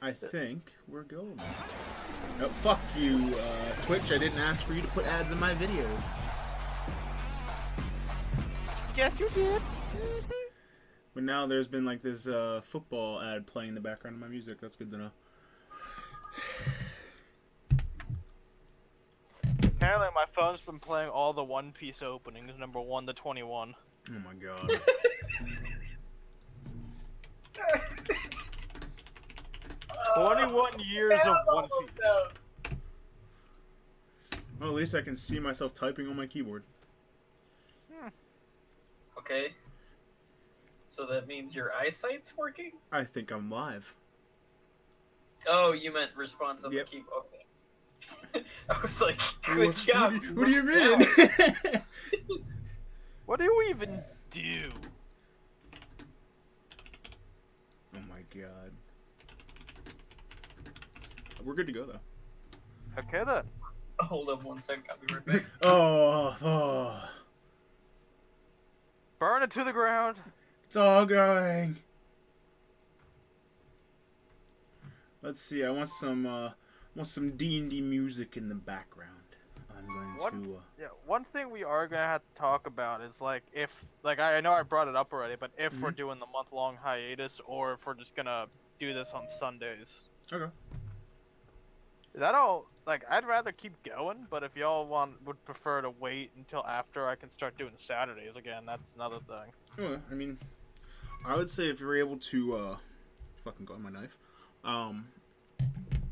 I think we're golden. Oh, fuck you, Twitch. I didn't ask for you to put ads in my videos. Yes, you did. But now there's been like this football ad playing in the background of my music. That's good to know. Apparently my phone's been playing all the One Piece openings, number 1 to 21. Oh my god. 21 years of One Piece. Well, at least I can see myself typing on my keyboard. Okay. So that means your eyesight's working? I think I'm live. Oh, you meant response on Yep. the keyboard. Okay. I was like, good job. What do you mean? What do you even do? Oh my god. We're good to go though. Okay then. Hold up 1 second, I'll be right back. Oh. Burn it to the ground. It's all going. Let's see. I want some D&D music in the background. I'm going to. Yeah, one thing we are gonna have to talk about is like if, like I know I brought it up already, but if we're doing the month-long hiatus or if we're just gonna do this on Sundays. Okay. That all, like, I'd rather keep going, but if y'all would prefer to wait until after I can start doing Saturdays again, that's another thing. Oh, I mean, I would say if you're able to, fucking got my knife.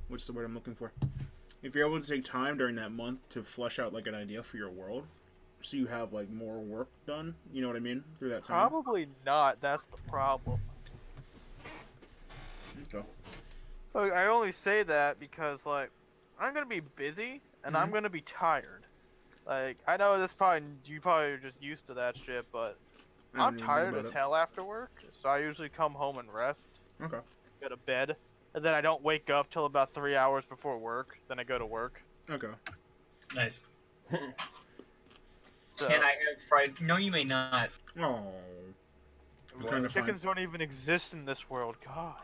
What's the word I'm looking for? If you're able to take time during that month to flesh out like an idea for your world, so you have like more work done. You know what I mean? Through that time. Probably not. That's the problem. Okay. Look, I only say that because, like, I'm gonna be busy and I'm gonna be tired. Like, I know you probably are just used to that shit, but I'm tired as hell after work, so I usually come home and rest. Okay. Go to bed, and then I don't wake up till about 3 hours before work. Then I go to work. Okay. Nice. So, Can I have fried? No, you may not. Oh. I'm trying to chickens don't even exist in this world. God.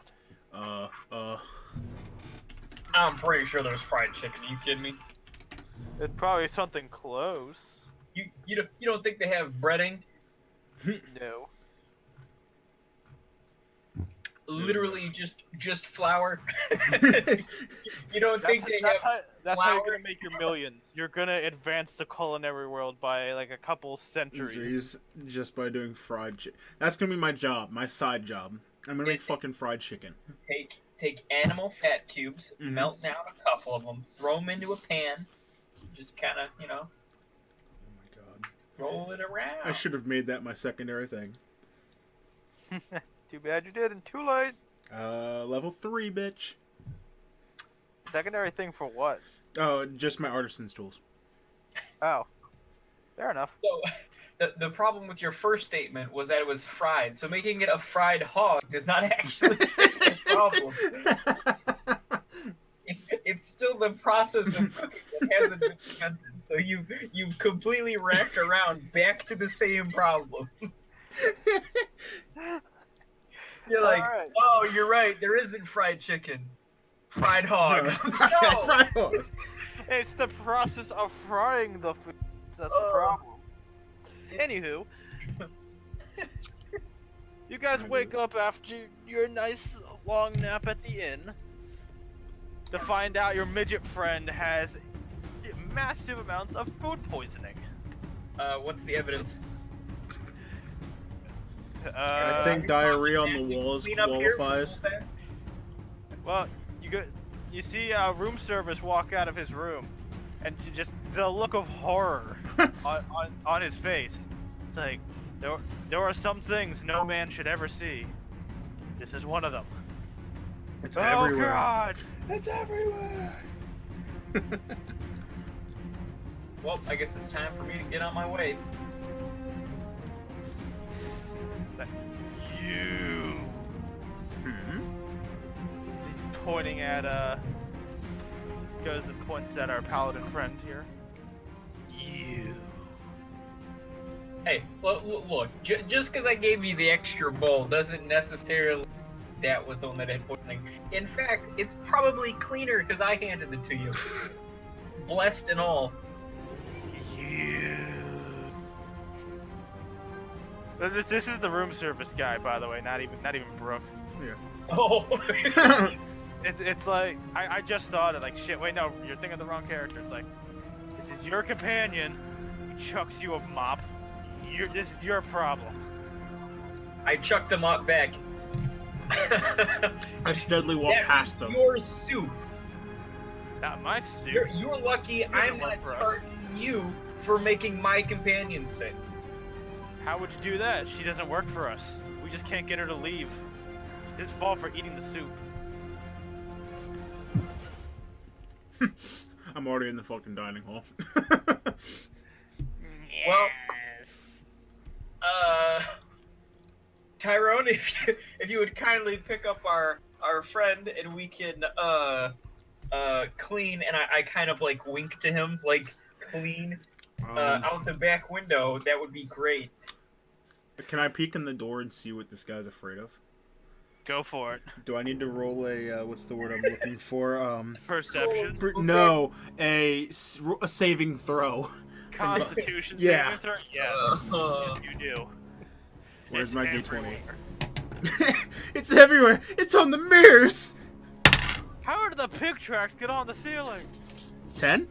I'm pretty sure there's fried chicken. Are you kidding me? It's probably something close. You don't think they have breading? No. Literally just flour. You don't think they have? That's how you're flour? gonna make your millions. You're gonna advance the culinary world by like a couple centuries. Just by doing fried chicken. That's gonna be my job, my side job. I'm gonna make fucking fried chicken. Take animal fat cubes, melt down a couple of them, throw them into a pan, just kind of, Oh my god. roll it around. I should have made that my secondary thing. Too bad you didn't. Too late. Level 3, bitch. Secondary thing for what? Oh, just my artisan's tools. Oh. Fair enough. So, the problem with your first statement was that it was fried, so making it a fried hog does not actually fix the problem. It's still the process of cooking that hasn't been invented, so you've completely wrapped around back to the same problem. You're like, Alright. oh, you're right, there isn't fried chicken. Fried hog. No! Fried hog. It's the process of frying the food. That's the problem. Anywho, you guys wake up after your nice long nap at the inn to find out your midget friend has massive amounts of food poisoning. What's the evidence? I think diarrhea on the walls Clean up here? qualifies. Well, you see room service walk out of his room, and just the look of horror on his face. It's like there are some things no man should ever see. This is one of them. It's Oh everywhere. God! It's everywhere. Well, I guess it's time for me to get on my way. You. He's pointing at goes and points at our paladin friend here. You. Hey, look, just because I gave you the extra bowl doesn't necessarily that was the one that had poisoning. In fact, it's probably cleaner because I handed it to you. Blessed and all. This is the room service guy, by the way, not even Brooke. Yeah. Oh. It's like I just thought it, like, shit. Wait, no, you're thinking of the wrong character. It's like, this is your companion who chucks you a mop. This is your problem. I chucked the mop back. I steadily walk past them. Your soup. Not my suit. You're lucky I'm not charging you for making my companion sick. How would you do that? She doesn't work for us. We just can't get her to leave. It's his fault for eating the soup. I'm already in the fucking dining hall. Well, Yes. Tyrone, if you would kindly pick up our friend and we can clean, and I kind of like wink to him, like clean out the back window, that would be great. Can I peek in the door and see what this guy's afraid of? Go for it. Do I need to roll a what's the word I'm looking for? Perception. No, a saving throw. Constitution. Yeah. Saving throw? Yes. Yes, you do. Where's It's my everywhere. D20? It's everywhere. It's on the mirrors. How did the pig tracks get on the ceiling? 10?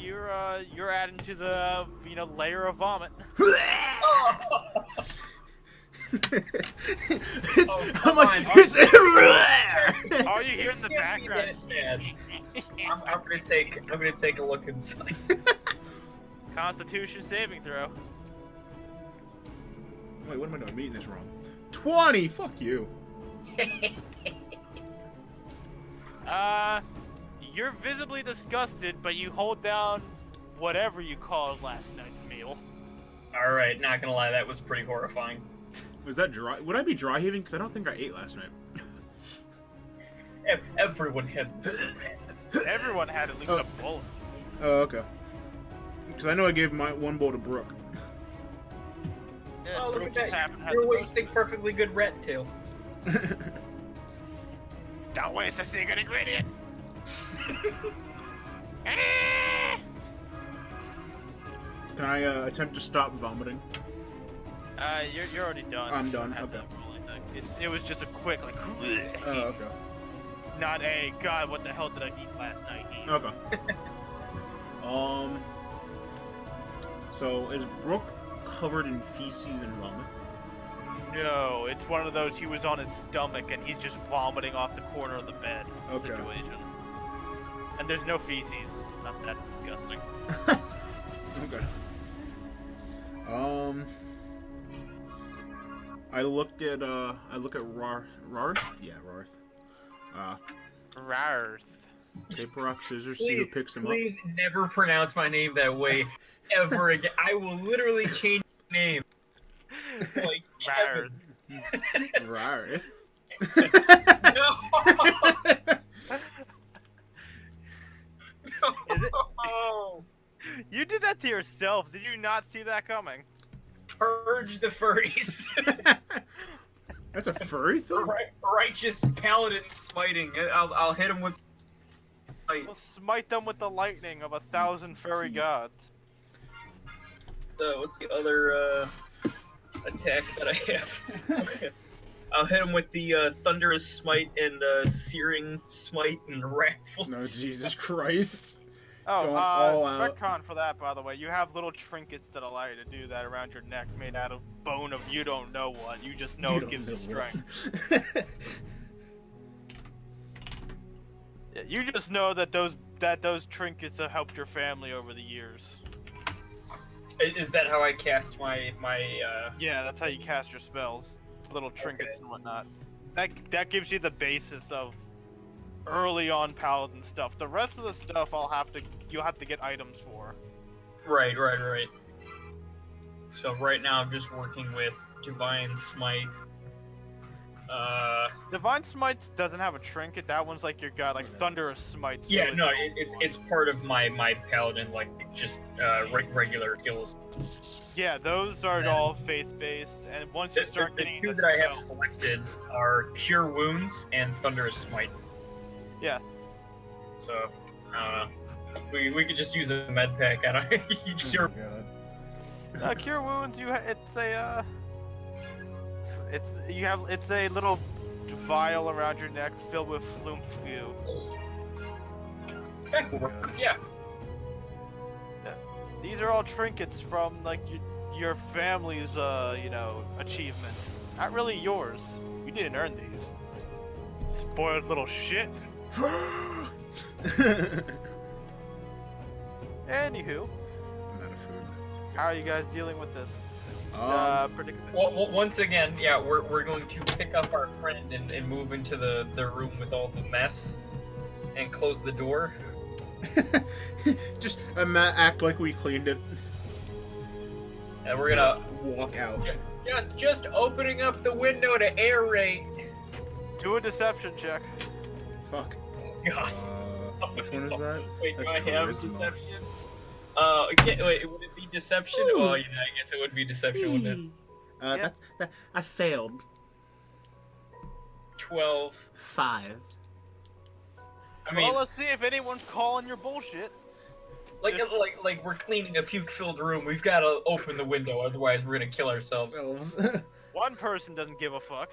You're adding to the layer of vomit. I'm like, it's everywhere. All you hear in the background. I'm gonna take a look inside. Constitution saving throw. Wait, what am I doing? I'm eating this wrong. 20. Fuck you. You're visibly disgusted, but you hold down whatever you called last night's meal. All right, not gonna lie, that was pretty horrifying. Was that dry? Would I be dry heaving? Because I don't think I ate last night. Everyone had this. Everyone had at least a bullet. Oh, okay. Because I know I gave my one bowl to Brooke. Yeah, Oh, look Brooke at just that. happened to have You're the most- wasting perfectly good rat tail. Don't waste a secret ingredient. Can I attempt to stop vomiting? You're already done. I'm done, You have okay. that rolling thing. It was just a quick, like, Oh, okay. not a, God, what the hell did I eat last night? Okay. So is Brooke covered in feces and vomit? No, it's one of those he was on his stomach and he's just vomiting off the corner of the bed Okay. situation. And there's no feces. Not that disgusting. Okay. I look at Rarth? Yeah, Rarth. Rarth. Paper, rock, scissors, see who picks him up. Please never pronounce my name that way ever again. I will literally change my name. Like Rarth. Kevin. Rarth. No. Is it- No. You did that to yourself. Did you not see that coming? Purge the furries. That's a furry thing? Righteous paladin smiting. I'll hit him with. We'll smite them with the lightning of 1,000 furry gods. What's the other attack that I have? I'll hit him with the thunderous smite and searing smite and wrathful. No, Jesus Christ. Oh, Going all out. retcon for that, by the way. You have little trinkets that allow you to do that around your neck, made out of bone of you don't know what. You just know You it don't gives know you strength. what. Yeah, you just know that those trinkets have helped your family over the years. Is that how I cast my Yeah, that's how you cast your spells. Little trinkets and whatnot. That gives you the basis of early on paladin stuff. The rest of the stuff you'll have to get items for. Right. So right now I'm just working with Divine Smite Divine Smites doesn't have a trinket. That one's like your god, like Thunderous Smites. Yeah, really no, the it's part of my paladin, like just regular skills. Yeah, those are all faith-based, and once you start The getting two the that I have spell- selected are Cure Wounds and Thunderous Smite. Yeah. So, we could just use a med pack. I don't. Sure. God. Cure Wounds, it's a little vial around your neck filled with Flume goo. That could work. Yeah. These are all trinkets from like your family's achievements. Not really yours. You didn't earn these. Spoiled little shit. Anywho, I'm out of food. how are you guys dealing with this predicament? Well, once again, yeah, we're going to pick up our friend and move into the room with all the mess and close the door. Just act like we cleaned it. And we're gonna Walk out. just opening up the window to aerate. Do a deception check. Fuck. God. Which one is that? Wait, do That's I have charisma. deception? Wait, would it be deception? Ooh. Well, yeah, I guess it would be deception, wouldn't it? Yeah. I failed. 12. 5. I mean, Well, let's see if anyone's calling your bullshit. like we're cleaning a puke-filled room. We've got to open the window, otherwise we're gonna kill ourselves. One person doesn't give a fuck.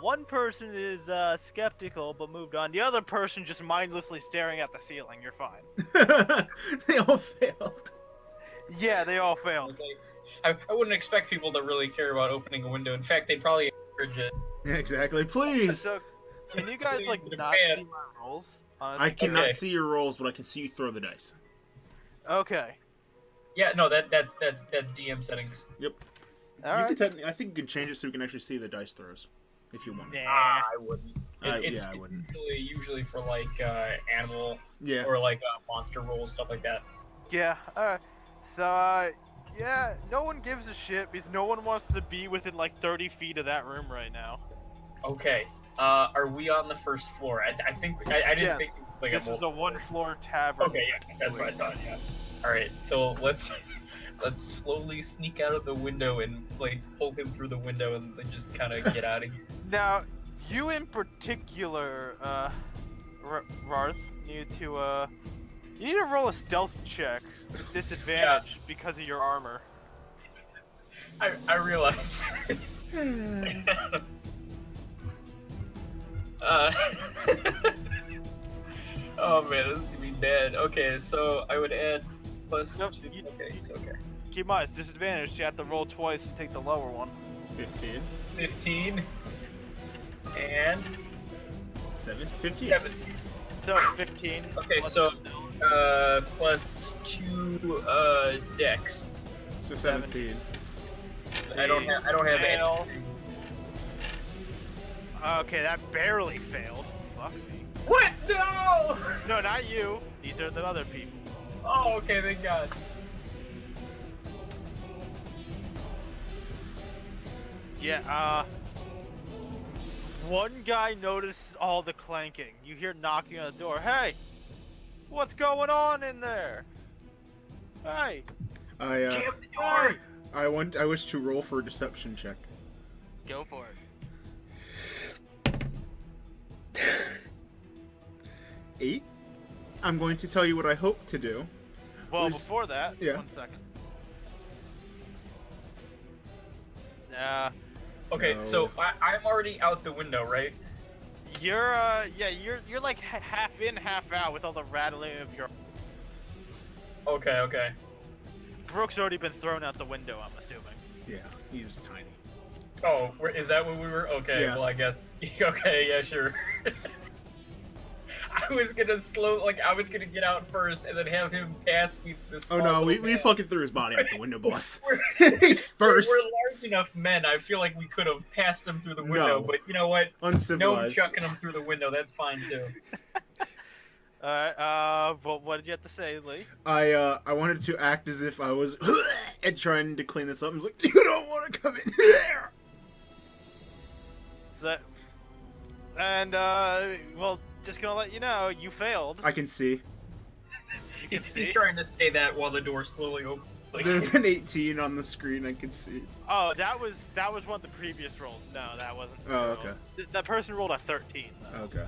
One person is skeptical but moved on. The other person just mindlessly staring at the ceiling. You're fine. They all failed. Yeah, they all failed. Like, I wouldn't expect people to really care about opening a window. In fact, they'd probably encourage it. Yeah, exactly. Please. So, can you guys like Please, not Japan. see my rolls? I cannot Okay. see your rolls, but I can see you throw the dice. Okay. Yeah, no, that's DM settings. All right. I think you can change it so you can actually see the dice throws, if you want. Nah. I wouldn't. Yeah, I wouldn't. Usually for like animal Yeah. or like monster rolls, stuff like that. Yeah. Alright. So, yeah, no one gives a shit because no one wants to be within like 30 feet of that room right now. Okay. Are we on the first floor? I think I didn't Yes. think it was like This is a one-floor tavern. Okay, yeah, that's what I thought. Yeah. All right, so let's slowly sneak out of the window and like pull him through the window and then just kind of get out of here. Now, you in particular, Rarth, need to roll a stealth check with disadvantage because of your armor. I realize. Oh man, this is gonna be bad. Okay, so I would add plus Nope, 2. you- Okay, so okay. Keep in mind, it's disadvantage. You have to roll twice and take the lower one. 15. 15 and 15. 7. So 15. Okay, plus so your stealth. plus 2 dex. So 17. I don't have Fail. anything. Okay, that barely failed. Fuck me. What? No! No, not you. These are the other people. Oh, okay, thank God. Yeah, one guy notices all the clanking. You hear knocking on the door. Hey! What's going on in there? Hey! Jam the door! I wish to roll for a deception check. Go for it. 8. I'm going to tell you what I hope to do. Well, Was- before that, yeah. 1 second. Okay, No. so I'm already out the window, right? You're you're like half in, half out with all the rattling of your. Okay, okay. Brooke's already been thrown out the window, I'm assuming. Yeah, he's tiny. Oh, is that what we were? Okay, Yeah. well, I guess. Okay, yeah, sure. I was gonna I was gonna get out first and then have him pass me this. Oh no, we fucking threw his body out the window, boss. We're, He's first. we're large enough men. I feel like we could have passed him through the window, No. but you know what? No Uncivilized. chucking him through the window. That's fine too. Alright, but what did you have to say, Lee? I wanted to act as if I was and trying to clean this up. I was like, you don't want to come in here. So, and well, just gonna let you know, you failed. I can see. You can He's see. trying to say that while the door slowly opens. There's an 18 on the screen. I can see. Oh, that was one of the previous rolls. No, that wasn't. Oh, okay. That person rolled a 13. Though. Okay.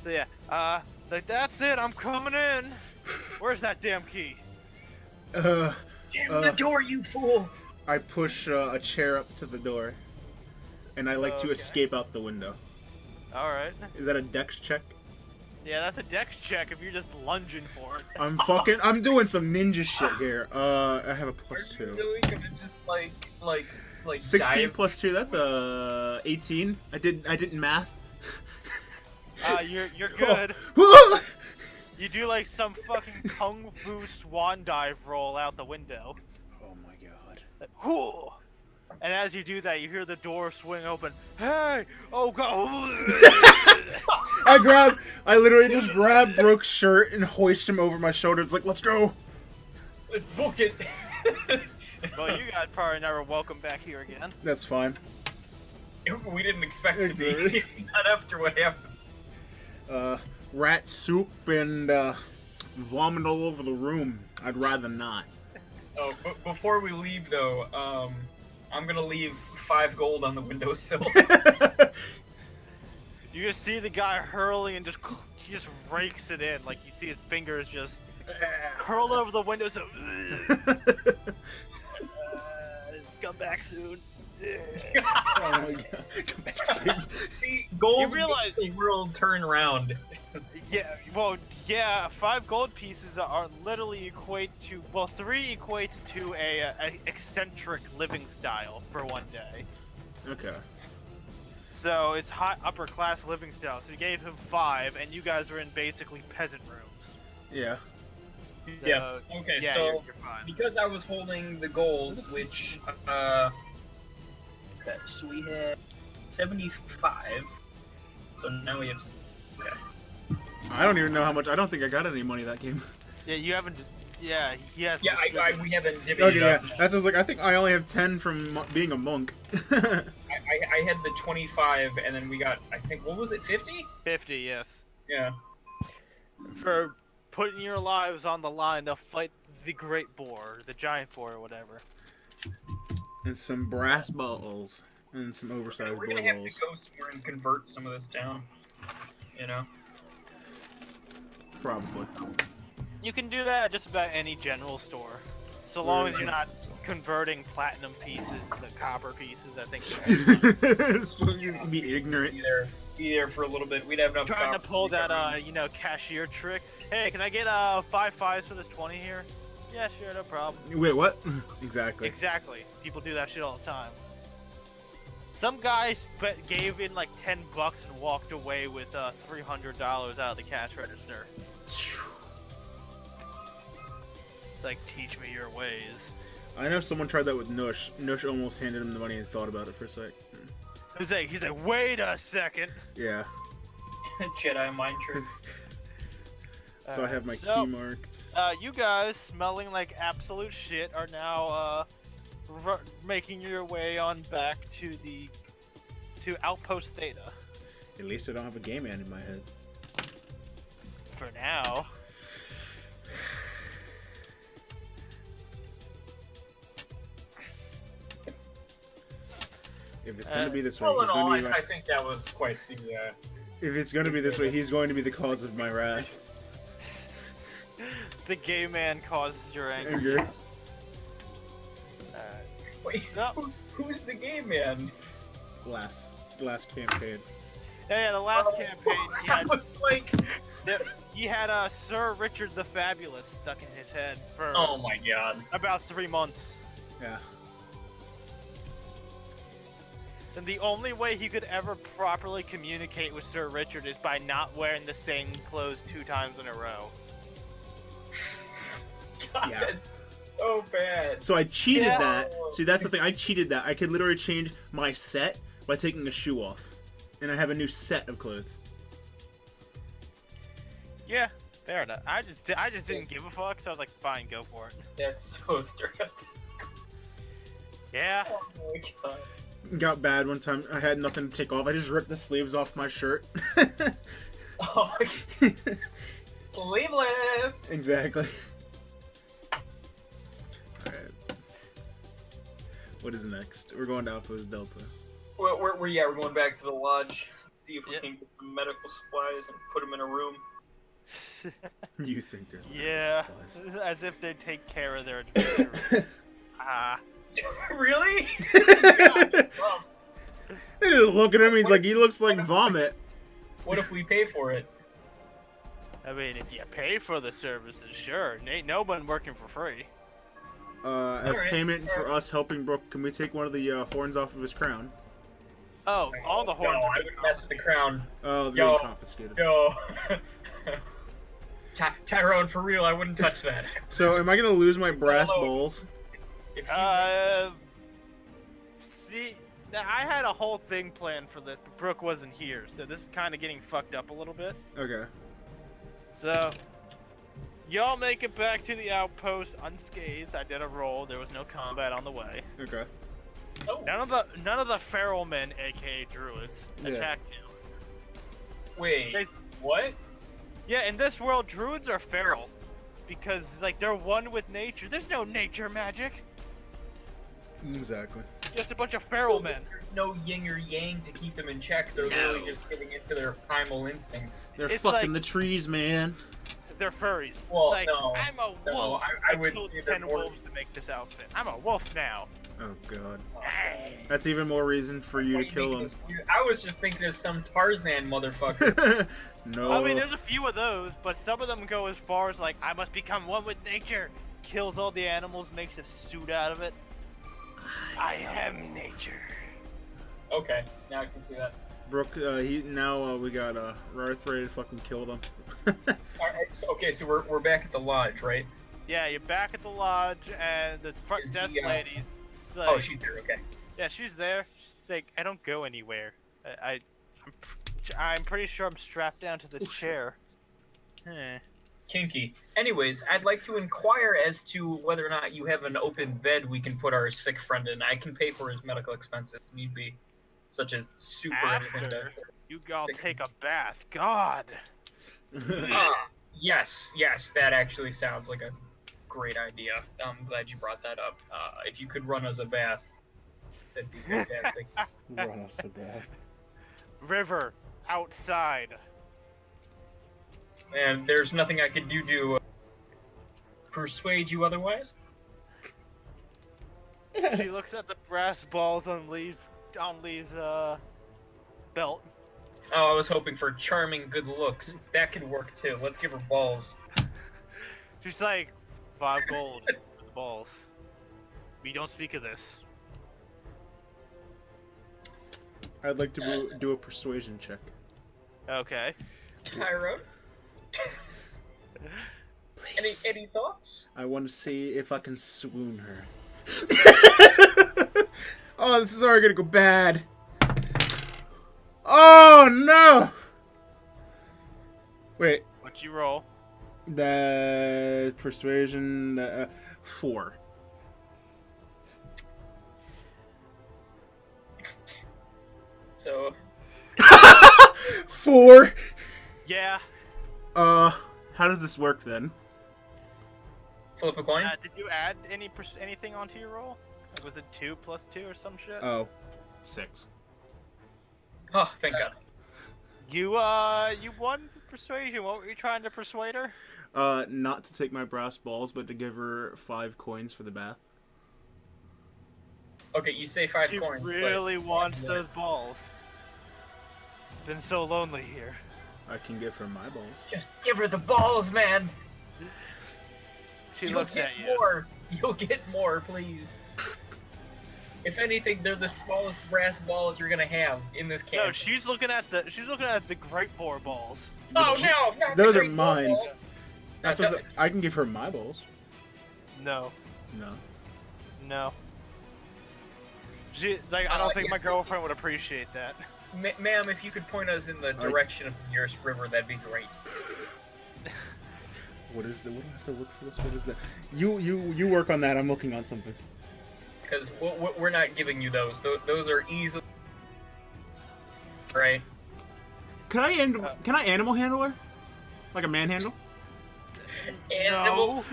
So yeah, it's like that's it. I'm coming in. Where's that damn key? Uh, Jam the door, you fool! I push a chair up to the door, and I like to Okay. escape out the window. All right. Is that a dex check? Yeah, that's a dex check if you're just lunging for it. I'm doing some ninja shit here. I have a plus Are you 2. really gonna just like 16 dive? plus 2, that's 18. I didn't math. You're good. Oh. You do like some fucking kung fu swan dive roll out the window. Oh my god. Whew. And as you do that, you hear the door swing open. Hey! Oh god! I literally just grab Brooke's shirt and hoist him over my shoulder. It's like, let's go. Let's book it. Well, you guys probably never welcome back here again. That's fine. We didn't expect to Exactly. be. Not after what happened. Rat soup and vomit all over the room. I'd rather not. Oh, but before we leave though, I'm gonna leave 5 gold on the windowsill. You just see the guy hurling and he just rakes it in. Like you see his fingers just curl over the window. So come back soon. Oh my god. Come back soon. See, gold You realize- makes the world turn round. Yeah, well, yeah, 5 gold pieces are literally equate to, well, 3 equates to a eccentric living style for one day. Okay. So it's high upper class living style. So you gave him 5, and you guys are in basically peasant rooms. Yeah. So, Yeah. Okay, yeah, so you're fine. because I was holding the gold, which okay, so we had 75. So now we have. Okay. I don't even know how much. I don't think I got any money that game. Yeah, you haven't. Yeah, he has. Yeah, we haven't divvied Okay, it yeah. up. That's what I was like. I think I only have 10 from being a monk. I had the 25, and then we got, I think, what was it, 50? 50, yes. Yeah. For putting your lives on the line to fight the great boar, the giant boar, or whatever. And some brass balls. And some oversized We're boar gonna have balls. to go somewhere and convert some of this down. You know? Probably. You can do that at just about any general store. So long as you're not converting platinum pieces to copper pieces, I think you're Be ignorant. Be there for a little bit. We'd have enough trying to copper pull cover. that, cashier trick. Hey, can I get 5 5s for this 20 here? Yeah, sure, no problem. Wait, what? Exactly. Exactly. People do that shit all the time. Some guys gave in like $10 and walked away with $300 out of the cash register. It's like, teach me your ways. I know someone tried that with Nush. Nush almost handed him the money and thought about it for a sec. He's like, wait a second. Yeah. Jedi mind trick. So I have my So- key marked. You guys, smelling like absolute shit, are now making your way on back to Outpost Theta. At least I don't have a game man in my head. For now. If it's gonna be this way, All he's in all, gonna be I think that was quite the. if it's gonna be this way, he's going to be the cause of my wrath. The gay man causes your anger. Anger. Wait, So- who's the game man? Last campaign. Yeah, the last campaign, I was like, he had Sir Richard the Fabulous stuck in his head for oh my god. about 3 months. Yeah. And the only way he could ever properly communicate with Sir Richard is by not wearing the same clothes 2 times in a row. God, Yeah. that's so bad. So I cheated Yeah. that. See, that's the thing. I cheated that. I could literally change my set by taking a shoe off, and I have a new set of clothes. Yeah, fair enough. I just didn't give a fuck, so I was like, fine, go for it. That's so stressed. Yeah. Oh my god. got bad one time. I had nothing to take off. I just ripped the sleeves off my shirt. Oh, sleeveless. Exactly. Alright. What is next? We're going to Outpost Delta. We're going back to the lodge. See if we Yep. can get some medical supplies and put them in a room. You think there's Yeah, supplies. as if they take care of their adventurers. Ah, Really? Well, They just look at him. He's like, he looks like vomit. what if we pay for it? I mean, if you pay for the services, sure. Ain't no one working for free. As Alright, payment for us helping Brooke, can we take one of the horns off of his crown? Oh, all the horns. No, are I wouldn't mess with the crown. Oh, they're Yo. being confiscated. Yo. Tyrone, for real, I wouldn't touch that. So, am I gonna lose my brass Hello. balls? If you, See, now, I had a whole thing planned for this, but Brooke wasn't here, so this is kind of getting fucked up a little bit. Okay. So, y'all make it back to the outpost unscathed. I did a roll. There was no combat on the way. Okay. oh, None of the feral men, aka druids, Yeah. attacked you. wait, they- what? Yeah, in this world, druids are feral because like they're one with nature. There's no nature magic. Exactly. Just a bunch of feral men. There's no yin or yang to keep them in check. They're literally just giving into their primal instincts. They're It's fucking like- the trees, man. They're furries. Well, It's like, no, I'm a no, wolf. I would killed say they're 10 more- wolves to make this outfit. I'm a wolf now. Oh god. Hey. That's even more reason for you Why to are kill making him. this weird? I was just thinking of some Tarzan motherfucker. No. I mean, there's a few of those, but some of them go as far as like, I must become one with nature. Kills all the animals, makes a suit out of it. I am nature. Okay, now I can see that. Brooke, we got Rarth ready to fucking kill them. Alright, so we're back at the lodge, right? Yeah, you're back at the lodge, and the front Is desk the, lady. Like, Oh, she's there. Okay. yeah, she's there. She's like, I don't go anywhere. I'm pretty sure I'm strapped down to this chair. Eh. Kinky. Anyways, I'd like to inquire as to whether or not you have an open bed we can put our sick friend in. I can pay for his medical expenses if need be, such as soup or anything. After you all take a bath. God. Yes, that actually sounds like a great idea. I'm glad you brought that up. If you could run us a bath, that'd be fantastic. Run us a bath. River outside. And there's nothing I could do to persuade you otherwise? She looks at the brass balls on Lee's belt. Oh, I was hoping for charming good looks. That could work too. Let's give her balls. She's like, 5 gold for the balls. We don't speak of this. I'd like to do a persuasion check. Okay. Tyrone? Please. Any thoughts? I want to see if I can swoon her. Oh, this is already gonna go bad. Oh no! Wait, What'd you roll? the persuasion 4. So, 4. Yeah. How does this work then? flip a coin? Did you add anything onto your roll? Like, was it 2 plus 2 or some shit? Oh, 6. Oh, thank God. You won persuasion. What were you trying to persuade her? Not to take my brass balls, but to give her 5 coins for the bath. Okay, you say 5 She coins. but- really wants those balls. It's been so lonely here. I can give her my balls. Just give her the balls, man. She You'll looks get at you. more. You'll get more, please. If anything, they're the smallest brass balls you're gonna have in this No, camp. she's looking at the great boar balls. Oh no! Not Those the are great mine. ball. That's what I can give her my balls. No, No. no. She like I don't think my yes. girlfriend would appreciate that. Ma'am, if you could point us in the direction of the nearest river, that'd be great. What is the? What do I have to look for this? What is that? You work on that. I'm looking on something. because we're not giving you those. Those are easily right. Can I animal handle her? Like a manhandle? Animal.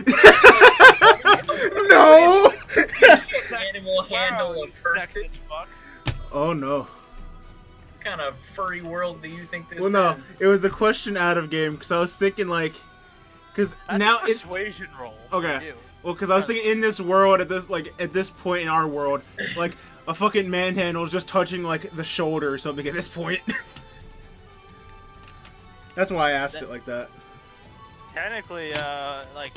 No. Animal handle a person. Sexist fuck. Oh no. What kind of furry world do you think this Well, no, is? it was a question out of game because I was thinking like, because That's now a it. persuasion roll. for Okay. you. Well, because I was thinking in this world, at this point in our world, like a fucking manhandle is just touching like the shoulder or something at this point. That's why I asked it like that. Technically, like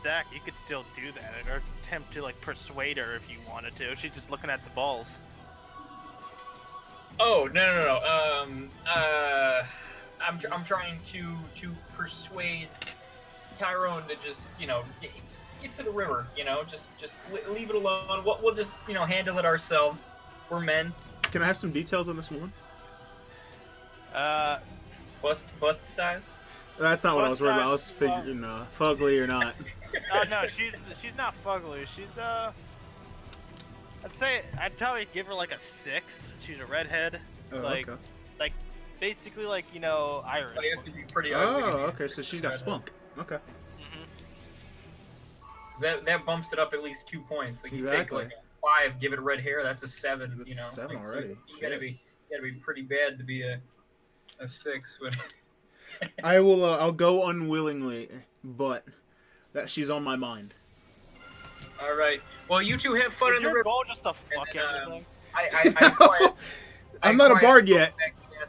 Zach, you could still do that or attempt to like persuade her if you wanted to. She's just looking at the balls. Oh no. I'm trying to persuade Tyrone to just get to the river. Just leave it alone. We'll just handle it ourselves. We're men. Can I have some details on this woman? Bust size. That's not what I was worried about. I was Well- figuring fugly or not. Oh no, she's not fugly. She's I'd probably give her like a 6. She's a redhead, Oh, like okay. basically like Irish. So you have to be pretty Oh, ugly. okay. So she's got spunk. Okay. That bumps it up at least 2 points. Like you take Exactly. like a 5, give it red hair. That's a 7. That's a 7 like, so already. you gotta be pretty bad to be a 6. I will. I'll go unwillingly, but that she's on my mind. All right. Well, you two have fun Is in the your river. goal just to fuck then, everything? I'm not a bard yet.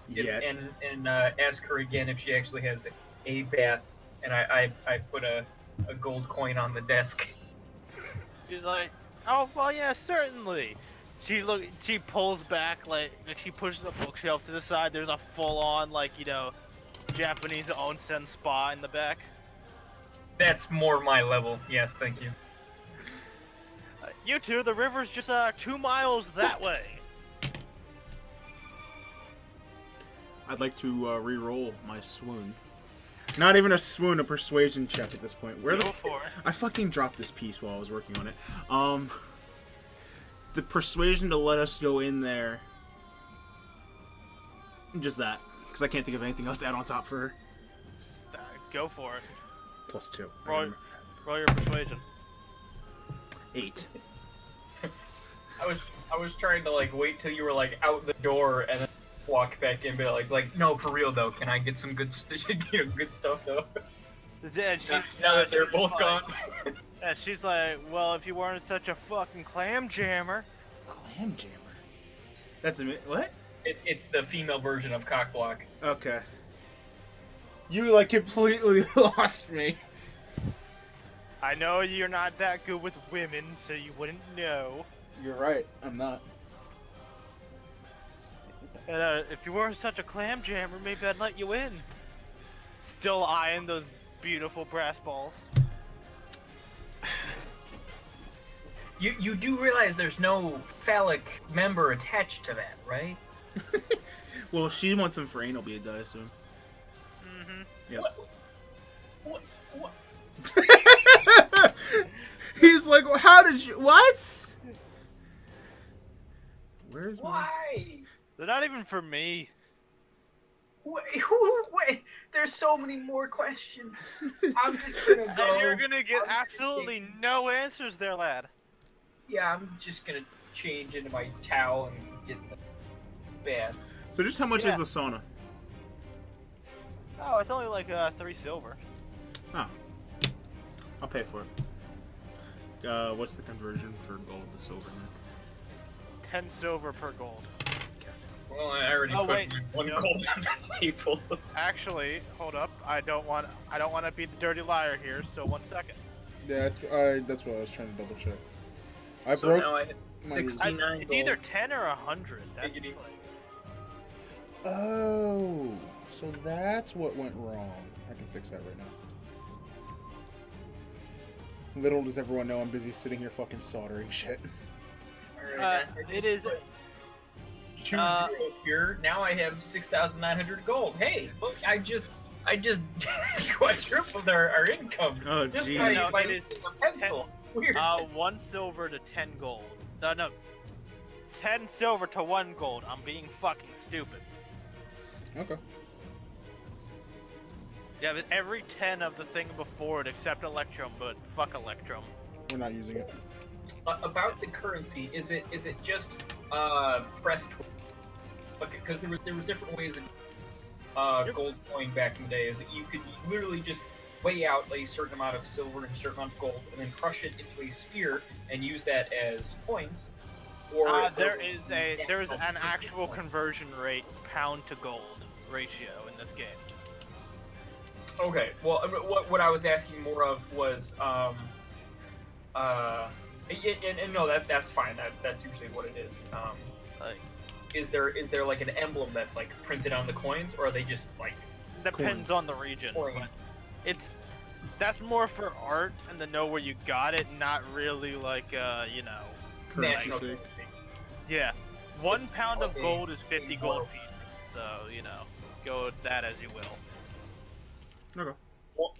Yet. And ask her again if she actually has a bath. And I put a gold coin on the desk. She's like, oh well, yeah, certainly. She pulls back like she pushes the bookshelf to the side. There's a full-on Japanese onsen spa in the back. That's more my level. Yes, thank you. You two, the river's just 2 miles that way. I'd like to re-roll my swoon. Not even a swoon, a persuasion check at this point. Where the Go for it. I fucking dropped this piece while I was working on it. The persuasion to let us go in there. Just that, because I can't think of anything else to add on top for her. Go for it. +2. Roll your persuasion. 8. I was trying to wait till you were out the door and then walk back in, but no, for real though. Can I get some good good stuff though? Now that they're both gone. Yeah, she's like, well, if you weren't such a fucking clam jammer. Clam jammer. That's what? It's the female version of cockblock. Okay. You completely lost me. I know you're not that good with women, so you wouldn't know. You're right. I'm not. And if you weren't such a clam jammer, maybe I'd let you in. Still eyeing those beautiful brass balls. You do realize there's no phallic member attached to that, right? Well, she wants them for anal beads, I assume. Mm-hmm. Yep. What? He's like, well, how did you... What? Where's my... Why? They're not even for me. Wait, there's so many more questions. I'm just gonna go. And you're gonna get I'm absolutely no answers there, lad. Yeah, I'm just gonna change into my towel and get in the bed. So just how much Yeah. is the sauna? Oh, it's only like 3 silver. Oh. I'll pay for it. What's the conversion for gold to silver now? 10 silver per gold. Well, I already Oh, put wait. one Nope. gold on the table. Actually, hold up. I don't want to be the dirty liar here. So 1 second. Yeah, that's what I was trying to double check. I So broke now I have my- 69 It's gold. either 10 or 100. That's Giggity. like, Oh, so that's what went wrong. I can fix that right now. Little does everyone know I'm busy sitting here fucking soldering shit. Alright, it is. 2 zeros here. Now I have 6,900 gold. Hey, look, I just quadrupled our income. Oh, Just jeez. by No, by it is using a pencil. Weird. 1 silver to 10 gold. No. 10 silver to 1 gold. I'm being fucking stupid. Okay. Yeah, but every 10 of the thing before it except Electrum, but fuck Electrum. We're not using it. About the currency, is it just pressed? Because there was different ways of gold coin back in the day. Is that you could literally just weigh out a certain amount of silver and a certain amount of gold, and then crush it into a sphere and use that as coins. Or There is an actual conversion rate pound to gold ratio in this game. Okay, well, what I was asking more of was, and no, that's fine. That's usually what it is. Like, is there like an emblem that's like printed on the coins, or are they just like? depends on the region. Coin. But that's more for art and to know where you got it, not really like you know. National Currency. currency. Yeah, 1 It's pound of okay. gold is 50 It's gold more- pieces. So you know, go with that as you will. Okay.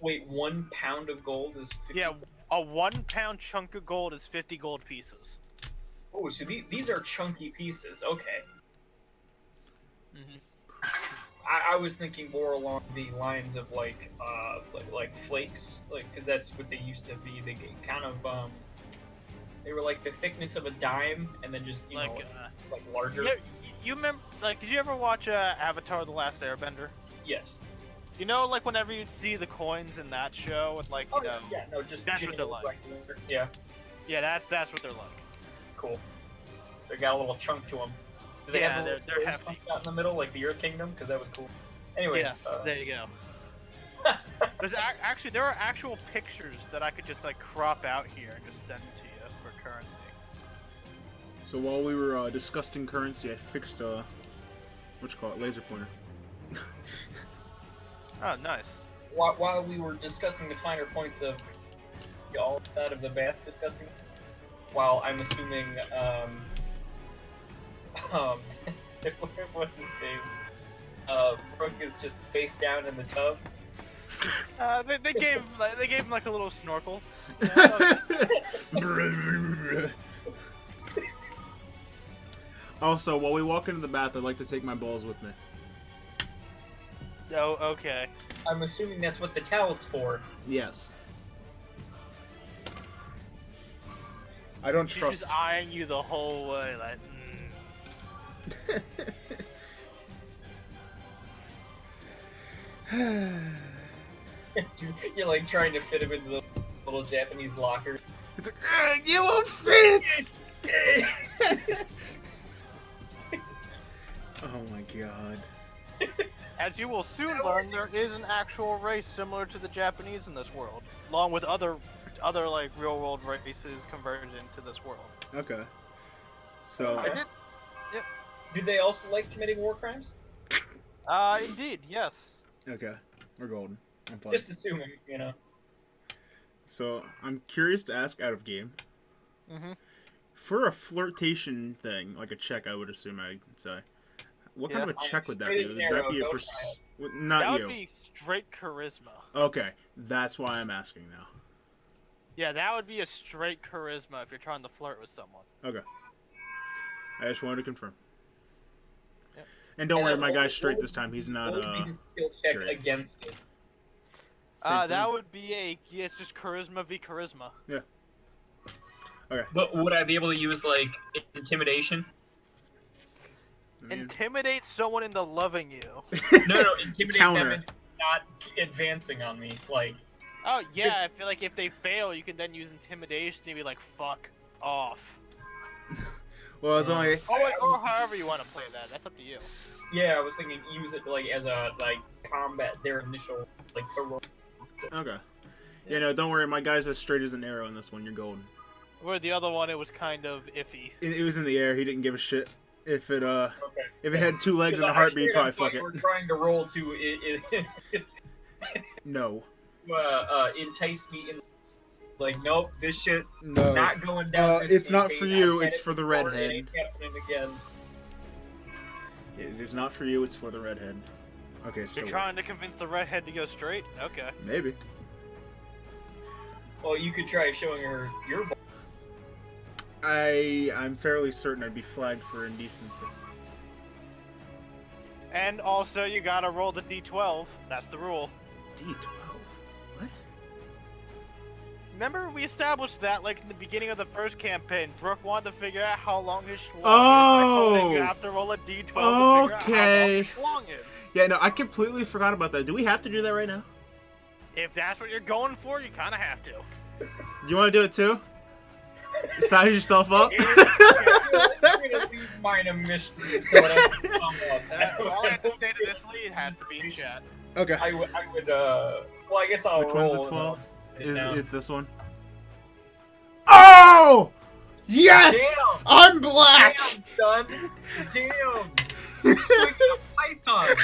Wait, 1 pound of gold is 50? Yeah, a 1 pound chunk of gold is 50 gold pieces. Oh, so these are chunky pieces. Okay. I was thinking more along the lines of like flakes, like because that's what they used to be. They kind of they were like the thickness of a dime, and then just Like, like larger. you remember? Like, did you ever watch Avatar: The Last Airbender? Yes. You know, like whenever you'd see the coins in that show, with like, Oh you know, yeah, no, just that's what they're general like. rectangular. Yeah, yeah, that's what they're like. cool. They got a little chunk to them. Do they Yeah, have a little they're stone hefty. chunk out in the middle, like the Earth Kingdom? Because that was cool. Anyways, Yeah, there you go. Actually, there are actual pictures that I could just like crop out here and just send to you for currency. So while we were discussing currency, I fixed what you call it, laser pointer. Oh, nice. while we were discussing the finer points of y'all side of the bath discussing, while I'm assuming, what's his name? Brooke is just face down in the tub. They gave him like a little snorkel. Also, while we walk into the bath, I'd like to take my balls with me. Oh, okay. I'm assuming that's what the towel's for. Yes. I don't She's trust. just eyeing you the whole way, like. You're like trying to fit him into the little Japanese locker. It's like, you won't fit! Oh my god. As you will soon learn, there is an actual race similar to the Japanese in this world, along with other like real world races converted into this world. Okay. So, I did. Do they also like committing war crimes? Indeed, yes. okay. We're golden. I'm fine. Just assuming, you know. So, I'm curious to ask out of game. Mm-hmm. For a flirtation thing, like a check, I would assume I'd say. What kind Yeah. of a check would that Straight be? as Would an that arrow, be a go not That you. would be straight charisma. Okay, that's why I'm asking now. Yeah, that would be a straight charisma if you're trying to flirt with someone. Okay. I just wanted to confirm. Yep. And don't And worry, then my what guy's straight would- this time. He's not, What would be the skill check curious. against it? Same That thing? would be it's just charisma v charisma. Okay. But would I be able to use like intimidation? I mean, Intimidate someone into loving you. No, intimidate Counter. them into not advancing on me. Like, Oh yeah, I feel like if they fail, you can then use intimidation to be like, fuck off. well, it's only... Or however you want to play that. That's up to you. yeah, I was thinking use it like as a combat their initial like heroic. Okay. Yeah, no, don't worry, my guy's as straight as an arrow in this one. You're golden. Where the other one, it was kind of iffy. It was in the air. He didn't give a shit. If it Okay. if it had 2 legs and a Because I heartbeat, straight up probably fuck thought it. you were trying to roll to No. entice me in. Like, nope, this shit No. not going down. This it's not campaign. for you, I've it's had it for the before, redhead. It ain't happening again. It is not for you. It's for the redhead. Okay, so You're trying to convince the redhead to go straight? Okay. maybe. Well, you could try showing her your ball. I'm fairly certain I'd be flagged for indecency. And also, you gotta roll the d12. That's the rule. D12. What? Remember, we established that like in the beginning of the first campaign. Brooke wanted to figure out how long his schlong is. By holding, you have to roll a d12 to figure out how long his schlong is. Yeah, no, I completely forgot about that. Do we have to do that right now? If that's what you're going for, you kind of have to. Do you want to do it too? Size yourself up? I'm gonna leave mine a mystery until it actually comes up. All I have to say to this lead has to be in chat. Okay. I would, well, I guess I'll Which roll. one's a 12? Down. It's this one. Oh! Yes! Damn! I'm black! Damn, son! Damn! It's like a python!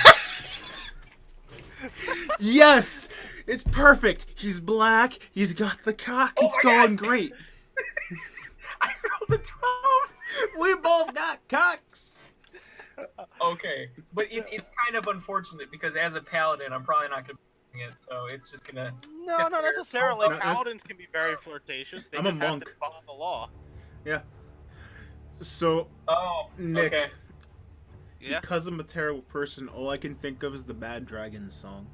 Yes! It's perfect! He's black, he's got the cock, Oh it's my going God. great. I rolled a 12! We both got cocks! Okay, but it's kind of unfortunate because as a paladin, I'm probably not gonna be it, so it's just gonna. No, Yes, not sir. necessarily. No, that's- Paladins can be very flirtatious. They I'm a just have monk. to follow the law. Yeah. So, Oh, Nick. okay. Yeah. because I'm a terrible person, all I can think of is the Bad Dragon song.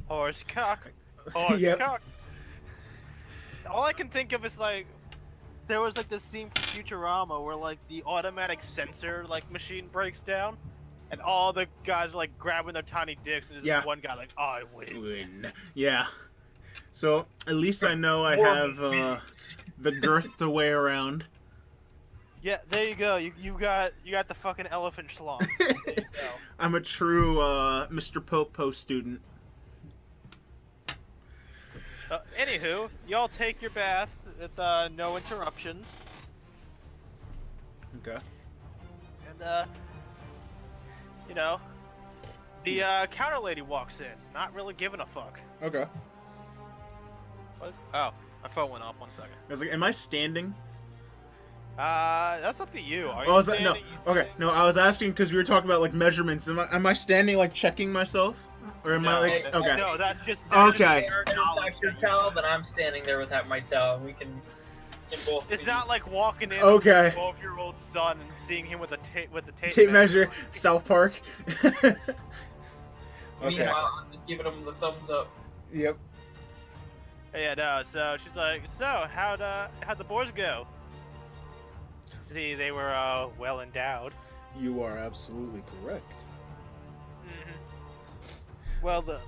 Horse cock. Horse Yep. cock. All I can think of is like, there was like this scene from Futurama where like the automatic sensor like machine breaks down, and all the guys are like grabbing their tiny dicks, and there's Yeah. this one guy like, I win. Win. Yeah. So, at least I know I More have the girth to weigh around. Yeah, there you go. You got the fucking elephant schlong. There you go. I'm a true Mr. Popo student. Anywho, y'all take your bath with no interruptions, Okay. and you know, the counter lady walks in, not really giving a fuck. Okay. What? Oh, my phone went off. 1 second. I was like, am I standing? That's up to you. Are you Oh, is that, no. standing? Okay, no, I was asking because we were talking about like measurements. Am I standing like checking myself? Or am I No, like, hey, okay. No, that's just Okay. Dr. Towel, then I'm standing there without my towel. We can both. It's not like walking in Okay. with your 12-year-old son and seeing him with a tape Tape measure, South Park. Okay. Meanwhile, I'm just giving him the thumbs up. Yep. Yeah, no. So she's like, so how'd the boys go? See, they were well endowed. You are absolutely correct. Well, It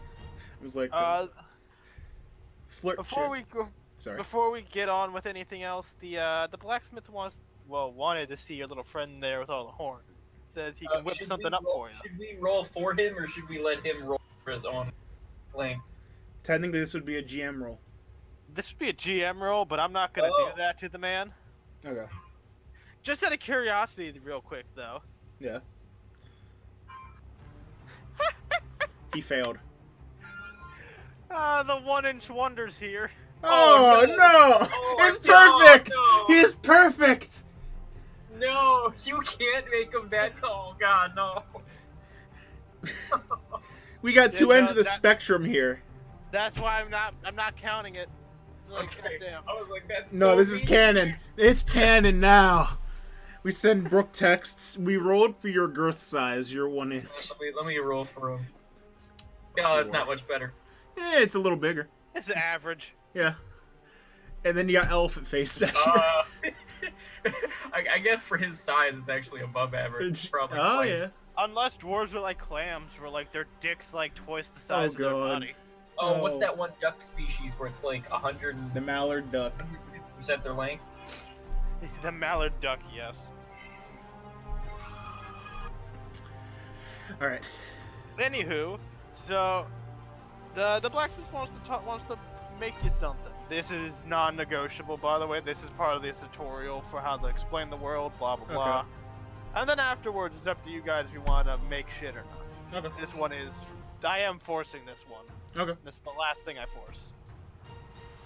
was like flirt. before shit. we Sorry. before we get on with anything else, the blacksmith wanted to see your little friend there with all the horn. Says he can whip Should something we up roll- for you. Should we roll for him, or should we let him roll for his own length? Technically, this would be a GM roll. This would be a GM roll, but I'm not gonna Oh. do that to the man. Okay. Just out of curiosity, real quick though. Yeah. He failed. The 1-inch wonders here. Oh, Oh, no! no. Oh, It's no, perfect! no. He's perfect! No, you can't make him that tall. God, no. We got two Yeah, ends of the that- spectrum here. That's why I'm not counting it. It's like, Okay. goddamn. I was like, that's No, so this is mean. canon. It's canon now. We send Brooke texts. We rolled for your girth size. You're 1 inch. Let me roll for him. Oh, it's not much better. Yeah, it's a little bigger. It's average. Yeah. And then you got elephant face back here. I guess for his size, it's actually above average. It's probably Oh, twice. yeah. Unless dwarves are like clams, where like their dick's like twice the size of their God. body. Oh, what's Oh. that one duck species where it's like 100% The mallard duck. their length? The mallard duck, yes. Alright. Anywho, so the blacksmith wants to make you something. This is non-negotiable, by the way. This is part of this tutorial for how to explain the world, blah blah blah. Okay. And then afterwards, it's up to you guys if you want to make shit or not. Okay. This one is, I am forcing this one. Okay. This is the last thing I force.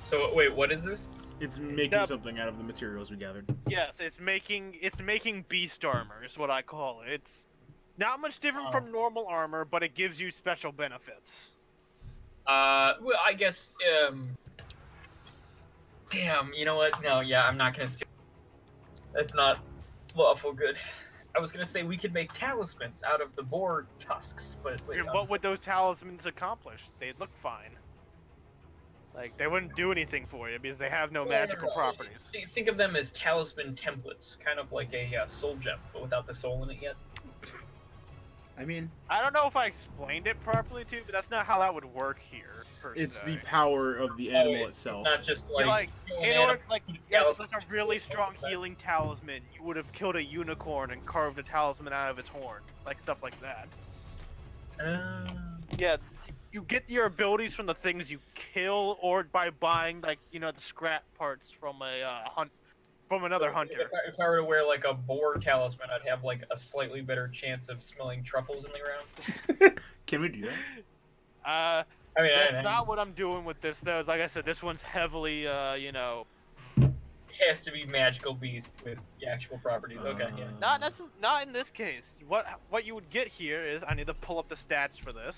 So wait, what is this? It's making Yep. something out of the materials we gathered. Yes, it's making beast armor is what I call it. It's not much different Oh. from normal armor, but it gives you special benefits. Well, I guess Damn, you know what? No, yeah, I'm not gonna steal. That's not lawful good. I was gonna say we could make talismans out of the boar tusks, but What would those talismans accomplish? They'd look fine. Like, they wouldn't do anything for you because they have no magical properties. Think of them as talisman templates, kind of like a soul gem, but without the soul in it yet. I mean, I don't know if I explained it properly to you, but that's not how that would work here. it's se. the power of the animal itself. Not just You're like, in order, like, yes, like a really strong healing talisman, you would have killed a unicorn and carved a talisman out of its horn, like stuff like that. Yeah, you get your abilities from the things you kill, or by buying, like, you know, the scrap parts from a from another hunter. If I were to wear like a boar talisman, I'd have like a slightly better chance of smelling truffles in the ground. Can we do that? I mean, That's not what I'm doing with this, though. Like I said, this one's heavily, you know... It has to be magical beast with the actual properties. Okay, yeah. Not in this case. What you would get here is... I need to pull up the stats for this.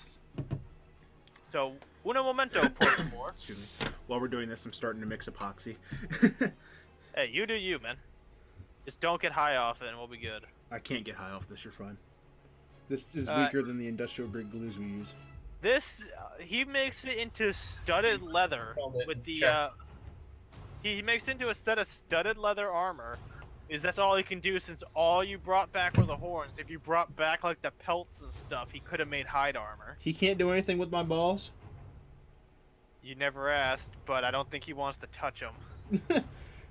So, uno momento, por favor. Excuse me. While we're doing this, I'm starting to mix epoxy. Hey, you do you, man. Just don't get high off it and we'll be good. I can't get high off this, you're fine. This is weaker than the industrial grade glues we use. This, he makes it into studded leather with the, he makes it into a set of studded leather armor. That's all he can do, since all you brought back were the horns. If you brought back, like, the pelts and stuff, he could have made hide armor. He can't do anything with my balls? You never asked, but I don't think he wants to touch them.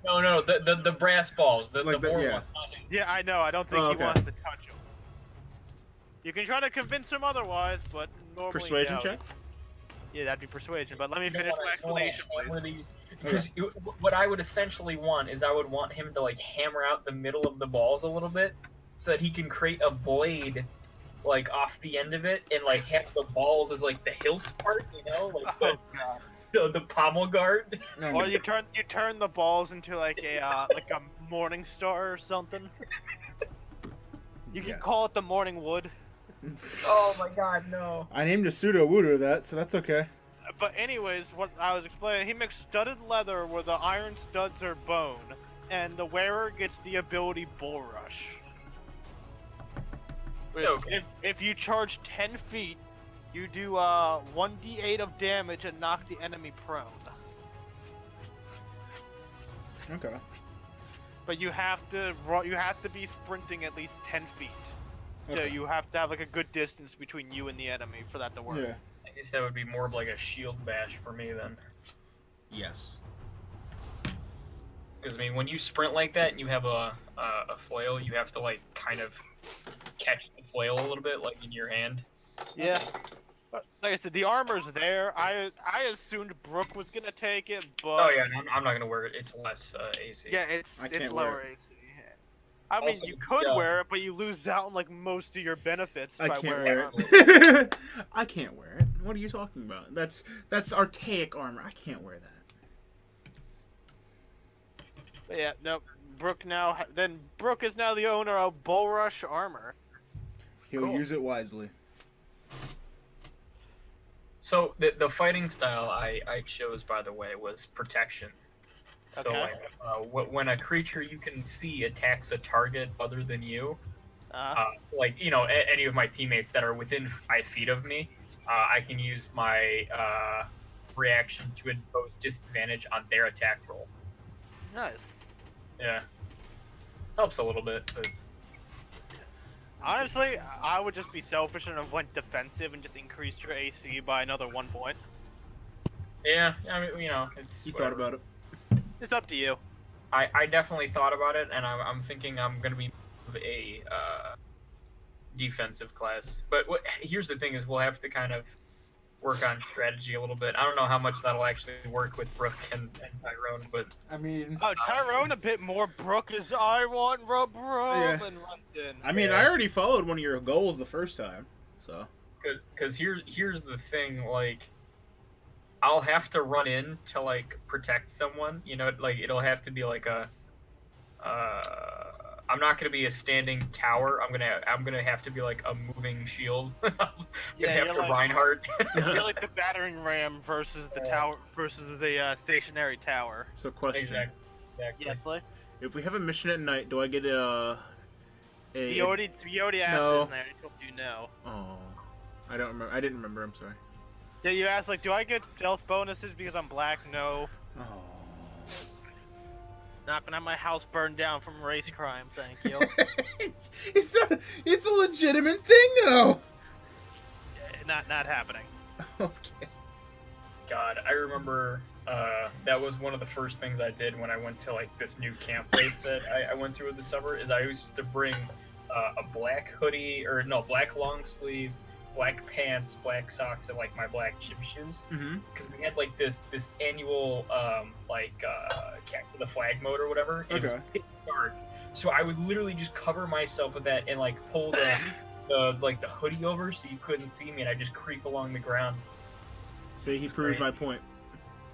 No, the brass balls, the boar yeah. ones. Yeah, I know. I don't think he wants to touch them. You can try to convince him otherwise, but normally Persuasion check? Yeah, that'd be persuasion. But let me finish my explanation, please. Because what I would essentially want is I would want him to like hammer out the middle of the balls a little bit, so that he can create a blade like off the end of it, and like have the balls as like the hilt part, you know, like the pommel guard. Or you turn the balls into like a morning star or something. You can call it the morning wood. Oh my god, no. I named a pseudo Woodo that, so that's okay. But anyways, what I was explaining, he makes studded leather where the iron studs are bone, and the wearer gets the ability Bull Rush. Okay. If you charge 10 feet, you do 1d8 of damage and knock the enemy prone. Okay. But you have to be sprinting at least 10 feet. So Okay. you have to have like a good distance between you and the enemy for that to work. Yeah. I guess that would be more of like a shield bash for me then. Yes. Because I mean, when you sprint like that and you have a flail, you have to like kind of catch the flail a little bit, like in your hand. Yeah. But like I said, the armor's there. I assumed Brooke was gonna take it, but Oh yeah, no, I'm not gonna wear it. It's less AC. yeah, I it's can't lower wear AC. I mean, Also, you could yeah. wear it, but you lose out on like most of your benefits I by can't wearing wear armor. it. I can't wear it. What are you talking about? That's archaic armor. I can't wear that. But yeah, no. Brooke Brooke is now the owner of Bull Rush armor. He'll Cool. use it wisely. So the fighting style I chose, by the way, was protection. So Okay. like, when a creature you can see attacks a target other than you, Uh, like you know any of my teammates that are within 5 feet of me, I can use my reaction to impose disadvantage on their attack roll. nice. Yeah, helps a little bit, but Honestly, I would just be selfish and have went defensive and just increased your AC by another 1 point. yeah, I mean you know it's. You thought about it. It's up to you. I definitely thought about it, and I'm thinking I'm gonna be a defensive class. But here's the thing: is we'll have to kind of work on strategy a little bit. I don't know how much that'll actually work with Brooke and Tyrone, but I mean, Oh, Tyrone a bit more. Brooke is I want rub Yeah. and run in. I mean, Yeah. I already followed one of your goals the first time, so. because here's the thing, like I'll have to run in to like protect someone. You know, like it'll have to be like a I'm not gonna be a standing tower. I'm gonna have to be like a moving shield. I'm gonna have you're to like- Reinhardt. You're like the battering ram versus the tower versus the stationary tower. So question: Exactly. Yes, like if we have a mission at night, do I get a? we already asked No. this, and I told you no. Oh, I don't remember. I didn't remember. I'm sorry. Yeah, you asked like, do I get stealth bonuses because I'm black? No. Oh. Not gonna have my house burned down from race crime. Thank you. It's a legitimate thing, though. not happening. Okay. God, I remember that was one of the first things I did when I went to like this new camp place that I went to with the summer. Is I used to bring a black hoodie or no black long sleeve, black pants, black socks, and like my black gym shoes. Mm-hmm. Because we had like this annual capture the flag mode or whatever. And it was Okay. pitch dark, so I would literally just cover myself with that and like pull the hoodie over so you couldn't see me, and I just creep along the ground. See, he proved my point.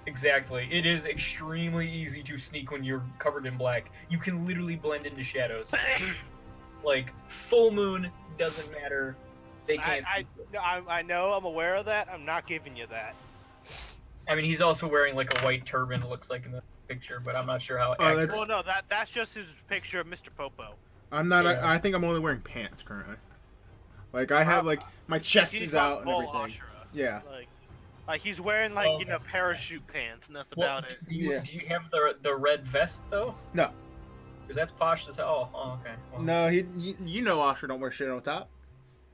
Exactly. It is extremely easy to sneak when you're covered in black. You can literally blend into shadows. Like full moon doesn't matter. They can't. I know. I'm aware of that. I'm not giving you that. I mean, he's also wearing like a white turban. It looks like in the picture, but I'm not sure how. Oh, accurate. that's- Well, no, that's just his picture of Mr. Popo. I'm not. Yeah. I think I'm only wearing pants currently. Like I have like my chest He's is got out and full everything. Ashura. Yeah. Like he's wearing like Oh. parachute pants, and that's Well, about it. do you, Yeah. do you have the red vest though? No. Because that's posh as hell. Oh, okay. Well, No, you know Osher don't wear shit on top.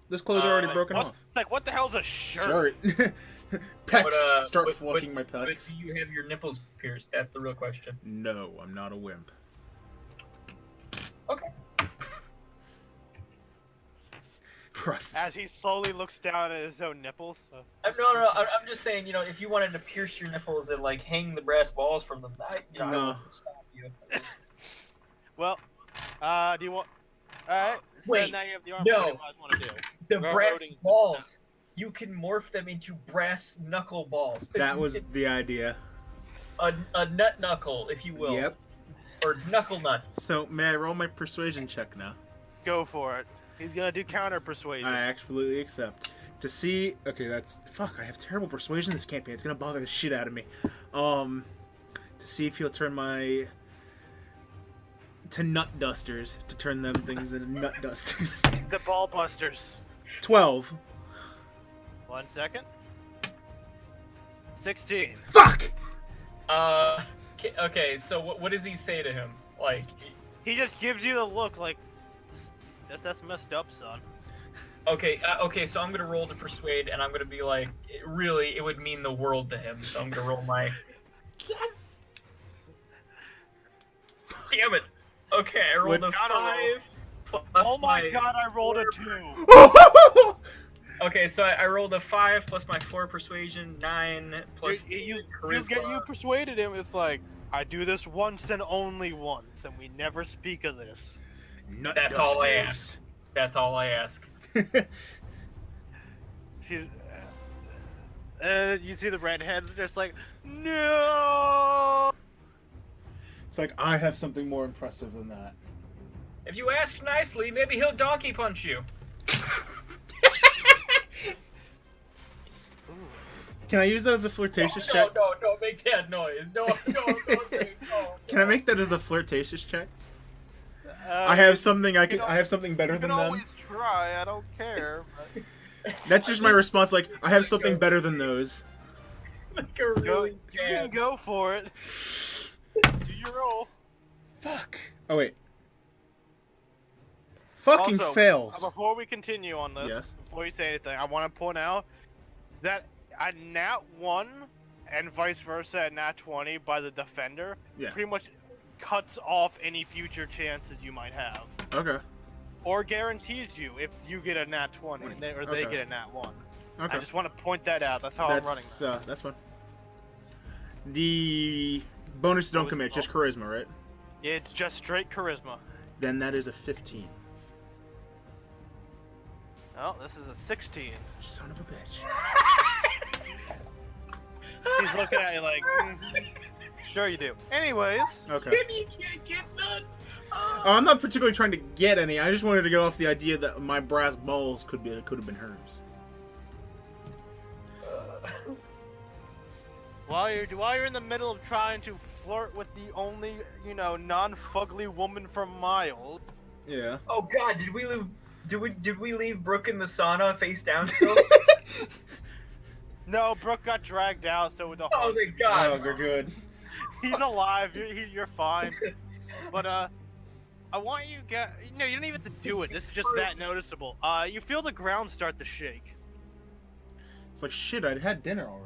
This clothes are already like, broken What, off. like what the hell's a shirt? Shirt. Pecs. But, Start but- flicking my But pecs. do you have your nipples pierced? That's the real question. No, I'm not a wimp. Okay. As he slowly looks down at his own nipples. No. I'm just saying, if you wanted to pierce your nipples and like hang the brass balls from them, I No. wouldn't stop you. Well, do you want? Alright. So Wait, now you have the arm. no. What do you guys want to do? The We're brass voting balls, you can morph them into brass knuckle balls. That was the idea. a nut knuckle, if you will. Yep. Or knuckle nuts. So may I roll my persuasion check now? Go for it. He's gonna do counter persuasion. I absolutely accept. To see, okay, that's fuck. I have terrible persuasion this campaign. It's gonna bother the shit out of me. To see if he'll turn my to nut dusters to turn them things into nut dusters. The ball busters. 12. 1 second. 16. Fuck. Okay, so what does he say to him? Like, He just gives you the look like that's messed up, son. okay, so I'm gonna roll to persuade, and I'm gonna be like, really, it would mean the world to him. So I'm gonna roll my. Yes. Damn it. Okay, I rolled a Gotta 5 plus Oh my god, I rolled a 2. Okay, so I rolled a 5 plus my 4 persuasion, 9 plus You charisma. persuaded him. It's like, I do this once and only once, and we never speak of this. Nut That's all I dusters. That's all I ask. She's. You see the redhead just like, no. It's like I have something more impressive than that. If you ask nicely, maybe he'll donkey punch you. Can I use that as a flirtatious No, check? don't make that noise. No. Can I make that as a flirtatious check? Uh, I have something I can have something better You than can them. always try. I don't care. But... That's just my response. Like I have something better than those. Like a Go, really you can bad. go for it. Do your roll. Fuck. Oh wait. Fucking Also, fails. Before we continue on this, Yes. before you say anything, I want to point out that a nat 1 and vice versa at nat 20 by the defender Yeah. pretty much cuts off any future chances you might have. Okay. Or guarantees you if you get a nat 20 and they Okay. get a nat 1. Okay. I just want to point that out. That's how I'm running that. That's fine. The bonus don't was- commit, just charisma, right? It's just straight charisma. Then that is a 15. Oh, this is a 16. Son of a bitch. He's looking at you like, sure you do. Anyways, Okay. You can't get none. I'm not particularly trying to get any. I just wanted to get off the idea that my brass balls could have been hers. While you're in the middle of trying to flirt with the only, non-fugly woman from Miles. Yeah. Oh God, did we leave Brooke in the sauna face down still? No, Brooke got dragged out, so with the Oh thank God. Oh, they're good. he's alive. You're fine. But I want you guys. You don't even have to do it. This is just that noticeable. You feel the ground start to shake, It's like shit. I'd had dinner already.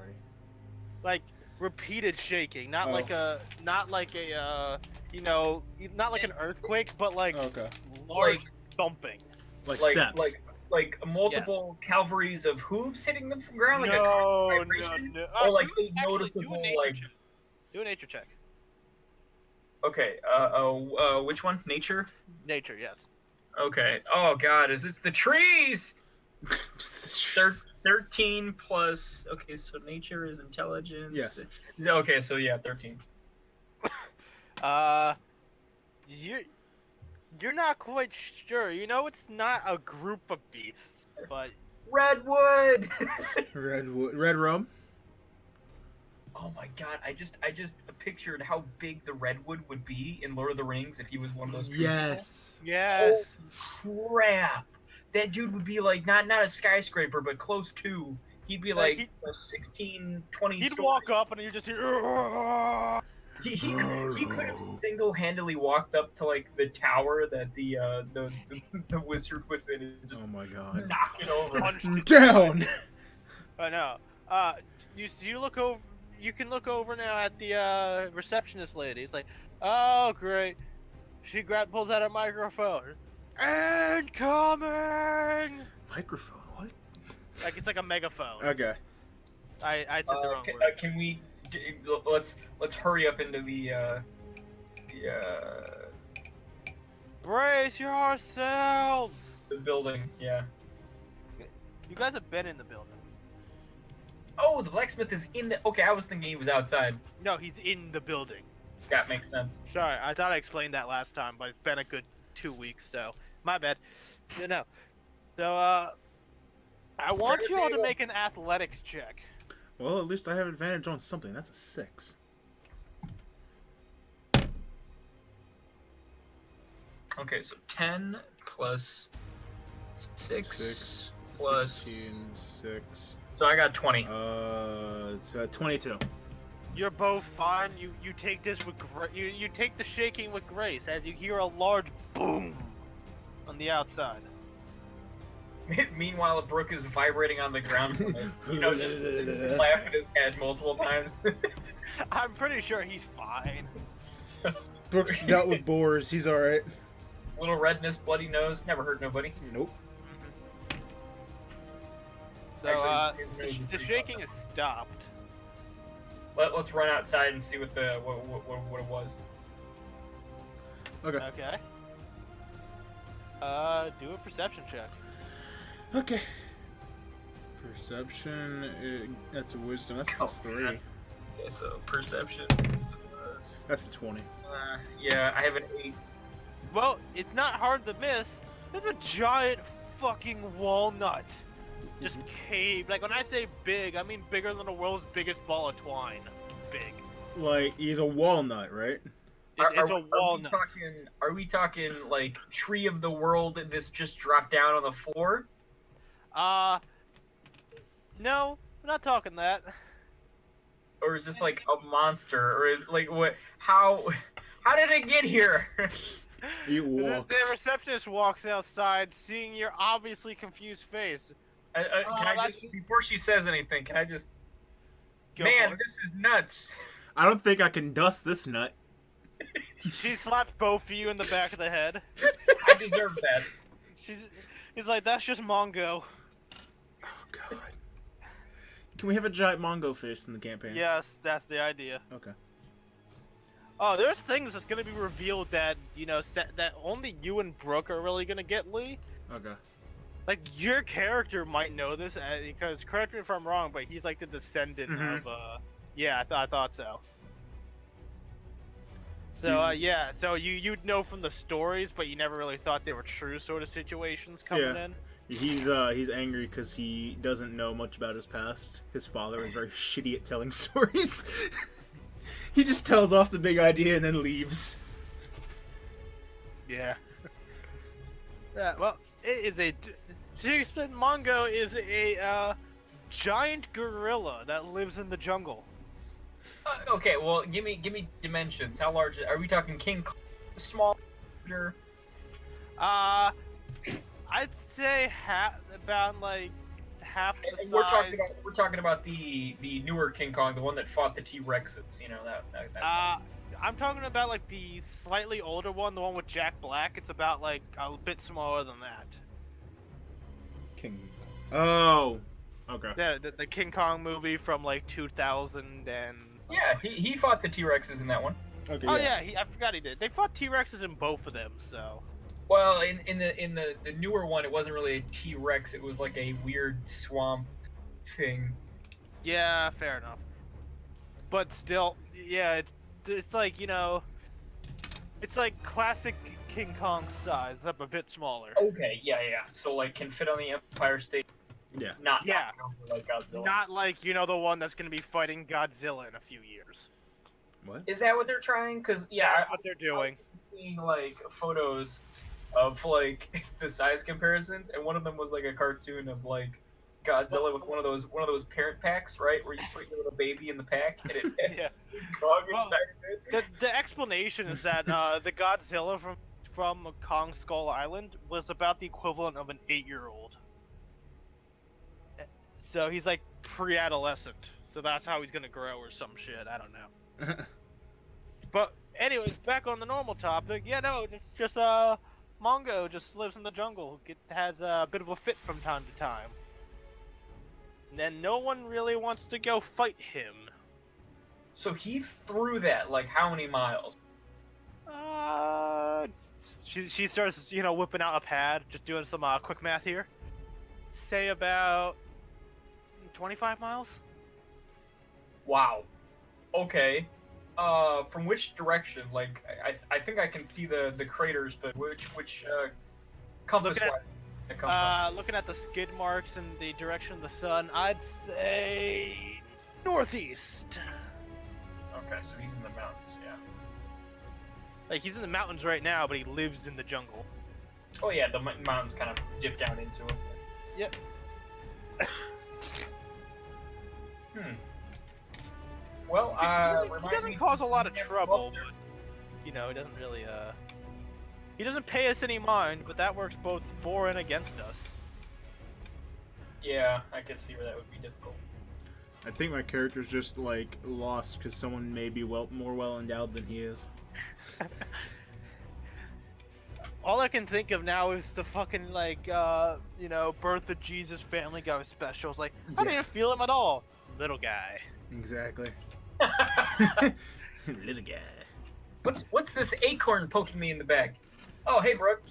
like repeated shaking, not Oh. like not like an earthquake, but like Okay. large Like- thumping. Like, Like steps. like multiple cavalries of hooves hitting the ground, like a No. vibration? Or like do noticeable, a nature like check. Do a nature check. okay, which one? Nature? Nature, yes. Okay. Oh God, is this the trees? 13 plus. Okay, so nature is intelligence. Yes. Okay, so yeah, 13. You're not quite sure. It's not a group of beasts, but Redwood. Red rum. Oh my God, I just pictured how big the redwood would be in Lord of the Rings if he was one of those. tree Yes. yes. people. Oh crap! That dude would be like not a skyscraper, but close to. He'd be like 16, 20 He'd stories. walk up and you just hear. He could have single-handedly walked up to like the tower that the wizard was in and just Oh my god. knock it over. Punched it. Down. I know. You look over. You can look over now at the receptionist lady. It's like, oh great. She pulls out a microphone. Incoming. Microphone. What? Like it's like a megaphone. Okay. I said the wrong Can, word. can we let's hurry up into the Brace yourselves. building? Yeah. You guys have been in the building. Oh, the blacksmith is in the. Okay, I was thinking he was outside. No, he's in the building. That makes sense. Sorry, I thought I explained that last time, but it's been a good 2 weeks, so my bad. No. So, I want you all to make an athletics check. Well, at least I have advantage on something. That's a 6. Okay, so 10 plus 6, 6 plus. 16, 6. So I got 20. It's 22. You're both fine. You take this with you take the shaking with grace as you hear a large boom on the outside. Meanwhile, Brooke is vibrating on the ground, just laughing his head multiple times. I'm pretty sure he's fine. Brooks dealt with boars. He's alright. Little redness, bloody nose, never hurt nobody. Nope. So, Actually, his nose is the pretty shaking fucked is stopped. Let's run outside and see what it was. Okay. Okay. Do a perception check. Okay. Perception. That's a wisdom. That's plus 3. Okay, so perception. That's a 20. Yeah, I have an 8. Well, it's not hard to miss. There's a giant fucking walnut. Just caved. Like, when I say big, I mean bigger than the world's biggest ball of twine. Big. Like, he's a walnut, right? It's a walnut. Are we talking like tree of the world that this just dropped down on the floor? No, we're not talking that. Or is this like a monster? Or like what? How did it get here? He The walks. receptionist walks outside, seeing your obviously confused face. Can I that's- just, before she says anything, can I just? Go Man, for it. this is nuts. I don't think I can dust this nut. She slaps both of you in the back of the head. I deserve that. He's like, that's just Mongo. Oh, God. Can we have a giant Mongo face in the campaign? Yes, that's the idea. Okay. Oh, there's things that's gonna be revealed that, that only you and Brooke are really gonna get, Lee. Okay. Like, your character might know this, because, correct me if I'm wrong, but he's like the descendant Mhm. of, yeah, I thought so. So yeah, so you'd know from the stories, but you never really thought they were true sort of situations coming Yeah. in. He's angry because he doesn't know much about his past. His father is very shitty at telling stories. He just tells off the big idea and then leaves. Yeah. Yeah. Well, it is a Jigspan Mongo is a giant gorilla that lives in the jungle. Okay, well, give me dimensions. How large are we talking? King Kong, small, larger? I'd say about like half the And size. we're talking about the newer King Kong, the one that fought the T-Rexes. You know that. I'm talking about like the slightly older one, the one with Jack Black. It's about like a bit smaller than that. King. Oh. Okay. The King Kong movie from like 2000 and. Yeah, he fought the T-Rexes in that one. Okay. Oh yeah, I forgot he did. They fought T-Rexes in both of them, so. Well, in the newer one, it wasn't really a T-Rex. It was like a weird swamp thing. Yeah, fair enough. But still, yeah, it's like, you know, it's like classic King Kong size, except a bit smaller. Okay, yeah. So like can fit on the Empire State. Yeah. Not Yeah. like Godzilla. Not like, you know, the one that's gonna be fighting Godzilla in a few years. What? Is that what they're trying? Because yeah, That's what they're doing. I'm seeing like photos of like the size comparisons, and one of them was like a cartoon of like Godzilla with one of those parent packs, right, where you put your little baby in the pack and it Yeah. dog Well, inside of it. The explanation is that the Godzilla from Kong Skull Island was about the equivalent of an 8-year-old. So he's like pre-adolescent. So that's how he's gonna grow or some shit. I don't know. But anyways, back on the normal topic. Yeah, no, just Mongo just lives in the jungle. Has a bit of a fit from time to time. And then no one really wants to go fight him. So he threw that like how many miles? She starts, you know, whipping out a pad, just doing some quick math here. Say about 25 miles. Wow. Okay. From which direction? Like I think I can see the craters, but which compass Looking at- wise it comes from? Looking at the skid marks in the direction of the sun, I'd say northeast. Okay, so he's in the mountains, yeah. Like he's in the mountains right now, but he lives in the jungle. Oh yeah, the mountains kind of dip down into it. Yep. Well, He doesn't cause a lot of trouble, but you know, he doesn't really he doesn't pay us any mind, but that works both for and against us. Yeah, I could see where that would be difficult. I think my character's just like lost because someone may be more well endowed than he is. All I can think of now is the fucking like you know, Birth of Jesus Family Guy specials. Like I didn't feel him at all, little guy. Exactly. Little guy. What's this acorn poking me in the back? Oh, hey, Brooke.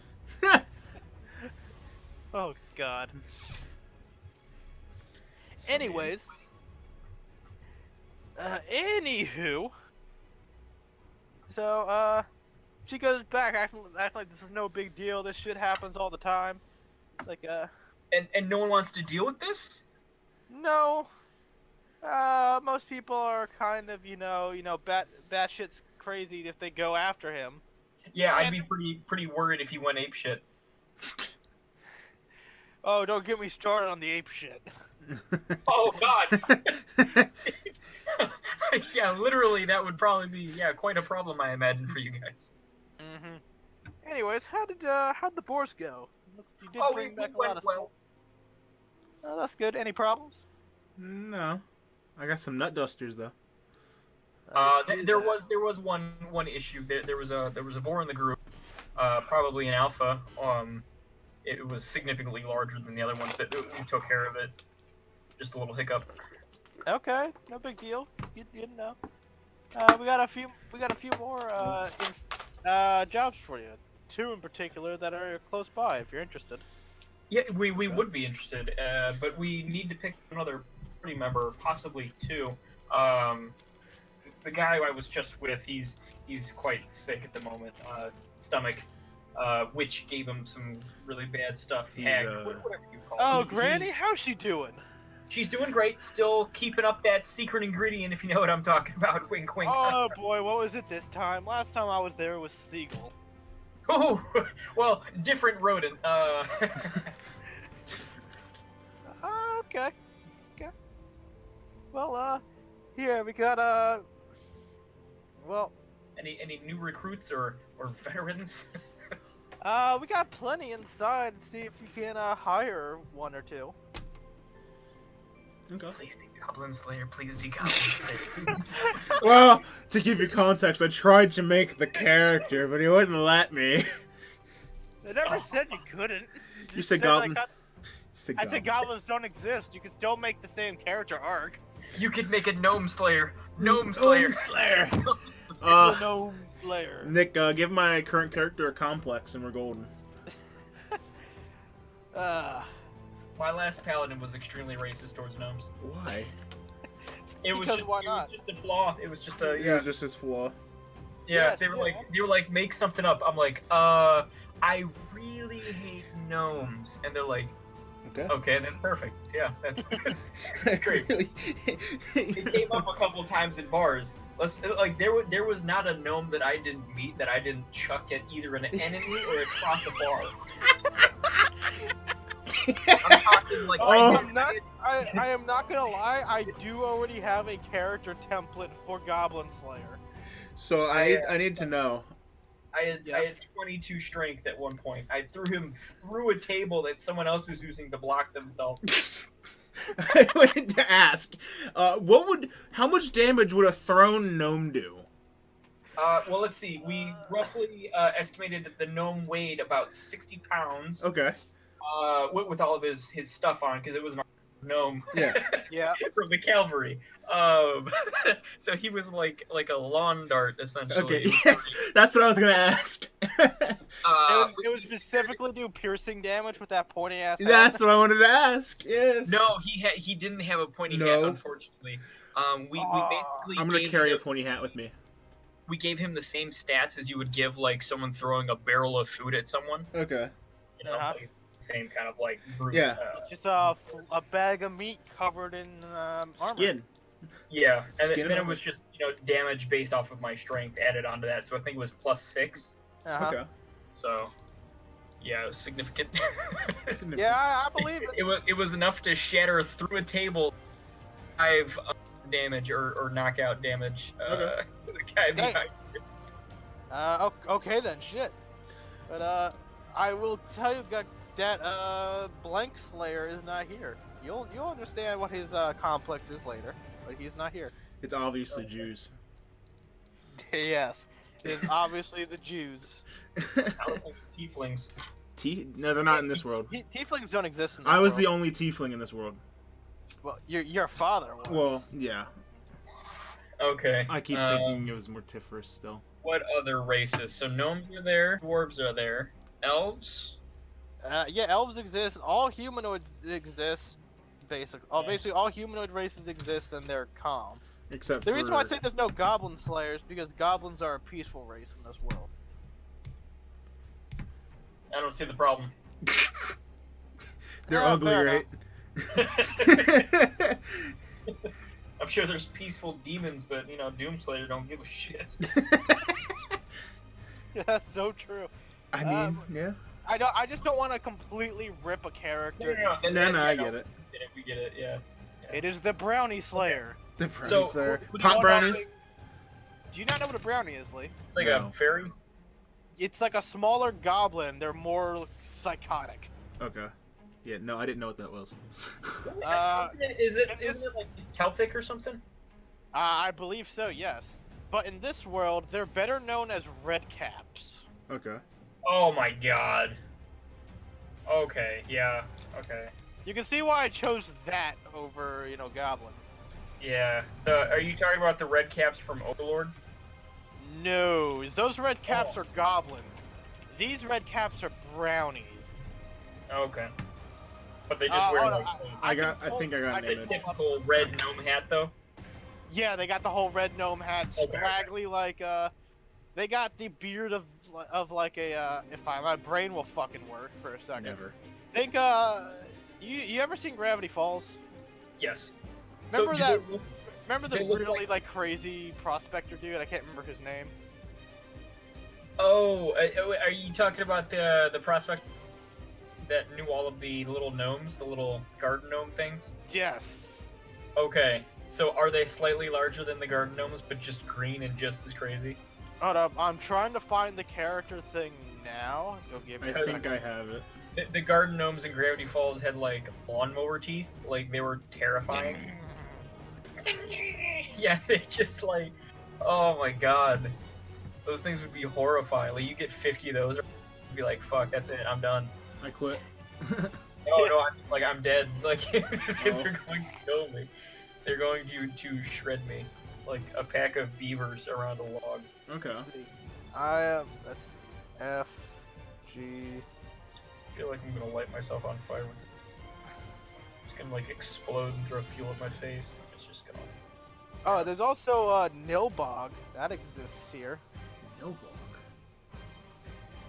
Oh God. Anyways, anywho, so she goes back acting like this is no big deal. This shit happens all the time. It's like And no one wants to deal with this? no. Most people are kind of, you know, batshit's crazy if they go after him. Yeah, I'd be pretty worried if he went ape shit. Oh, don't get me started on the ape shit. Oh God. Yeah, literally, that would probably be quite a problem, I imagine, for you guys. Mm-hmm. Anyways, how'd the boars go? You did bring back a lot of well. Oh, that's good. Any problems? No. I got some nut dusters though. There was one issue. There was a boar in the group, probably an alpha. It was significantly larger than the other ones, but we took care of it. Just a little hiccup. Okay, no big deal. You didn't know. We got a few more jobs for you. 2 in particular that are close by, if you're interested. Yeah, we would be interested, but we need to pick another party member, possibly 2. the guy I was just with, he's quite sick at the moment. Stomach, which gave him some really bad stuff. He's, Hag, whatever you call Oh, it. Granny, he's- how's she doing? She's doing great. Still keeping up that secret ingredient, if you know what I'm talking about. Wink, wink. Oh boy, what was it this time? Last time I was there was Seagull. Oh, well, different rodent. Okay. Okay. Well, here we got well, any new recruits or veterans? we got plenty inside. See if we can hire one or two. Okay. Please be Goblin Slayer. Please be Goblin Slayer. Well, to give you context, I tried to make the character, but he wouldn't let me. I never said you couldn't. You said said, goblin. like, You said I said goblin. goblins don't exist. You can still make the same character arc. You could make a Gnome Slayer. Gnome Slayer. Gnome Slayer. The Gnome Slayer. Nick, give my current character a complex, and we're golden. My last paladin was extremely racist towards gnomes. Why? It was Because just, why it not? was just a flaw. It was just a It yeah. was just his flaw. Yeah, Yes, they were yeah. like make something up. I'm like, I really hate gnomes, and they're like, Okay. okay, that's perfect. Yeah, that's great. Really? It came up a couple times in bars. There was not a gnome that I didn't meet that I didn't chuck at either an enemy or across a bar. I'm talking like Oh. I am not gonna lie. I do already have a character template for Goblin Slayer. So I need to know. I had Yes. 22 strength at one point. I threw him through a table that someone else was using to block themselves. I wanted to ask, how much damage would a thrown gnome do? Well, let's see. We roughly estimated that the gnome weighed about 60 pounds. Okay. With all of his stuff on, because it was an gnome. Yeah. Yeah. From the cavalry. So he was like a lawn dart essentially. Okay. Yes, that's what I was gonna ask. It would specifically do piercing damage with that pointy ass. That's what I wanted to ask. Yes. No, he didn't have a pointy hat, No. unfortunately. We basically I'm gonna gave carry him, a pointy hat with me. we gave him the same stats as you would give like someone throwing a barrel of food at someone. Okay. You know, Uh-huh. like, same kind of like brute, Yeah. Just a bag of meat covered in armor. Skin. yeah, and Skin then it and was just damage based off of my strength added onto that. So I think it was +6. Uh-huh. Okay. So yeah, it was significant. Yeah, I believe it. It was enough to shatter through a table 5 damage or knockout damage. Okay. The guy Dang. behind. Okay then, shit. But I will tell you that Blank Slayer is not here. You'll understand what his complex is later, but he's not here. It's obviously Jews. Yes, it's obviously the Jews. I was thinking tieflings. No, they're not in this world. Tieflings don't exist in this I was world. the only tiefling in this world. Well, your father was. Well, yeah. Okay. I keep thinking it was Mortiferous still. What other races? So gnomes are there, dwarves are there, elves. Yeah, elves exist. All humanoids exist. Basically, all humanoid races exist, and they're calm. Except The for... reason why I say there's no goblin slayers because goblins are a peaceful race in this world. I don't see the problem. They're Yeah, ugly, fair right? I'm sure there's peaceful demons, but Doomslayer don't give a shit. Yeah, that's so true. I mean, yeah. I just don't want to completely rip a character. No, I get it. We get it, yeah. It is the Brownie Slayer. The brownies So, are... who do you Pot want brownies? on? Do you not know what a brownie is, Lee? It's like No. a fairy. It's like a smaller goblin. They're more psychotic. Okay. Yeah, no, I didn't know what that was. Isn't it like Celtic or something? I believe so, yes. But in this world, they're better known as red caps. Okay. Oh my god. Okay, yeah, okay. You can see why I chose that over, goblin. Yeah. Are you talking about the red caps from Overlord? No, those red caps Oh. are goblins. These red caps are brownies. Okay. But they just wear like I think I got I an the image. typical red gnome hat though. Yeah, they got the whole red gnome hat, Okay. scraggly like they got the beard of like a if my brain will fucking work for a second. Never. Think you ever seen Gravity Falls? Yes. Remember do that? they look- Remember the they look really like crazy prospector dude? I can't remember his name. Oh, are you talking about the prospect that knew all of the little gnomes, the little garden gnome things? Yes. Okay. So are they slightly larger than the garden gnomes, but just green and just as crazy? Hold up, I'm trying to find the character thing now. You'll give me I a think second. I have it. The garden gnomes in Gravity Falls had like lawnmower teeth, like they were terrifying. Yeah, they just like, oh my god, those things would be horrifying. Like you get 50 of those, you'd be like, fuck, that's it, I'm done. I quit. No, I'm dead. Like Oh. they're going to kill me. They're going to shred me, like a pack of beavers around a log. Okay. Let's see. I am. Let's see. F, G. I feel like I'm gonna light myself on fire. It's gonna like explode and throw fuel at my face. It's just gonna. Oh, there's also Nilbog. That exists here. No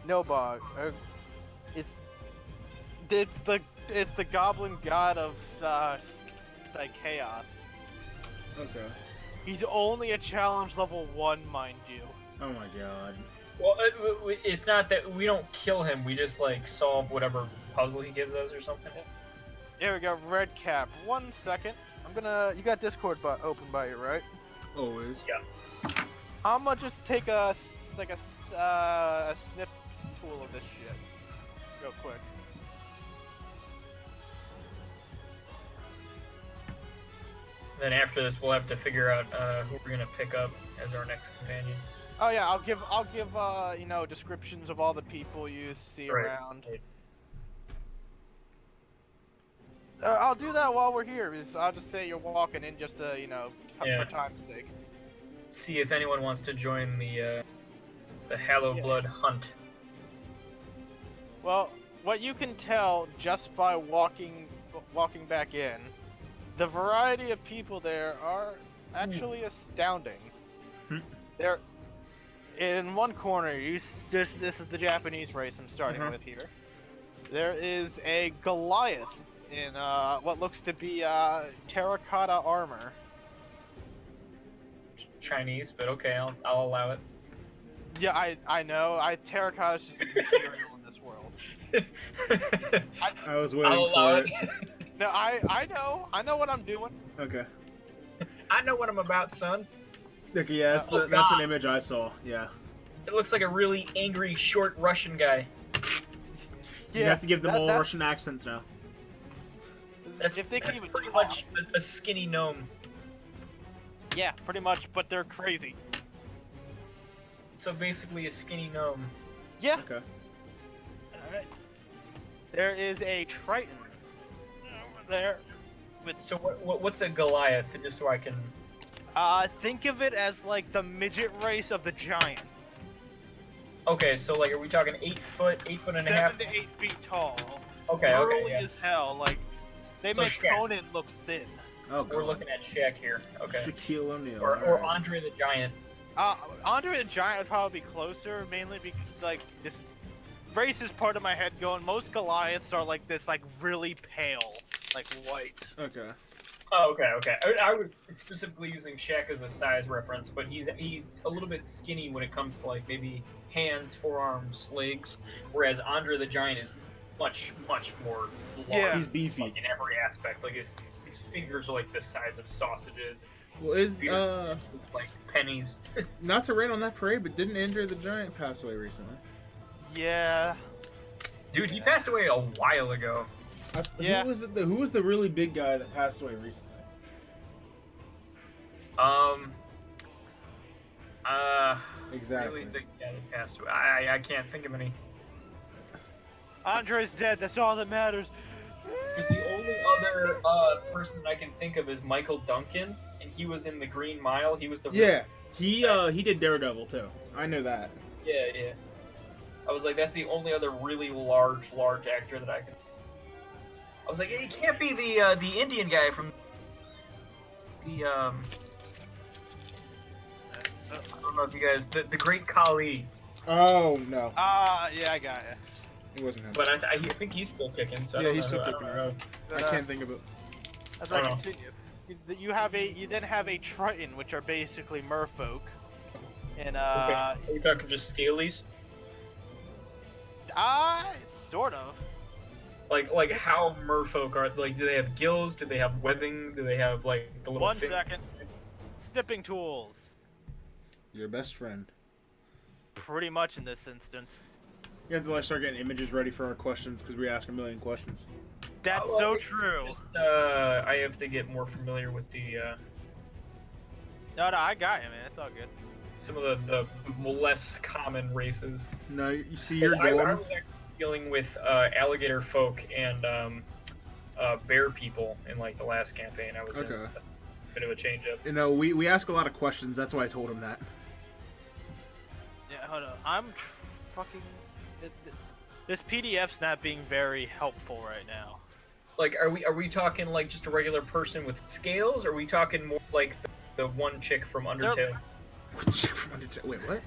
Nilbog. It's the goblin god of like chaos. Okay. He's only a challenge level 1, mind you. Oh my god. Well, it's not that we don't kill him. We just like solve whatever puzzle he gives us or something. Here we go, red cap. 1 second. I'm gonna. You got Discord open by you, right? Always. Yeah. I'm gonna just take a snip tool of this shit, real quick. Then after this, we'll have to figure out who we're gonna pick up as our next companion. Oh yeah, I'll give you know, descriptions of all the people you see Right. around. I'll do that while we're here. Because I'll just say you're walking in just to, you know, Yeah. for time's sake. See if anyone wants to join the Hallow Blood hunt. Well, what you can tell just by walking back in, the variety of people there are actually astounding. Hmm. There, in one corner, this is the Japanese race I'm starting Uh-huh. with here. There is a Goliath in what looks to be terracotta armor. Chinese, but okay, I'll allow it. Yeah, I know. Terracotta's just a material in this world. I was waiting I'll allow for it. it. No, I know what I'm doing. Okay. I know what I'm about, son. Okay, yeah, that's, Oh, that's God. an image I saw. Yeah. It looks like a really angry, short Russian guy. You have to give them all that's- Russian accents now. That's, if they can that's even pretty talk. much a skinny gnome. Yeah, pretty much, but they're crazy. So basically a skinny gnome. Yeah. Okay. Alright. There is a Triton over there. So what's a Goliath, just so I can... Think of it as like the midget race of the giant. Okay, so like, are we talking 8 foot and a half? 7 to 8 feet tall. Okay, Burly okay, yeah. as hell. Like, they So make Shaq. Conan look thin. Oh, God. We're looking at Shaq here. Okay. Shaquille O'Neal. Or alright. Andre the Giant. Andre the Giant would probably be closer, mainly because, like, this race is part of my head going, most Goliaths are like this, like, really pale, like, white. Okay. Oh, okay. I was specifically using Shaq as a size reference, but he's a little bit skinny when it comes to like maybe hands, forearms, legs, whereas Andre the Giant is much more large. Yeah. He's beefy. Like, in every aspect. Like his fingers are like the size of sausages, Well, is like pennies. not to rain on that parade, but didn't Andre the Giant pass away recently? Yeah. Dude, he passed away a while ago. Yeah. Who was it? Who was the really big guy that passed away recently? Exactly. Really big guy that passed away. I can't think of any. Andre's dead, that's all that matters. Because the only other person that I can think of is Michael Duncan, and he was in the Green Mile. He was the Yeah, he did Daredevil too. I know that. Yeah. I was like, that's the only other really large actor that I can. I was like, it can't be the Indian guy from the I don't know if you guys, the Great Khali, Oh no, Yeah, I got it. it wasn't him. but I think he's still kicking. So I Yeah, don't he's know still who- I don't kicking know around. But, I can't think of it. as I Oh. continue, you then have a Triton, which are basically merfolk. And Okay. Are we talking just scalies? Sort of. Like how merfolk are? Like, do they have gills? Do they have webbing? Do they have like the little? 1 fin- second. Snipping tools. Your best friend. Pretty much in this instance. You have to like start getting images ready for our questions because we ask a million questions. That's Oh, so well, true. I have to get more familiar with the No, I got you, man. It's all good. some of the less common races. No, you see, you're I going. was actually dealing with alligator folk and bear people in like the last campaign I was in. Okay. So, bit of a change up. You know, we ask a lot of questions. That's why I told him that. Yeah, hold on. I'm fucking. This PDF's not being very helpful right now. Like, are we talking like just a regular person with scales? Or are we talking more like the one chick from Undertale? Wait, what?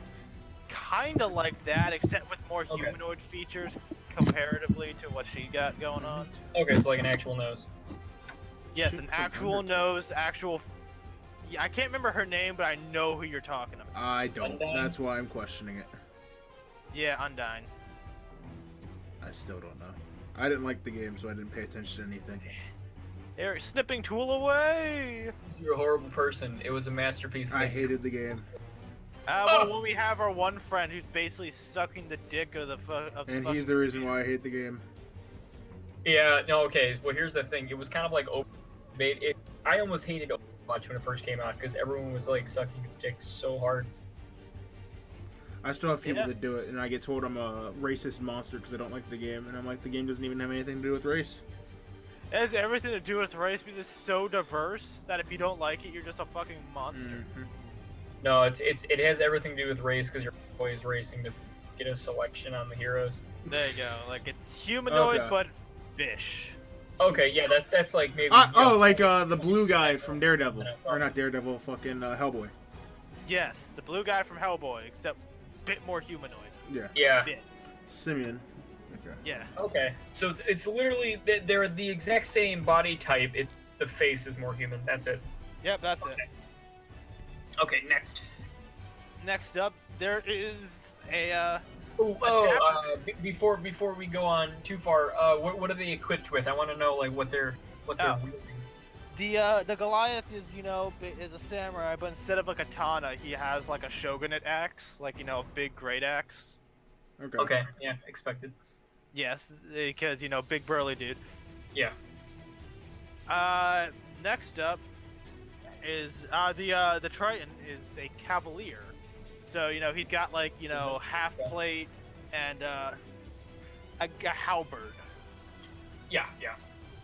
Kinda like that, except with more Okay. humanoid features comparatively to what she got going on. Okay, so like an actual nose. Yes, Shit an from actual Undertale. nose, actual. Yeah, I can't remember her name, but I know who you're talking about. I don't. Undyne? That's why I'm questioning it. Yeah, Undyne. I still don't know. I didn't like the game, so I didn't pay attention to anything. There, snipping tool away. You're a horrible person. It was a masterpiece. I hated the game, Well, when we have our one friend who's basically sucking the dick of the and he's the reason why I hate the game. Yeah, no, okay. Well, here's the thing. It was kind of like Overwatch. I almost hated Overwatch when it first came out because everyone was like sucking its dick so hard. I still have people Yeah. that do it, and I get told I'm a racist monster because I don't like the game, and I'm like, the game doesn't even have anything to do with race. It has everything to do with race because it's so diverse that if you don't like it, you're just a fucking monster. Mhm. No, it has everything to do with race because you're always racing to get a selection on the heroes. There you go. Like it's humanoid Okay. but fish. Okay, yeah, that's like maybe. Oh, like the blue guy from Daredevil, or not Daredevil, fucking Hellboy. Yes, the blue guy from Hellboy, except a bit more humanoid. Yeah, Yeah. Bit. Simeon. Okay. Yeah. Okay, so it's literally they're the exact same body type. It's the face is more human. That's it. Yep, that's it. Okay, next. Next up, there is a Before we go on too far, what are they equipped with? I want to know like what they're Oh. wielding. the Goliath is is a samurai, but instead of a katana, he has like a shogunate axe, like a big great axe. Okay. Okay, yeah, expected. Yes, because big burly dude. Yeah. Next up is the Triton is a cavalier. So he's got like half plate and a halberd. Yeah, yeah.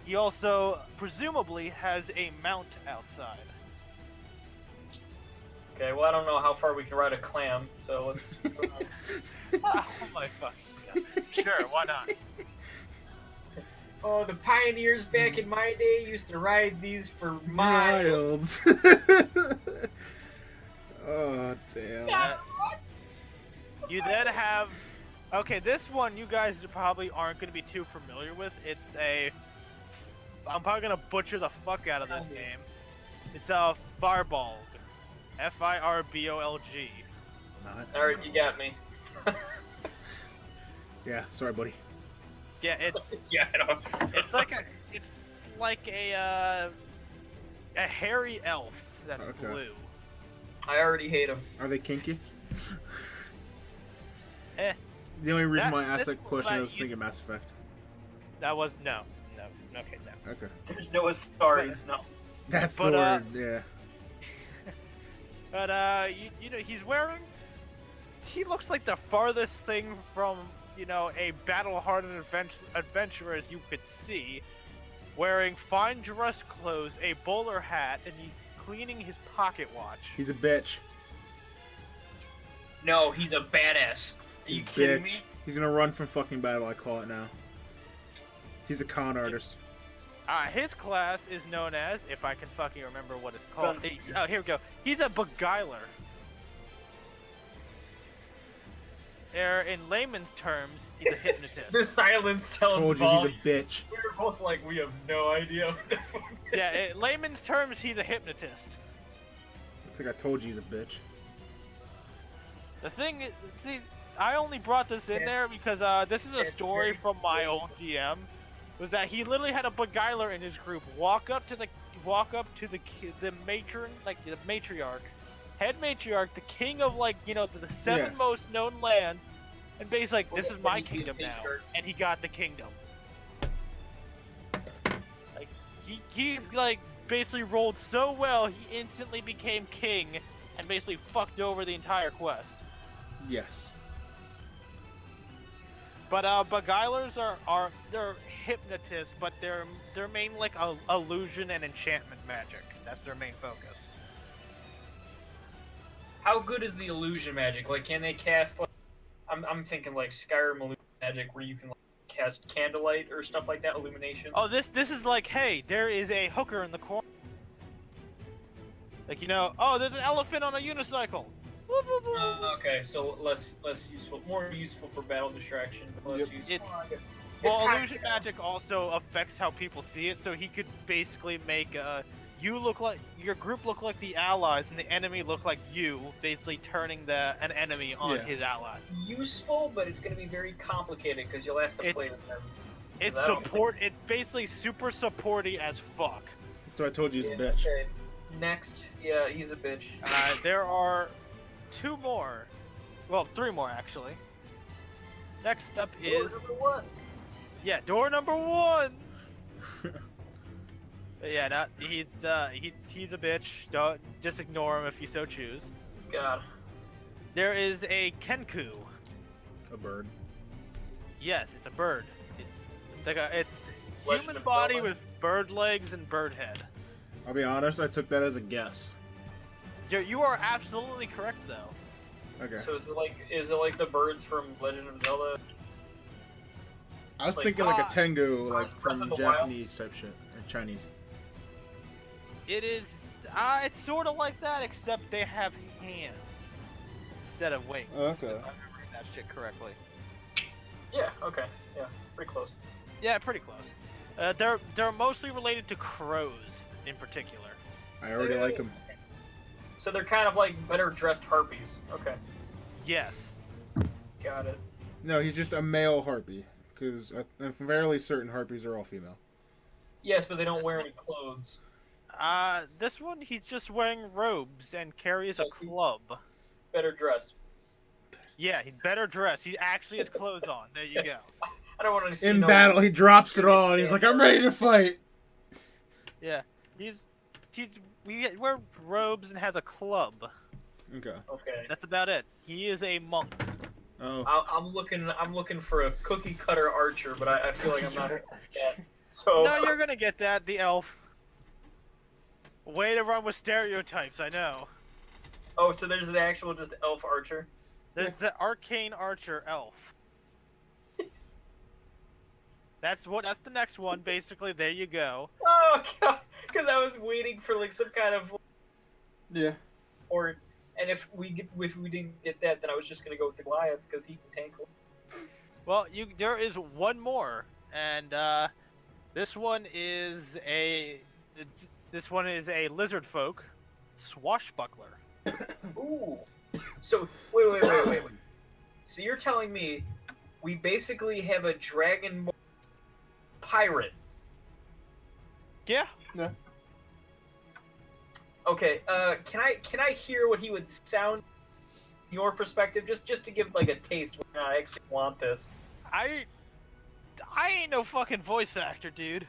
He also presumably has a mount outside. Okay, well I don't know how far we can ride a clam, so let's. Oh my fucking god! Sure, why not? Oh, the pioneers back in my day used to ride these for miles. Oh damn. Yeah. You then have. Okay, this one you guys probably aren't going to be too familiar with. It's a. I'm probably going to butcher the fuck out of this name. It's a Firbolg. Firbolg. Not. All right, you got me. Yeah, sorry, buddy. Yeah, it's Yeah, I know. it's like a hairy elf that's Okay. blue. I already hate him. Are they kinky? Eh, The only reason That- why I asked this that question, I one was I thinking Mass Effect. that was no, okay, no. Okay. There's no stories, no. That's But, the word, yeah. But he's wearing. He looks like the farthest thing from a battle-hardened adventurer as you could see, wearing fine dress clothes, a bowler hat, and he's cleaning his pocket watch. He's a bitch. No, he's a badass. Are you kidding me? Bitch. He's gonna run from fucking battle, I call it now. He's a con artist. His class is known as, if I can fucking remember what it's called. Gunslinger. Oh, here we go. He's a beguiler. in layman's terms, he's a hypnotist. The silence tells Told you volume. he's a bitch. We were both like, we have no idea what the fuck it Yeah, is. in layman's terms, he's a hypnotist. It's like I told you he's a bitch. The thing is, see, I only brought this in there because this is a story from my old GM. Was that he literally had a beguiler in his group walk up to the matron, like the matriarch, head matriarch, the king of like the seven most known lands, and basically like, this is my kingdom now, and he got the kingdom. Like he like basically rolled so well, he instantly became king, and basically fucked over the entire quest. Yes. But beguilers are they're hypnotists, but they're mainly like illusion and enchantment magic. That's their main focus. How good is the illusion magic? Like, can they cast, like, I'm thinking like Skyrim illusion magic where you can like, cast candlelight or stuff like that, illumination. Oh, this is like, hey, there is a hooker in the corner. Like, oh, there's an elephant on a unicycle. Whoop, whoop, whoop. Okay, so less useful, more useful for battle distraction, but less useful. It's- I guess. Well, It's illusion magic also affects how people see it, so he could basically make your group look like the allies and the enemy look like you, basically turning an enemy on his ally. Useful, but it's going to be very complicated because you'll have to play as them. It's I don't It's basically super supporty as fuck. So I told you he's a Yeah, bitch. okay. Next, yeah, he's a bitch. There are 2 more. Well, 3 more actually. Next up is Number one. door number 1. Yeah, he's a bitch. Don't just ignore him if you so choose. God. There is a Kenku. A bird. Yes, it's a bird. It's like a Legend human of body Zelda. with bird legs and bird head. I'll be honest, I took that as a guess. You are absolutely correct though. Okay. So is it like the birds from Legend of Zelda? I was like, thinking like a Tengu, like Breath from of the Wild? Japanese type shit. Or Chinese. It is. It's sort of like that, except they have hands instead of wings. Okay. If I'm remembering that shit correctly. Yeah. Okay. Yeah. Pretty close. Yeah, pretty close. They're mostly related to crows in particular. I already like him. So they're kind of like better dressed harpies. Okay. Yes. Got it. No, he's just a male harpy. Because I'm fairly certain harpies are all female. Yes, but they don't This wear one- any clothes. This one he's just wearing robes and carries a Does he? club. Better dressed. Yeah, he's better dressed. He actually has clothes on. There you go. I don't want to see In no- battle, he drops it all, and he's like, "I'm ready to fight." Yeah, he wears robes and has a club. Okay. Okay. That's about it. He is a monk. Oh. I'm looking for a cookie cutter archer, but I feel like I'm not gonna get that. So No, you're gonna get that. The elf. Way to run with stereotypes. I know. Oh, so there's an actual just elf archer. There's the arcane archer elf. That's the next one. Basically, there you go. Oh god, because I was waiting for like some kind of Yeah. and if we didn't get that, then I was just gonna go with the Goliath because he can tank. Well, there is one more, and this one is a lizard folk, swashbuckler. Ooh. So wait. So you're telling me we basically have a dragon pirate? Yeah. Okay. Can I hear what he would sound? Your perspective, just to give like a taste. When I actually want this. I ain't no fucking voice actor, dude.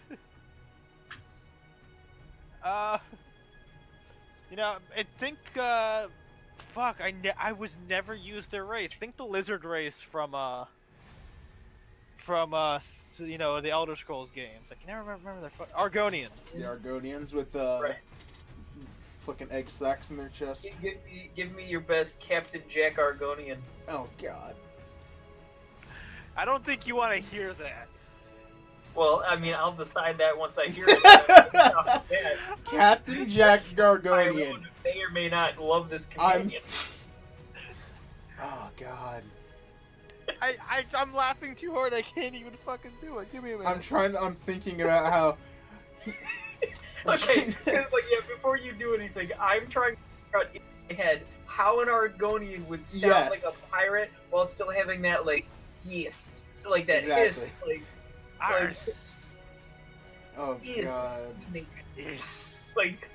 I think, fuck, I was never used their race. Think the lizard race from the Elder Scrolls games. I can never remember their Argonians. The Argonians with Right. fucking egg sacs in their chest. Give me your best Captain Jack Argonian. Oh god. I don't think you want to hear that. Well, I mean, I'll decide that once I hear it. Captain Jack I Gargonian. may or may not love this I'm. companion. Oh god. I'm laughing too hard. I can't even fucking do it. Give me a minute. I'm thinking about how. Okay, 'cause, like, yeah, before you do anything, I'm trying to figure out in my head how an Argonian would sound like a Yes. pirate while still having that, like, yes, like that Exactly. hiss, like, Arr, Oh yes, god. yes. like,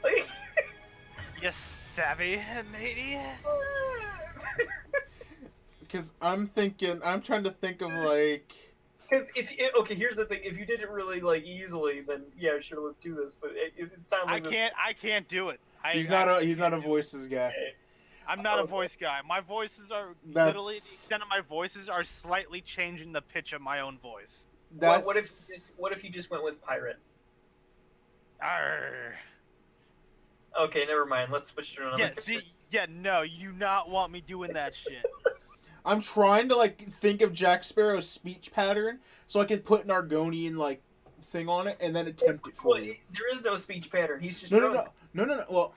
You savvy, matey. Because I'm trying to think of like. Because okay, here's the thing: if you did it really like easily, then yeah, sure, let's do this. But it sounds like I can't do it. He's not a voices guy. I'm not a voice guy. My voices are literally the extent of my voices are slightly changing the pitch of my own voice. That's What if you just went with pirate? Arr. Okay, never mind. Let's switch to another. No, you do not want me doing that shit. I'm trying to like think of Jack Sparrow's speech pattern so I could put an Argonian like thing on it and then attempt it for Well, you. there is no speech pattern. He's just No. Well,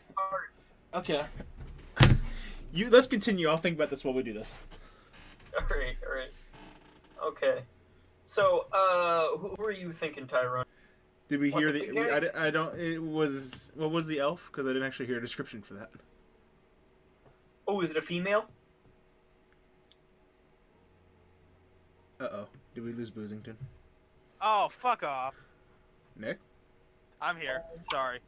okay. Let's continue. I'll think about this while we do this. All right. Okay. So, who are you thinking, Tyrone? Did we hear What, the? the guy? I don't. It was. What was the elf? Because I didn't actually hear a description for that. Oh, is it a female? Uh-oh. Did we lose Boozington? Oh, fuck off. Nick? I'm here. Sorry.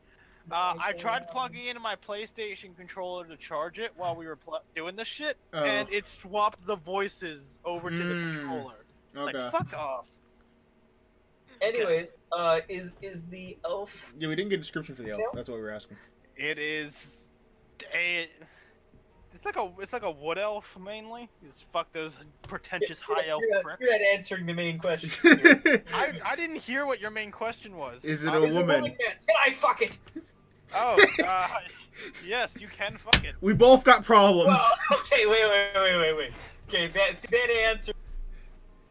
I tried plugging into my PlayStation controller to charge it while we were doing this shit, Oh. and it swapped the voices over to the controller. Okay. Like, fuck off. Anyways, is the elf? Yeah, we didn't get a description for the elf. Yeah. That's what we were asking. It is it's like a wood elf mainly. It's fuck those pretentious high elf pricks. You're not answering the main question. I didn't hear what your main question was. Is it I a was- woman? Can I fuck it? Oh, yes, you can fuck it. We both got problems. Well, okay, wait. Okay, that answer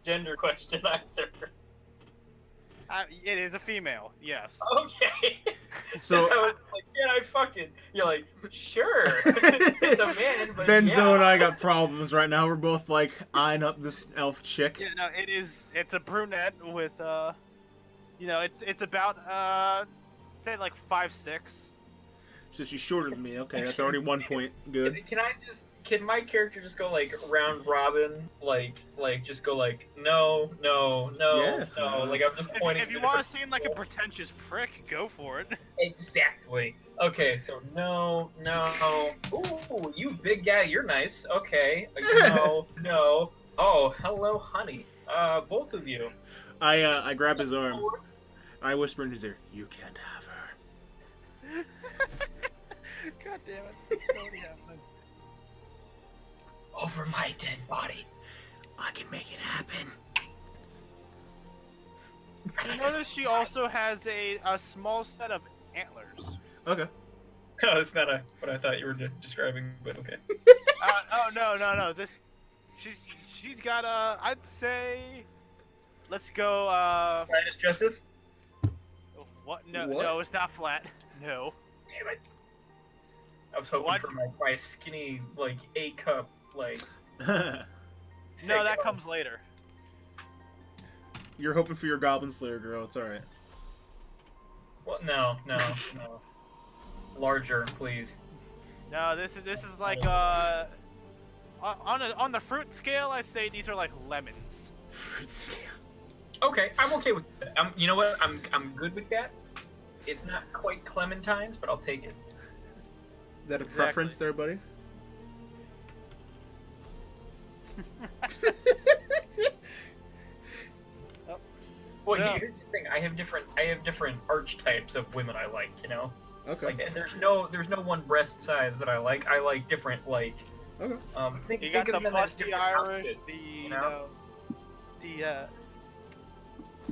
gender question either. It is a female. Yes. Okay. So- I was like, can I fuck it? You're like, sure. It's a man, but Benzo yeah. and I got problems right now. We're both like eyeing up this elf chick. Yeah, no, it's a brunette with it's about say like 5'6". So she's shorter than me. Okay, that's already 1 point. Good. Can my character just go like round robin, like just go like no, Yes, no, man. like I'm just pointing. If you to want to different seem like a people. pretentious prick, go for it. Exactly. Okay, so no. Ooh, you big guy, you're nice. Okay. No. Oh, hello, honey. Both of you. I grab his arm. I whisper in his ear, "You can't have her." God damn it. It's totally happening. Over my dead body. I can make it happen. You notice she also has a small set of antlers. Okay. No, that's not what I thought you were describing, but okay. No. She's got I'd say, let's go. Minus justice. What? No, What? no, it's not flat. No. Damn it. I was hoping What? for my skinny like A cup like. No, that comes later. You're hoping for your Goblin Slayer girl. It's all right. Well, no. Larger, please. No, this is like on the fruit scale, I'd say these are like lemons. Fruit scale. Okay, I'm okay with that. You know what? I'm good with that. It's not quite clementines, but I'll take it. That a Exactly. preference there, buddy? Well, Yeah. here's the thing. I have different archetypes of women I like. You know, Okay. like and there's no one breast size that I like. I like different like. Okay. Think, You got think the of them as busty different Irish, outfits,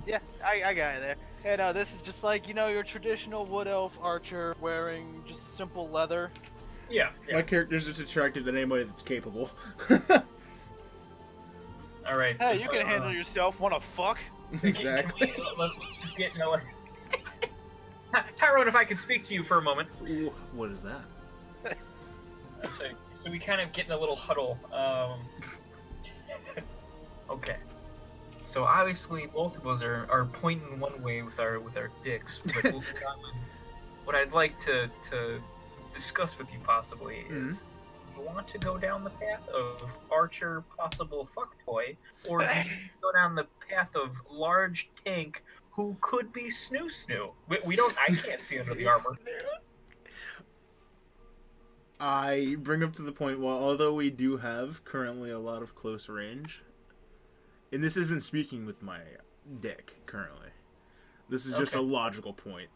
yeah, I got it there. And this is just like, your traditional wood elf archer wearing just simple leather. Yeah. My character's just attracted to anybody that's capable. All right. Hey, you can handle yourself. Wanna fuck? Exactly. Let's just get Tyrone, if I could speak to you for a moment. Ooh, what is that? So we kind of get in a little huddle. Okay. So obviously both of us are pointing one way with our dicks, but what I'd like to discuss with you possibly is, you want to go down the path of Archer possible fuckboy, or do you go down the path of large tank who could be Snoo Snoo? We don't. I can't see under the armor. I bring up to the point, well, although we do have currently a lot of close range, and this isn't speaking with my dick currently. This is just a logical point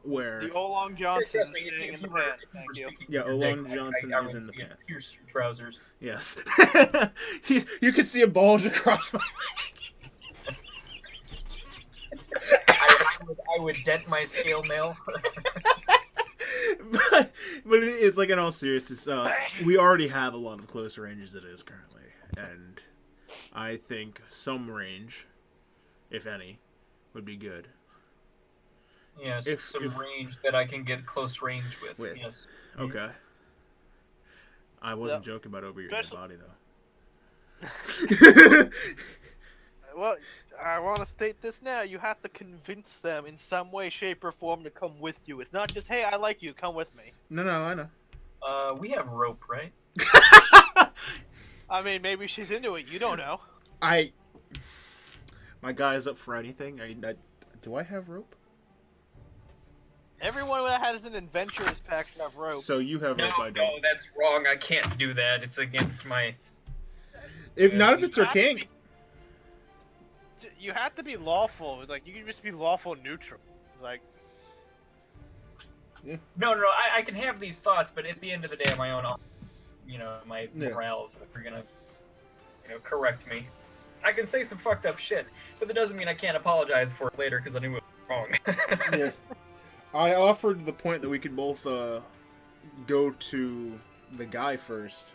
where The Olong Johnson is staying in the pants. Thank you. Yeah, Olong Johnson is in the pants. Here's your trousers. Yes. You can see a bulge across my I would dent my scale mail. but it's like, in all seriousness, we already have a lot of close range as it is currently, and I think some range, if any, would be good. Yes, If range that I can get close range with. Yes. Okay. I wasn't joking about over your dead body, though. Well, I want to state this now. You have to convince them in some way, shape, or form to come with you. It's not just, hey, I like you, come with me. No, I know. We have rope, right? I mean, maybe she's into it. You don't know. My guy is up for anything. Do I have rope? Everyone that has an adventurous pack should have rope. So you have rope, I don't. No, that's wrong. I can't do that. It's against my... If it's her kink. You have to be lawful. Like, you can just be lawful neutral. Like... Yeah. No, I can have these thoughts, but at the end of the day, my own, my morals are gonna, correct me. I can say some fucked up shit, but that doesn't mean I can't apologize for it later because I knew it was wrong. Yeah. I offered the point that we could both go to the guy first,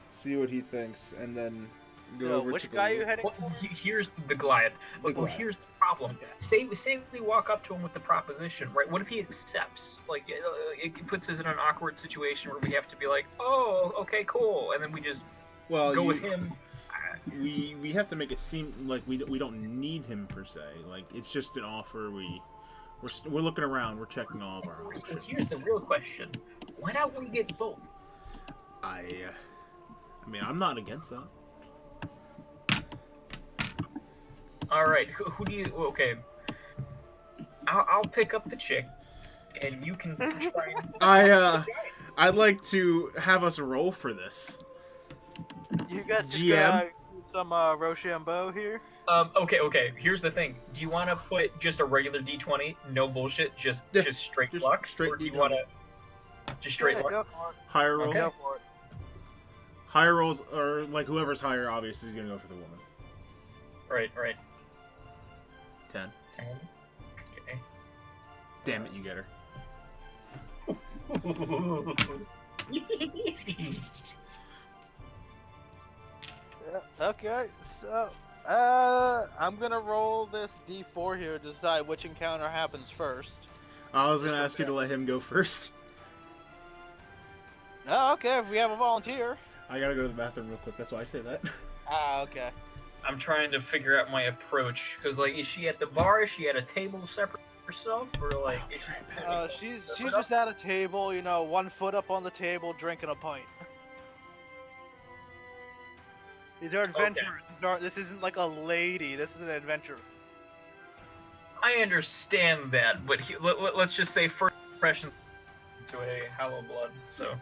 see what he thinks, and then go over which to guy are you heading Well, for? here's the Goliath. The Goliath. Here's the problem. Say we walk up to him with the proposition, right? What if he accepts? Like, it puts us in an awkward situation where we have to be like, oh, okay, cool, and then we just go with him. We have to make it seem like we don't need him per se. Like, it's just an offer. We're looking around. We're checking all of our options. Here's the real question: why don't we get both? I mean, I'm not against that. All right, who do you? Okay, I'll pick up the chick, and you can try. I'd like to have us roll for this. You got GM? some Rochambeau here? Okay. Here's the thing. Do you want to put just a regular D20, no bullshit, just straight luck? Straight or do you D20. want to just straight luck? Go for it. Higher rolls. Okay. Go for it. Higher rolls, or like whoever's higher, obviously is gonna go for the woman. Right. 10. 10. Okay. Damn it, you get her. Okay, so I'm gonna roll this D4 here to decide which encounter happens first. I was gonna ask you to let him go first. Oh, okay, if we have a volunteer. I gotta go to the bathroom real quick. That's why I say that. Ah, okay. I'm trying to figure out my approach, because, like, is she at the bar? Is she at a table separate herself? Or, like, is she... She's just at a table, 1 foot up on the table, drinking a pint. These are adventurers. This isn't like a lady. This is an adventurer. I understand that, but let's just say first impression to a Hollow Blood, so...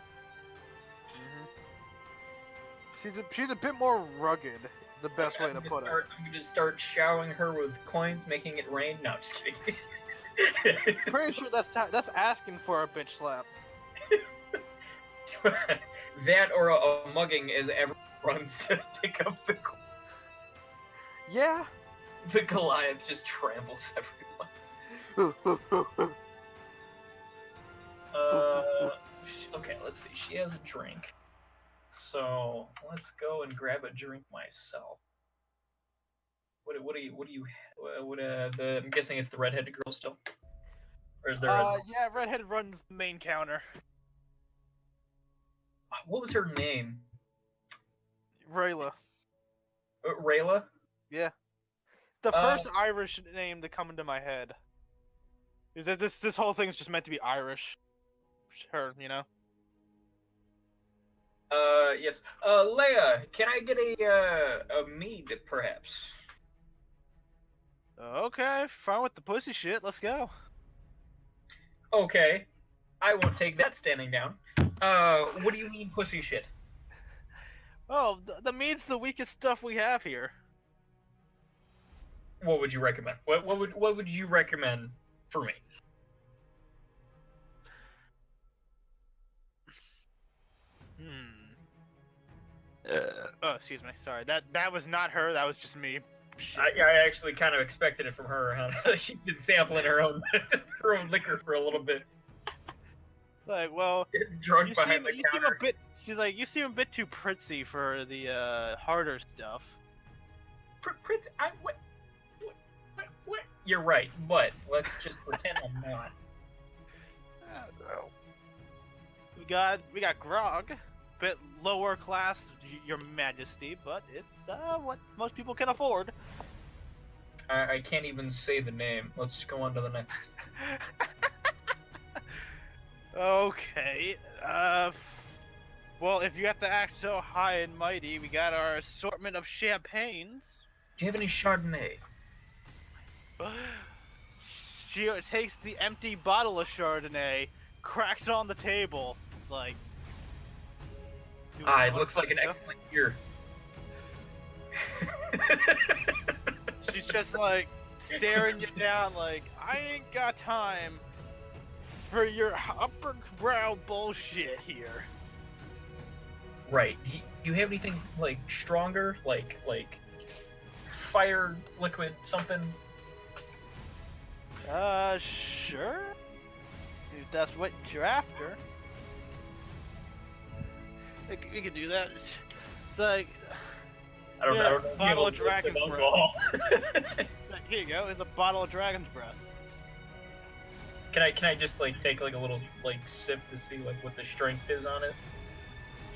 She's a bit more rugged, the best way to put it. I'm gonna start showering her with coins, making it rain. No, just kidding. Pretty sure that's asking for a bitch slap. That or a mugging as everyone runs to pick up the coin. Yeah. The Goliath just tramples everyone. Okay, let's see. She has a drink. So let's go and grab a drink myself. I'm guessing it's the redheaded girl still? Or is there yeah, redhead runs the main counter. What was her name? Rayla. Rayla? Yeah. The Uh, first Irish name to come into my head. Is that this whole thing's just meant to be Irish. Her, you know? Yes. Leia, can I get a mead, perhaps? Okay, fine with the pussy shit, let's go. Okay. I won't take that standing down. What do you mean pussy shit? Oh, the meat's the weakest stuff we have here. What would you recommend? What would you recommend for me? Oh, excuse me. Sorry. That was not her. That was just me. Shit. I actually kind of expected it from her. Huh? She's been sampling her own her own liquor for a little bit. Like, well, Getting drunk you behind seem the a counter. bit. She's like, you seem a bit too prissy for the harder stuff. Prince, what? You're right, but let's just pretend I'm not. We got grog, bit lower class, Your Majesty, but it's what most people can afford. I can't even say the name. Let's go on to the next. Okay. Well, if you have to act so high and mighty, we got our assortment of champagnes. Do you have any Chardonnay? She takes the empty bottle of Chardonnay, cracks it on the table. It's like, It looks like an excellent year. She's just like staring you down, like, I ain't got time for your upper brow bullshit here. Right. Do you have anything like stronger, like fire, liquid, something? Sure. If that's what you're after. We could do that. It's like, I don't know. Bottle of Dragon's Breath. alcohol. Like, here you go. Here's a bottle of Dragon's Breath. Can I just like take like a little like sip to see like what the strength is on it?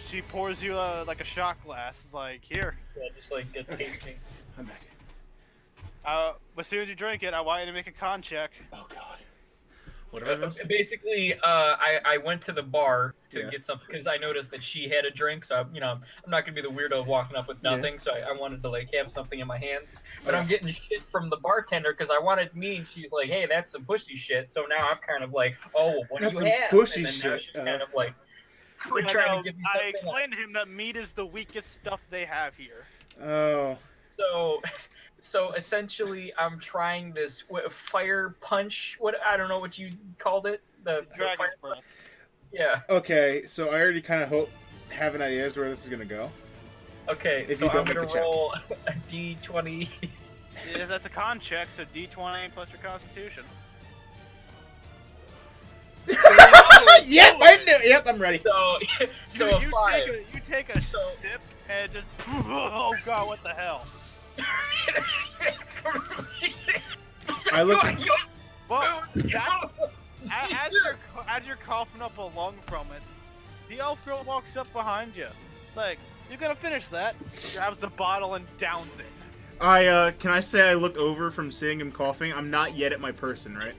She pours you like a shot glass. It's like, here. Yeah, just like a tasting. I'm back. As soon as you drink it, I want you to make a con check. Oh god. Whatever. Basically, I went to the bar to Yeah. get something because I noticed that she had a drink, so I'm not gonna be the weirdo walking up with nothing. So I wanted to like have something in my hands, but I'm getting shit from the bartender because I wanted me. And she's like, "Hey, that's some pussy shit." So now I'm kind of like, "Oh, well, what That's do you some have?" pussy And then now shit. she's kind of like, we're Yeah, trying no, to give me I something. explained to him that meat is the weakest stuff they have here. Oh. So essentially, I'm trying this fire punch. What I don't know what you called it. The Dragon's fire, Breath. yeah. Okay, so I already kind of have an idea as to where this is gonna go. Okay, If so you don't I'm make gonna the check. roll a d20. Yeah, that's a con check, so D20 plus your Constitution. Yep, I knew. Yep, I'm ready. So a you 5. take a sip and just oh god, what the hell? I look. Well, as you're coughing up a lung from it, the elf girl walks up behind you. It's like, you're gonna finish that. Grabs the bottle and downs it. Can I say I look over from seeing him coughing? I'm not yet at my person, right?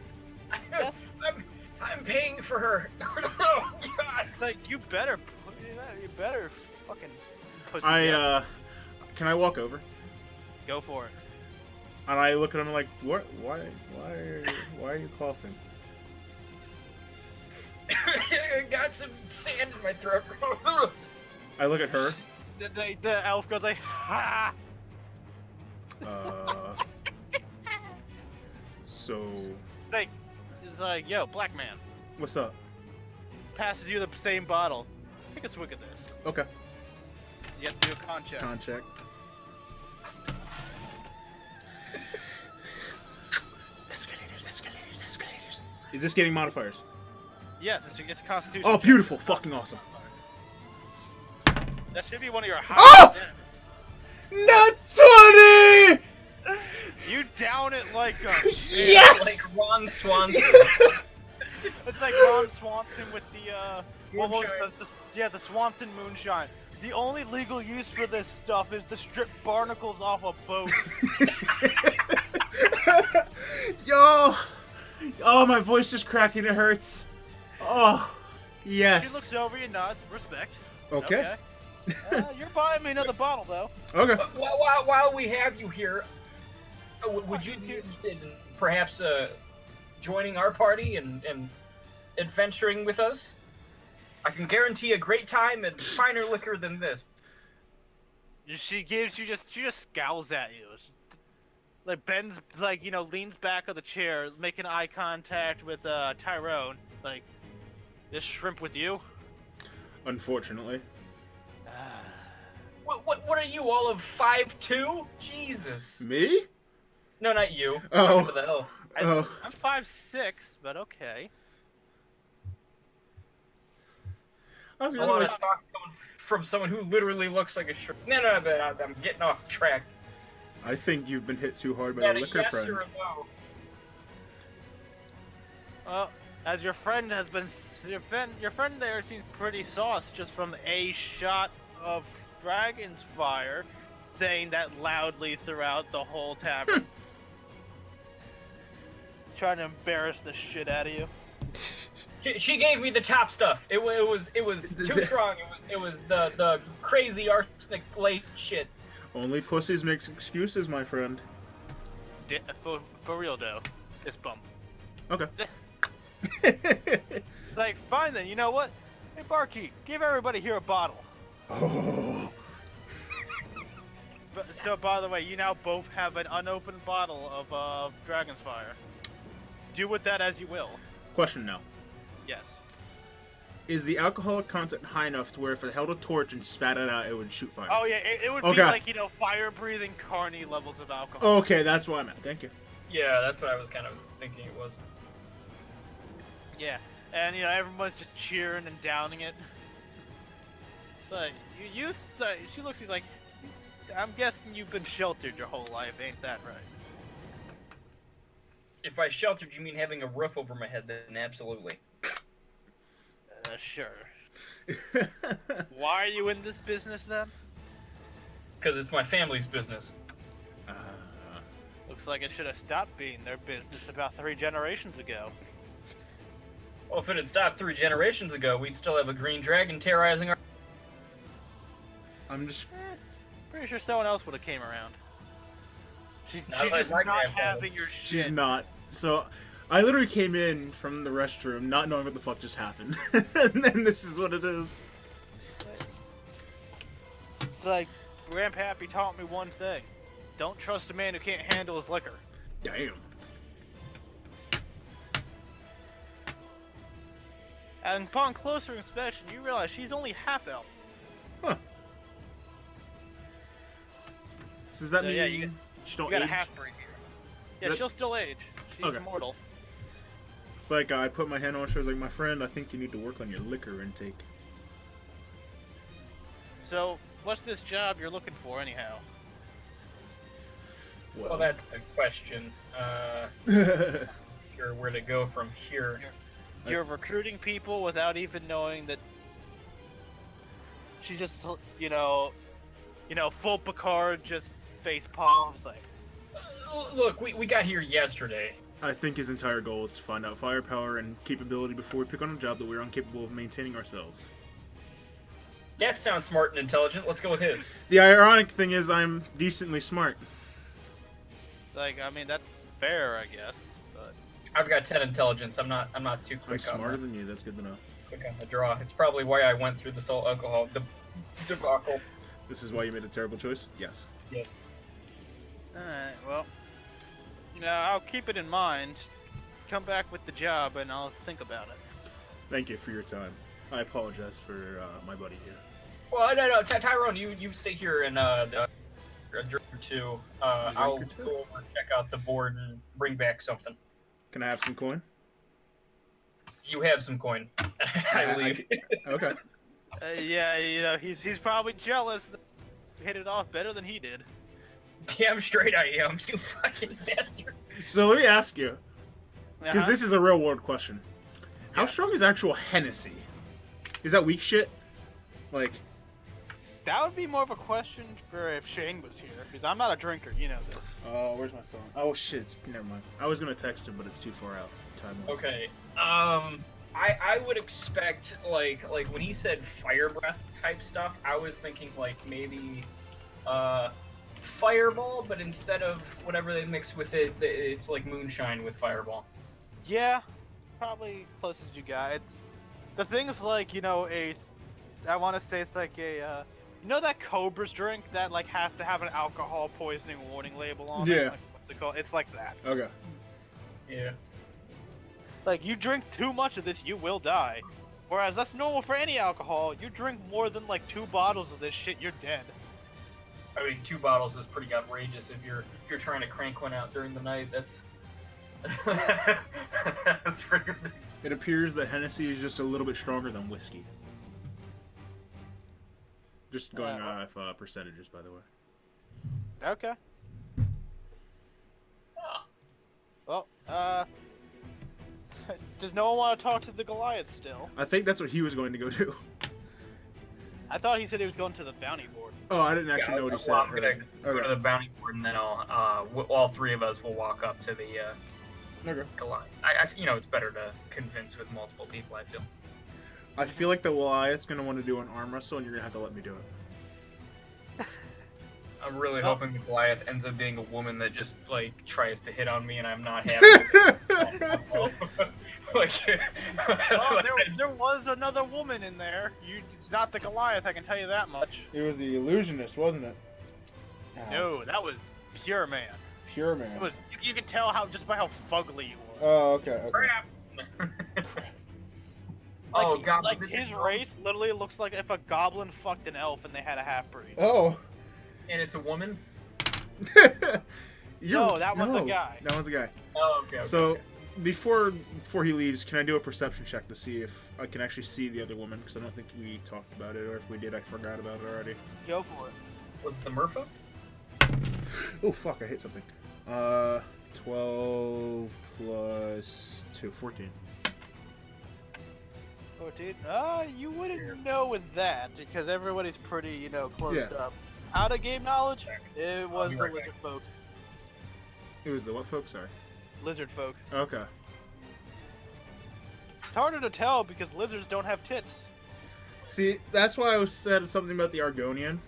Yes. I'm paying for her. Oh god. It's like, you better fucking pussy. Can I walk over? Go for it. And I look at him like, what? Why are you coughing? I got some sand in my throat. I look at her. The elf goes like, ha! So, It's like, yo, black man. what's up? Passes you the same bottle. Take a swig of this. Okay. You have to do a con check. Con check. Escalators. Is this getting modifiers? Yes, it's a Constitution. Oh, check. beautiful. Fucking awesome. That should be one of your Oh! highest. Not 20! You down it like a Yes! Like Ron Swanson. It's like Ron Swanson with the what was Moonshine. the Swanson moonshine. The only legal use for this stuff is to strip barnacles off a boat. Yo! Oh, my voice just cracked and it hurts. Oh, yes. She looks over you, nods, respect. Okay. You're buying me another bottle, though. Okay. While we have you here, would you be interested in perhaps joining our party and adventuring with us? I can guarantee a great time and finer liquor than this. She just scowls at you. Like bends, like, you know, leans back on the chair, making eye contact with Tyrone. Like, this shrimp with you? Unfortunately. What are you, all of 5'2"? Jesus. Me? No, not you. Oh. What the hell? Oh. I'm 5'6", but okay. I was I gonna want like, to talk from someone who literally looks like a shrimp. No, but I'm getting off track. I think you've been hit too hard by Yeah, the a liquor yes friend. or a no? Well, as your friend has been, your friend there seems pretty sauce just from a shot of dragon's fire, saying that loudly throughout the whole tavern. Trying to embarrass the shit out of you. She gave me the top stuff. It was too strong. It was the crazy arsenic laced shit. Only pussies makes excuses, my friend. For real though, fist bump. Okay. Like, fine then. You know what? Hey, barkeep, give everybody here a bottle. Oh. So, by the way, you now both have an unopened bottle of Dragon's Fire. Do with that as you will. Question now. Yes. Is the alcoholic content high enough to where if I held a torch and spat it out, it would shoot fire? Oh yeah, it would be Okay. like, you know, fire-breathing carny levels of alcohol. Okay, that's what I meant. Thank you. Yeah, that's what I was kind of thinking it was. Yeah, and you know everyone's just cheering and downing it. But she looks at you like, I'm guessing you've been sheltered your whole life, ain't that right? If by sheltered you mean having a roof over my head, then absolutely. Sure. Why are you in this business then? Because it's my family's business. Looks like it should have stopped being their business about 3 generations ago. Well, if it had stopped 3 generations ago, we'd still have a green dragon terrorizing our... I'm just... Pretty sure someone else would have came around. She's Not like just my not grandfather. having your shit. She's not. So, I literally came in from the restroom not knowing what the fuck just happened. And then this is what it is. It's like, Grandpappy taught me one thing. Don't trust a man who can't handle his liquor. Damn. And upon closer inspection, you realize she's only half-elf. Huh. So does that So, mean yeah, you she don't You got a age? half-breed here. Yeah, That- she'll still age. She's Okay. immortal. It's like I put my hand on her shoulder, like, my friend, I think you need to work on your liquor intake. So, what's this job you're looking for, anyhow? Well, that's the question. Sure where to go from here. You're recruiting people without even knowing that she just, you know, full Picard, just face palms, like, Look, we got here yesterday. I think his entire goal is to find out firepower and capability before we pick on a job that we're incapable of maintaining ourselves. That sounds smart and intelligent. Let's go with his. The ironic thing is I'm decently smart. it's like, I mean, that's fair, I guess, but I've got 10 intelligence. I'm not too I'm quick smarter on than you, that's good to know. the draw. It's probably why I went through this whole alcohol debacle. This is why you made a terrible choice? Yes. alright, well, you know, I'll keep it in mind. Just come back with the job and I'll think about it. Thank you for your time. I apologize for my buddy here. Well, no, Tyrone, you stay here and a drink or two. I'll or two? go over and check out the board and bring back something. Can I have some coin? You have some coin. I leave. Okay. Yeah, you know, he's probably jealous that we hit it off better than he did. Damn straight I am, you fucking bastard. So let me ask you, because Uh-huh. this is a real world question. How Yes. strong is actual Hennessy? Is that weak shit? Like, That would be more of a question for if Shane was here, because I'm not a drinker, you know this. Oh, where's my phone? Oh shit, never mind. I was gonna text him, but it's too far out. Time-wise. Okay. I would expect like when he said fire breath type stuff, I was thinking like maybe fireball, but instead of whatever they mix with it, it's like moonshine with fireball. Yeah, probably closest you got. The thing is like, you know, I want to say it's like a, you know that Cobra's drink that like has to have an alcohol poisoning warning label on it? Yeah. Like, what's it called? It's like that. Okay. Yeah. Like, you drink too much of this, you will die. Whereas that's normal for any alcohol. You drink more than like 2 bottles of this shit, you're dead. I mean, 2 bottles is pretty outrageous if you're trying to crank one out during the night. That's that's pretty good. It appears that Hennessy is just a little bit stronger than whiskey. Just going off percentages, by the way. Okay. Well, does no one want to talk to the Goliath still? I think that's what he was going to go do. I thought he said he was going to the bounty board. Oh, I didn't actually know what he said. Well, I'm gonna go Okay. to the bounty board, and then all 3 of us will walk up to the Okay. Goliath. It's better to convince with multiple people. I feel. I feel like the Goliath's gonna want to do an arm wrestle, and you're gonna have to let me do it. I'm really hoping the Goliath ends up being a woman that just like tries to hit on me, and I'm not happy. like, Oh, there was another woman in there. It's not the Goliath, I can tell you that much. It was the illusionist, wasn't it? No, that was pure man. Pure man. It was. You could tell just by how fugly you were. Oh, okay. crap. Like, Oh God! like was it his the- race literally looks like if a goblin fucked an elf and they had a half breed. Oh. And it's a woman. No, that one's a guy. That one's a guy. Oh, okay. So, okay. before he leaves, can I do a perception check to see if I can actually see the other woman? Because I don't think we talked about it, or if we did, I forgot about it already. Go for it. Was it the Merfolk? Oh, fuck, I hit something. 12 plus 2, 14. 14. You wouldn't know with that because everybody's pretty, closed Yeah. up. Out of game knowledge, it was be the right back. lizard folk. It was the what folk? Sorry. Lizard folk. Okay. It's harder to tell because lizards don't have tits. See, that's why I said something about the Argonian.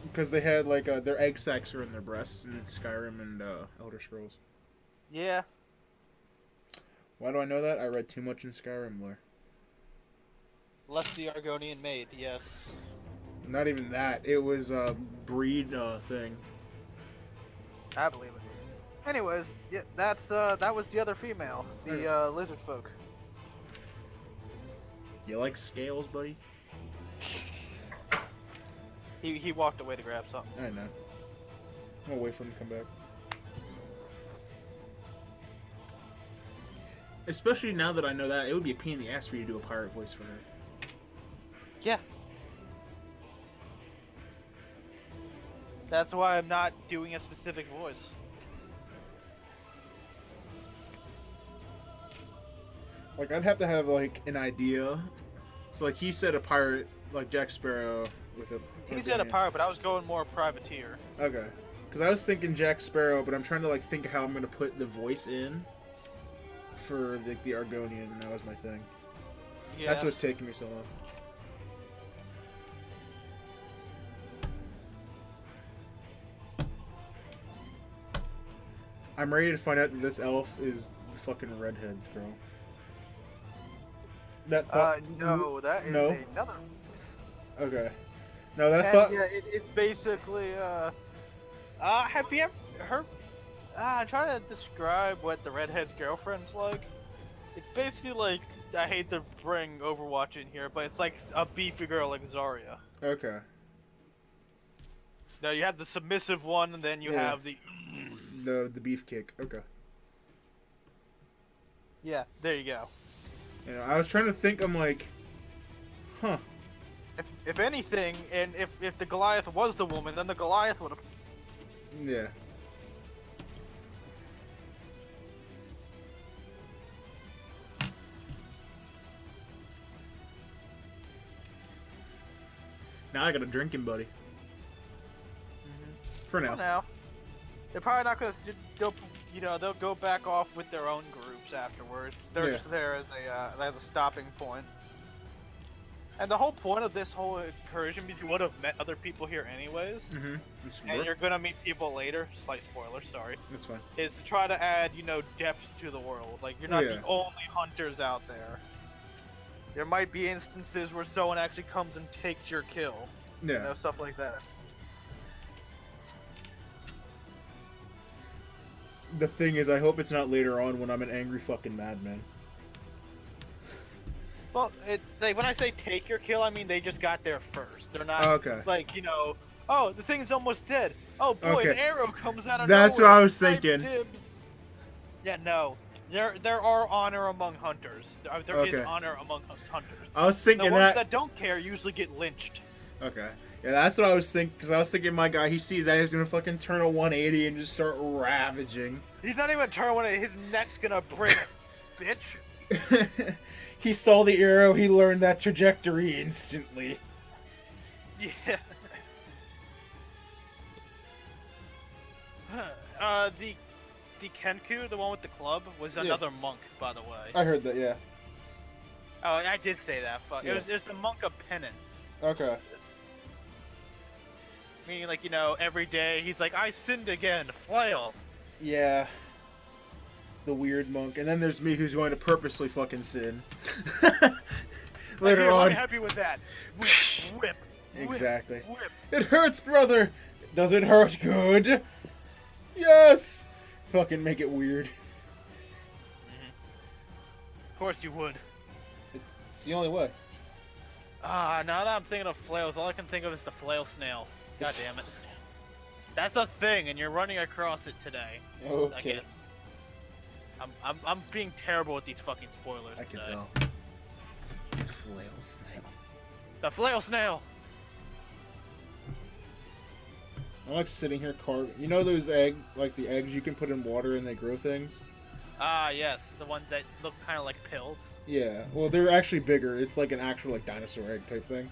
Because they had, like, their egg sacs are in their breasts in Skyrim and Elder Scrolls. Yeah. Why do I know that? I read too much in Skyrim lore. Less the Argonian maid, yes. Not even that. It was a breed thing. I believe it. Anyways, yeah, that was the other female, the lizard folk. You like scales, buddy? He walked away to grab something. I know. I'm gonna wait for him to come back. Especially now that I know that, it would be a pain in the ass for you to do a pirate voice for her. Yeah. That's why I'm not doing a specific voice. Like, I'd have to have, like, an idea. So, like, he said a pirate, like Jack Sparrow with a... He said a pirate, but I was going more privateer. Okay. Because I was thinking Jack Sparrow, but I'm trying to, like, think of how I'm going to put the voice in for, like, the Argonian, and that was my thing. Yeah. That's what's taking me so long. I'm ready to find out that this elf is the fucking redheads girl. That thought. No, that is No? another. Okay. No, that And thought. yeah, it's basically, have you ever heard, I'm trying to describe what the redhead's girlfriend's like. It's basically like, I hate to bring Overwatch in here, but it's like a beefy girl like Zarya. Okay. Now you have the submissive one, and then you Yeah. have the... The beefcake. Okay. Yeah, there you go. You know, I was trying to think. I'm like, huh. If anything, and if the Goliath was the woman, then the Goliath would have... Yeah. Now I got a drinking buddy. For Well, now. now, they're probably not gonna. They'll go back off with their own groups afterwards. They're Yeah. just there as a stopping point. And the whole point of this whole incursion means you would have met other people here anyways, Mm-hmm. and you're gonna meet people later. Slight spoiler, sorry. That's fine. Is to try to add, depth to the world. Like you're not Yeah. the only hunters out there. There might be instances where someone actually comes and takes your kill. Yeah. Stuff like that. The thing is, I hope it's not later on when I'm an angry fucking madman. Well, when I say take your kill, I mean they just got there first. They're not Okay. like, oh, the thing's almost dead. Oh boy, an Okay. arrow comes out of That's nowhere. what I was Snipe thinking. dibs. Yeah, no. There are honor among hunters. There is Okay. honor among us hunters. I was The thinking ones that don't care usually get lynched. Okay. Yeah, that's what I was thinking. Because I was thinking my guy, he sees that, he's going to fucking turn a 180 and just start ravaging. He's not even turning one. His neck's gonna break, bitch. He saw the arrow, he learned that trajectory instantly. Yeah. The Kenku, the one with the club, was another monk, by the way. I heard that, yeah. Oh, I did say that. Fuck. Yeah. It was the monk of penance. Okay. Meaning, like, every day he's like, I sinned again, flail. Yeah. The weird monk. And then there's me who's going to purposely fucking sin. Later Here, on. I'm happy with that. Whip. Exactly. Whip. It hurts, brother! Does it hurt good? Yes! Fucking make it weird. Of course you would. It's the only way. Now that I'm thinking of flails, all I can think of is the flail snail. God damn it. That's a thing, and you're running across it today. Okay. Again. I'm being terrible with these fucking spoilers I can today. tell. Flail snail. The flail snail! I like sitting here carving. You know those the eggs you can put in water and they grow things? Ah, yes, the ones that look kind of like pills. Yeah. Well, they're actually bigger. It's like an actual dinosaur egg type thing.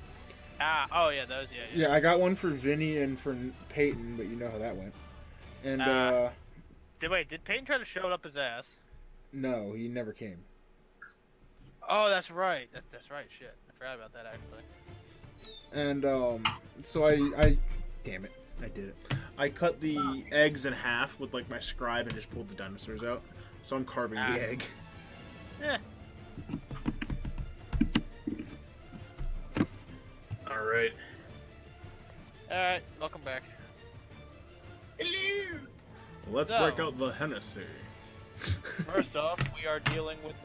Ah, oh yeah, those, yeah. Yeah, I got one for Vinny and for Peyton, but you know how that went. And Did Peyton try to show it up his ass? no, he never came. Oh, that's right. That's right. Shit, I forgot about that actually. And so I damn it, I did it. I cut the eggs in half with like my scribe and just pulled the dinosaurs out. So I'm carving the egg. Yeah. All right. All right, welcome back. Hello. Let's So- break out the Hennessy. First off, we are dealing with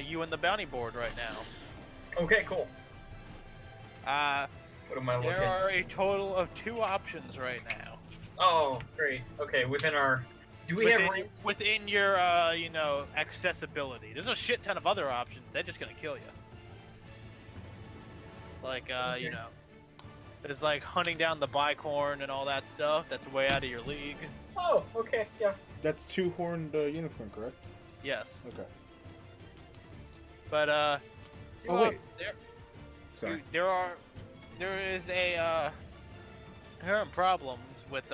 you and the bounty board right now. Okay, cool. There What am I looking? are a total of 2 options right now. Oh, great. Okay, within our. Do we have ranks? Within your, accessibility. There's a shit ton of other options. They're just gonna kill you. Like, Okay. there's like hunting down the bicorn and all that stuff. That's way out of your league. Oh, okay, yeah. That's 2-horned unicorn, correct? Yes, Okay. but Oh, wait. Sorry. there is inherent problems with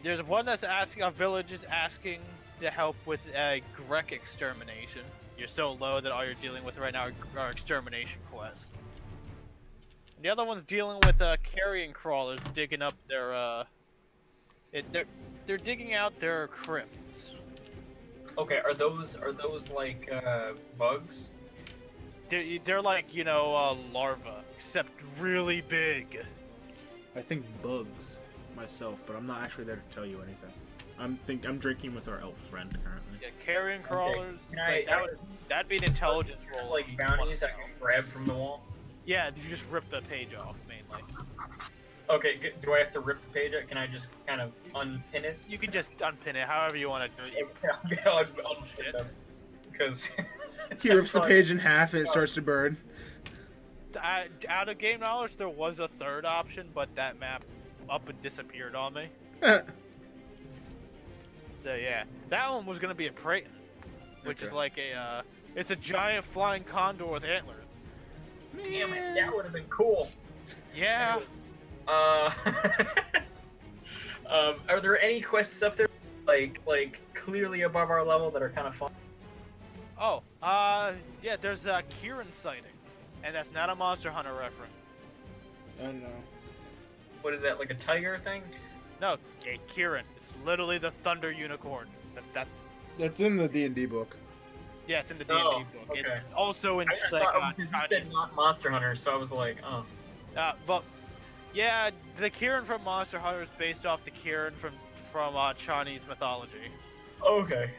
there's one that's asking, a village is asking to help with a Grek extermination. You're so low that all you're dealing with right now are extermination quests. And the other one's dealing with carrion crawlers digging up their they're digging out their crypts. Okay, are those like bugs? They're like larvae, except really big. I think bugs myself, but I'm not actually there to tell you anything. I'm drinking with our elf friend currently. Yeah, carrion crawlers. Can I- That'd be an intelligence There's, roll. like bounties I can grab from the wall. Yeah, you just rip the page off mainly. Okay, do I have to rip the page out? Can I just kind of unpin it? You can just unpin it however you want to do it. Okay, I'll just unpin them. Because He rips the page in half and it starts to burn. Out of game knowledge, there was a third option, but that map up and disappeared on me. So yeah, that one was gonna be a Praeton, which is Okay. like it's a giant flying condor with antlers. Damn it, that would have been cool. Yeah. Uh, are there any quests up there, like clearly above our level that are kind of fun? Oh, yeah, there's a Kieran sighting. And that's not a Monster Hunter reference. I don't know. What is that, like a tiger thing? No, Kieran. It's literally the Thunder Unicorn. That's in the D&D book. Yeah, it's in the D&D Oh, book. okay. It's also in I like, thought you said not Monster Hunter, so I was like, oh. but yeah, the Kieran from Monster Hunter is based off the Kieran from Chinese mythology. Okay.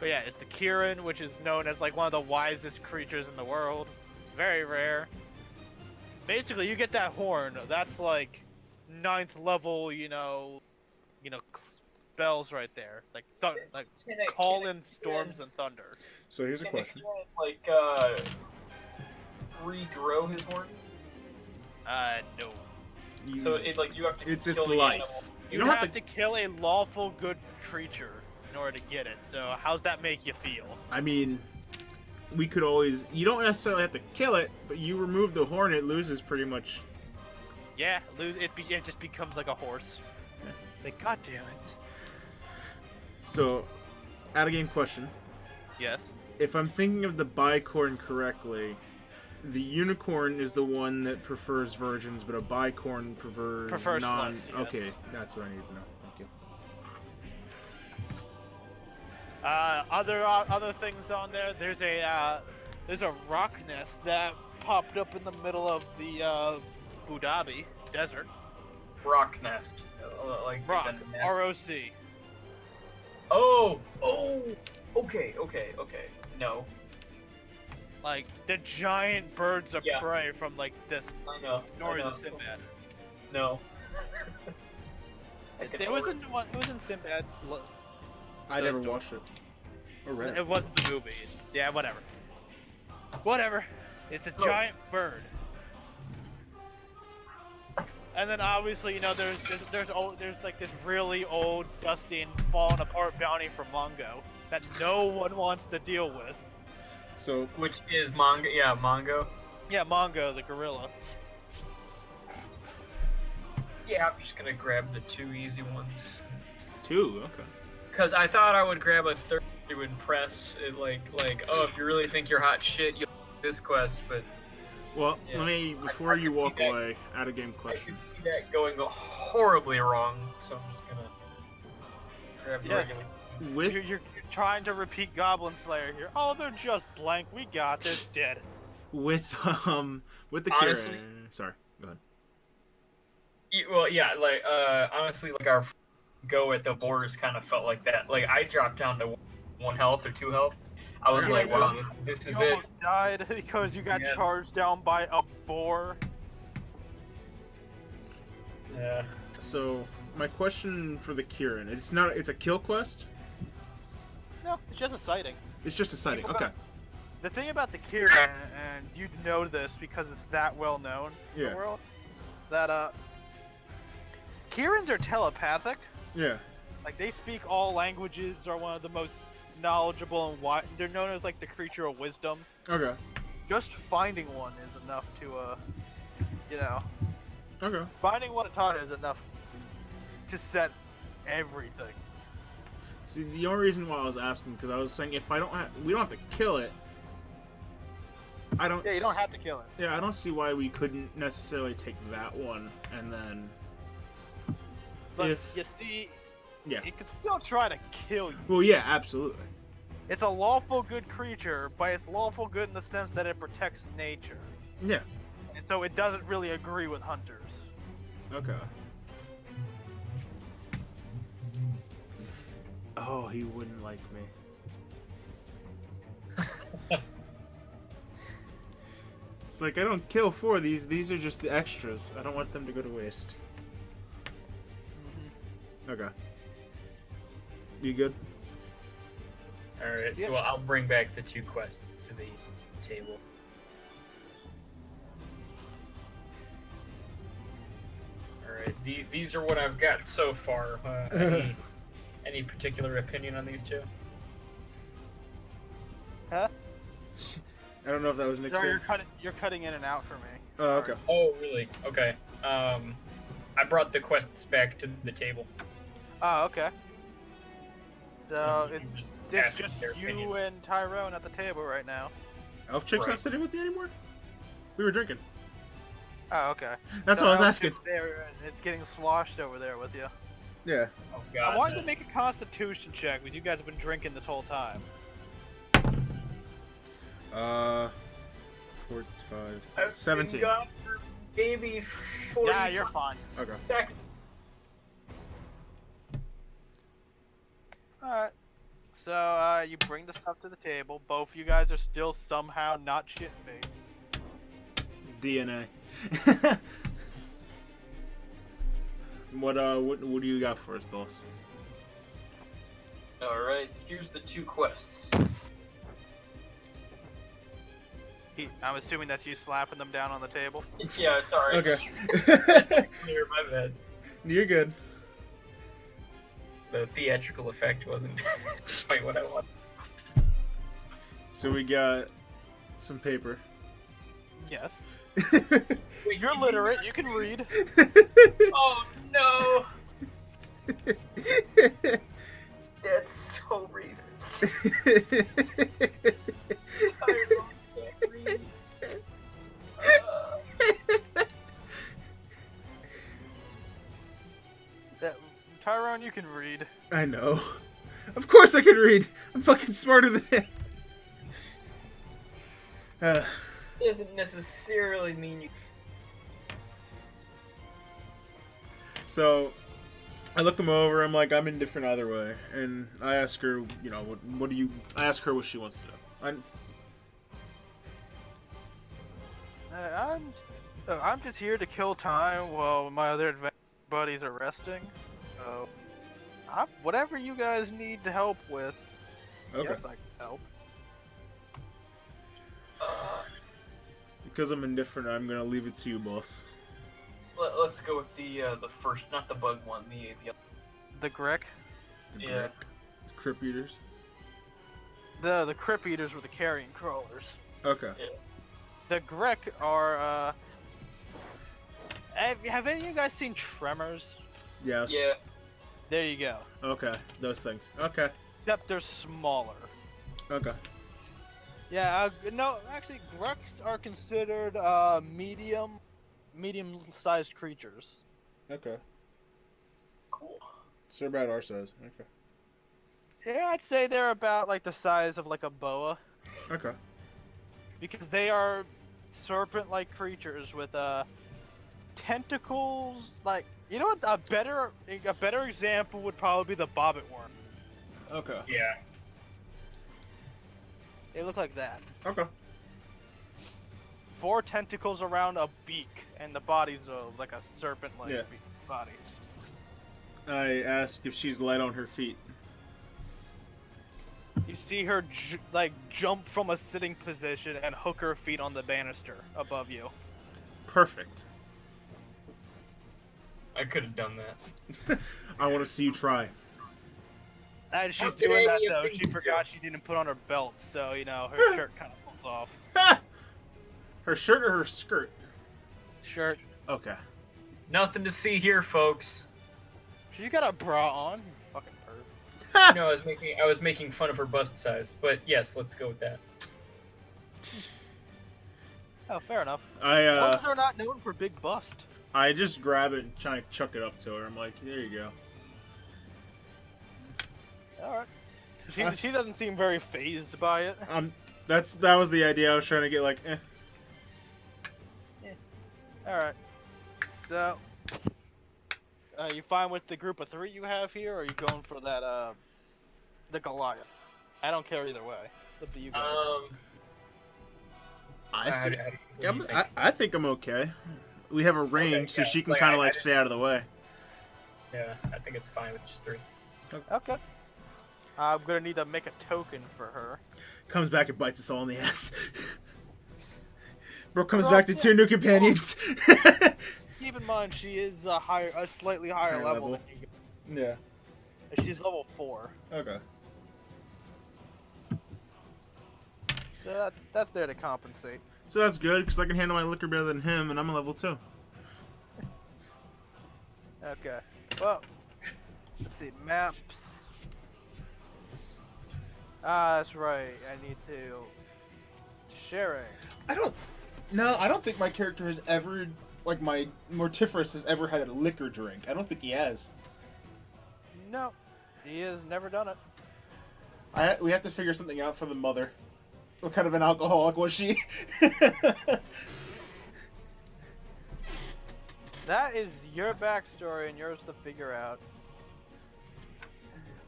But yeah, it's the Kieran, which is known as like one of the wisest creatures in the world. Very rare. Basically, you get that horn. That's like 9th level, spells right there. Like call in storms and thunder. So here's a question. Regrow his horn? No. So you have to It's kill the life. animal. You have to kill a lawful good creature in order to get it. So how's that make you feel? I mean, we could always. You don't necessarily have to kill it, but you remove the horn, it loses pretty much. Yeah, it just becomes like a horse. Like, god damn it. So, out of game question. Yes. If I'm thinking of the bicorn correctly, the unicorn is the one that prefers virgins, but a bicorn prefers non. less, yes. Okay, that's what I need to know. Thank you. Other things on there. There's a rock nest that popped up in the middle of the Abu Dhabi desert. Rock nest. Rock. is that a nest? R-O-C. Oh! Okay. No. Like the giant birds of Yeah. prey from like this I know. stories I of know. Sinbad. No. It was in Sinbad's. I never story. watched it. Or read it. It wasn't the movie. Yeah, whatever. Whatever. It's a giant bird. And then obviously, there's like this really old, dusty, and falling apart bounty for Mongo that no one wants to deal with. So, Which is Mongo? Yeah, Mongo. Yeah, Mongo, the gorilla. Yeah, I'm just gonna grab the 2 easy ones. 2, okay. Cause I thought I would grab a 3rd to impress. It like, oh, if you really think you're hot shit, you'll do this quest. But Well, Yeah. let me, before I you can walk see that. away, out of game I question. could see that going horribly wrong. So I'm just gonna grab the Yes. regular. With You're trying to repeat Goblin Slayer here. Oh, they're just blank. We got this. Dead. with the Honestly- Kieran. Sorry, go ahead. Well, yeah, honestly, our go at the borders kind of felt like that. Like, I dropped down to 1 health or 2 health. I was Yeah, like, yeah. wow, this You is it. almost died because you got Yeah. charged down by a boar. Yeah. So, my question for the Kieran, it's a kill quest? No, it's just a sighting. It's just a sighting, okay. The thing about the Kieran, and you'd know this because it's that well known in Yeah. the world, that Kierans are telepathic. Yeah. Like they speak all languages, are one of the most knowledgeable and they're known as like the creature of wisdom. Okay. Just finding one is enough to, Okay. finding one at Tana is enough to set everything. See, the only reason why I was asking, because I was saying we don't have to kill it. Yeah, you don't have to kill it. Yeah, I don't see why we couldn't necessarily take that one and then. But If- you see, Yeah. it could still try to kill you. Well, yeah, absolutely. It's a lawful good creature, but it's lawful good in the sense that it protects nature. Yeah. And so it doesn't really agree with hunters. Okay. Oh, he wouldn't like me. It's like I don't kill 4 of these. These are just the extras. I don't want them to go to waste. Okay. You good? Alright, Yeah. so I'll bring back the 2 quests to the table. Alright, these are what I've got so far. Any particular opinion on these 2? Huh? I don't know if that was Nick No, saying. you're cutting in and out for me. Oh, okay. Oh, really? Okay. I brought the quests back to the table. Oh, okay. So You can it's ask just their you opinion. and Tyrone at the table right now. Elf Chick's not Right. sitting with me anymore? We were drinking. Oh, okay. That's So what I was Elf asking. Chick's there, it's getting sloshed over there with you. Yeah. Oh I god. wanted to make a Constitution check because you guys have been drinking this whole time. 4, 5, I've 17. been gone for maybe 40 Yeah, you're fine. Okay. seconds. Alright. So, you bring the stuff to the table. Both you guys are still somehow not shit-faced. DNA. what do you got for us, boss? Alright, here's the 2 quests. I'm assuming that's you slapping them down on the table. Yeah, sorry. Okay. Clear, my bad. You're good. The theatrical effect wasn't quite what I wanted. So we got some paper. Yes. Wait, You're literate, you can read. Oh no! That's so racist. I can't read. Tyrone, you can read. I know. Of course I can read. I'm fucking smarter than him. Doesn't necessarily mean you. So I look him over. I'm like, I'm indifferent either way, and I ask her, you know, what do you? I ask her what she wants to do. I'm just here to kill time while my other adventure buddies are resting. So, whatever you guys need to help with, Okay. yes, I can help. Because I'm indifferent, I'm gonna leave it to you, boss. Let's go with the first, not the bug one. The The Grek, The Yeah. Grek, the Crypt Eaters. the Crypt Eaters were the carrion crawlers. Okay. The Grek are. Have any of you guys seen Tremors? Yes. yeah. There you go. Okay. Those things. Okay. Except they're smaller. Okay. Yeah, no, actually, Greks are considered medium-sized creatures. Okay. Cool. So they're about our size. Okay. Yeah, I'd say they're about like the size of like a boa, Okay. because they are serpent-like creatures with tentacles. Like, you know what? A better example would probably be the bobbit worm. Okay. Yeah. They look like that. Okay. 4 tentacles around a beak, and the body's like a serpent-like Yeah. body. I ask if she's light on her feet. You see her jump from a sitting position and hook her feet on the banister above you. Perfect. I could have done that. I want to see you try. And How she's could doing that any though. of She these forgot do? she didn't put on her belt, so you know her shirt kind of pulls off. Ha! Her shirt or her skirt? Shirt. Okay. Nothing to see here, folks. She's got a bra on. You fucking perv. Ha! No, I was making fun of her bust size, but yes, let's go with that. Oh, fair enough. I Ones are not known for big bust. I just grab it and try to chuck it up to her. I'm like, there you go. All right. She doesn't seem very phased by it. That was the idea. I was trying to get like, eh. All right. So, you fine with the group of 3 you have here, or are you going for that the Goliath? I don't care either way. Up to you guys. I think, what do you think? I think I'm okay. We have a range, so yeah, she can like, kind of I like didn't- stay out of the way. Yeah, I think it's fine with just 3. Okay. I'm gonna need to make a token for her. Comes back and bites us all in the ass. Bro comes Well, back to yeah. 2 new companions. Keep in mind, she is a slightly higher Higher level level. than you. Yeah. She's level 4. Okay. So So that's there to compensate. So that's good because I can handle my liquor better than him, and I'm a level 2. Okay. Well, let's see. Maps. Ah, that's right. I need to... Sharing. I don't think my character has ever, like my Mortiferous has ever had a liquor drink. I don't think he has. No. He has never done it. We have to figure something out for the mother. What kind of an alcoholic was she? That is your backstory and yours to figure out.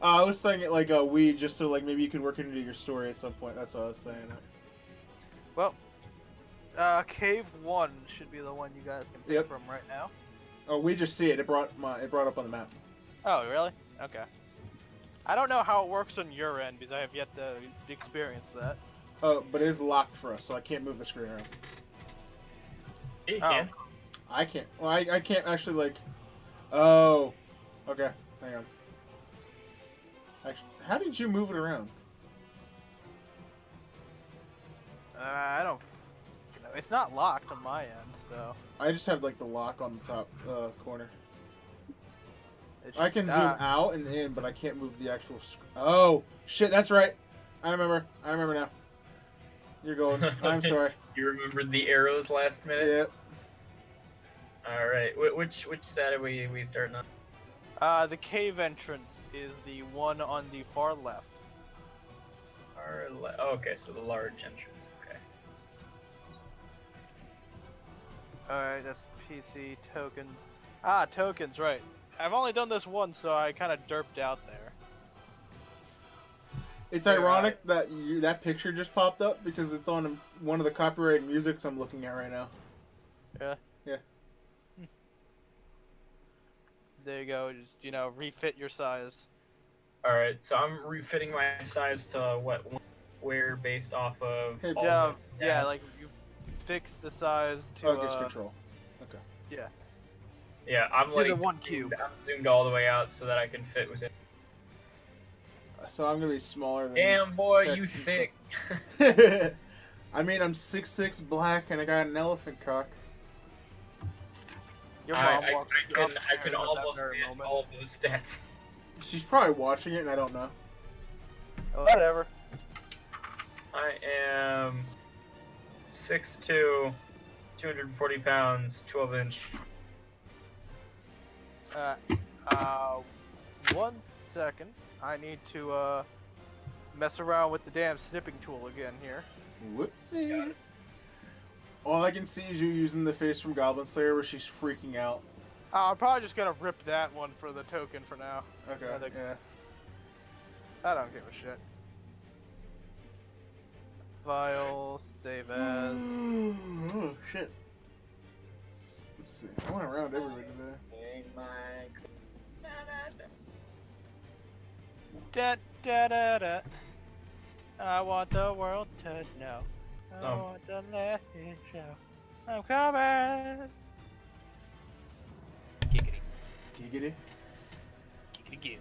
I was saying it like a weed, just so like maybe you could work it into your story at some point. That's what I was saying. Well, Cave 1 should be the one you guys can pick Yep. from right now. Oh, we just see it. It brought up on the map. Oh, really? Okay. I don't know how it works on your end because I have yet to experience that. But it is locked for us, so I can't move the screen around. Yeah, you Oh. can. I can't. Well, I can't actually like. Oh. Okay. Hang on. Actually, how did you move it around? I don't know. It's not locked on my end, so... I just have like the lock on the top corner. it I should- can zoom out and in, but I can't move the actual. Oh shit! That's right. I remember. I remember now. You're going. I'm sorry. You remembered the arrows last minute? Yep. All right. Which side are we starting on? The cave entrance is the one on the far left. Okay, so the large entrance. Okay. Alright, that's PC tokens. Ah, tokens, right. I've only done this once, so I kind of derped out there. It's Yeah. ironic that that picture just popped up because it's on one of the copyrighted musics I'm looking at right now. Yeah. Yeah. There you go, just, refit your size. All right. So I'm refitting my size to where based off of. Hey, all Yeah, the- yeah, like, you fix the size to, Focus control. Okay. yeah. Yeah, I'm To like the one cube. I'm zoomed all the way out so that I can fit with it. So I'm gonna be smaller than. Damn boy, you thick. I mean, I'm 6'6", black, and I got an elephant cock. Your mom I walks can upstairs at that almost very get moment. all of those stats. She's probably watching it, and I don't know. Whatever. I am 6'2", 240 pounds, 12-inch. 1 second. I need to, mess around with the damn snipping tool again here. Whoopsie. All I can see is you using the face from Goblin Slayer where she's freaking out. I'm probably just gonna rip that one for the token for now. Okay, I think- yeah. I don't give a shit. File, save as. Oh, shit. Let's see. I went around everywhere today. Da da da da. I want the world to know. I Oh. want to let it show. I'm coming. Giggity, Giggity. giggity, goo.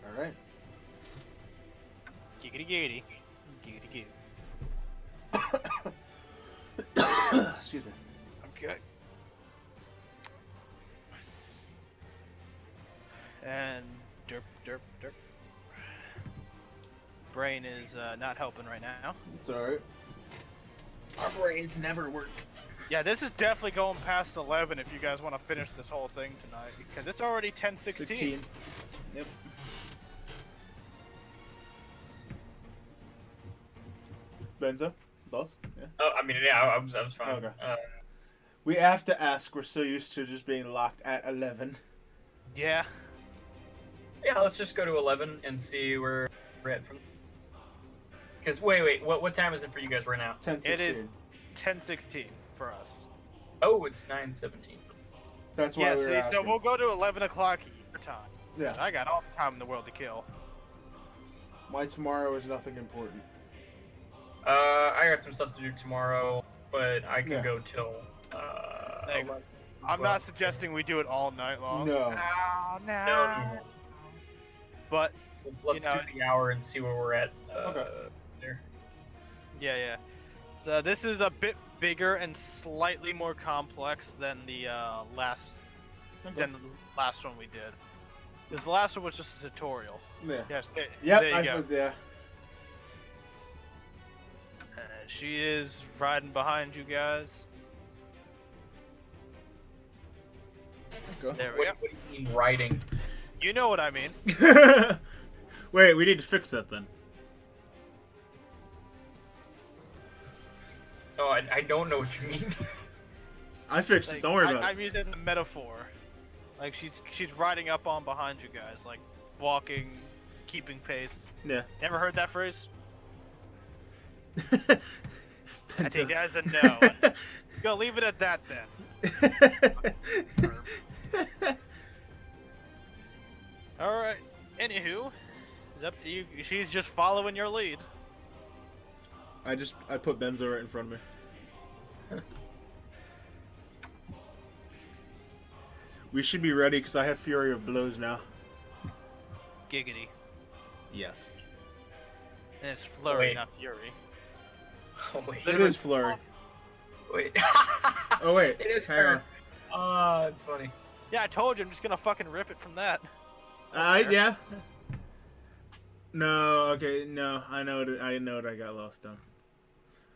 Alright. Giggity, giggity, giggity, goo. Excuse me. Okay. And derp, derp, derp. Brain is not helping right now. It's alright. Our brains never work. Yeah, this is definitely going past 11 if you guys want to finish this whole thing tonight, because it's already 10:16. Yep. Benzo? Boss? Yeah. Oh, I mean, yeah, I was fine. Okay. We have to ask. We're so used to just being locked at 11. Yeah. Yeah, let's just go to 11 and see where we're at from. Because wait, what time is it for you guys right now? 10, It is 16. 10:16 for us. Oh, it's 9:17. That's why Yeah, we were see, so asking. we'll go to 11 o'clock your time. Yeah. I got all the time in the world to kill. My tomorrow is nothing important. I got some stuff to do tomorrow, but I can Yeah. go till. Hey, 11. I'm not suggesting we do it all night long. No. Oh, no. No. But Let's You know- do the hour and see where we're at. Okay. There. yeah. So this is a bit bigger and slightly more complex than the last one we did. This last one was just a tutorial. Yeah. Yes. There Yep, you I go. was there. She is riding behind you guys. Go. There we go. What do you mean riding? You know what I mean. Wait, we need to fix that then. Oh, I don't know what you mean. I fixed Like, it. Don't worry about I'm using it as a metaphor. Like she's riding up on behind you guys, like walking, keeping pace. it. Yeah. Never heard that phrase? I Penta. take that as a no. Go leave it at that then. All right. Anywho, it's up to you. She's just following your lead. I put Benzo right in front of me. We should be ready because I have Fury of Blows now. Giggity. Yes. And it's Flurry, Wait. not Fury. Oh wait. It is Flurry. Wait. Oh wait, It is hang her. on. Ah, it's funny. Yeah, I told you. I'm just gonna fucking rip it from that. Yeah. No, okay, no. I know what I got lost on.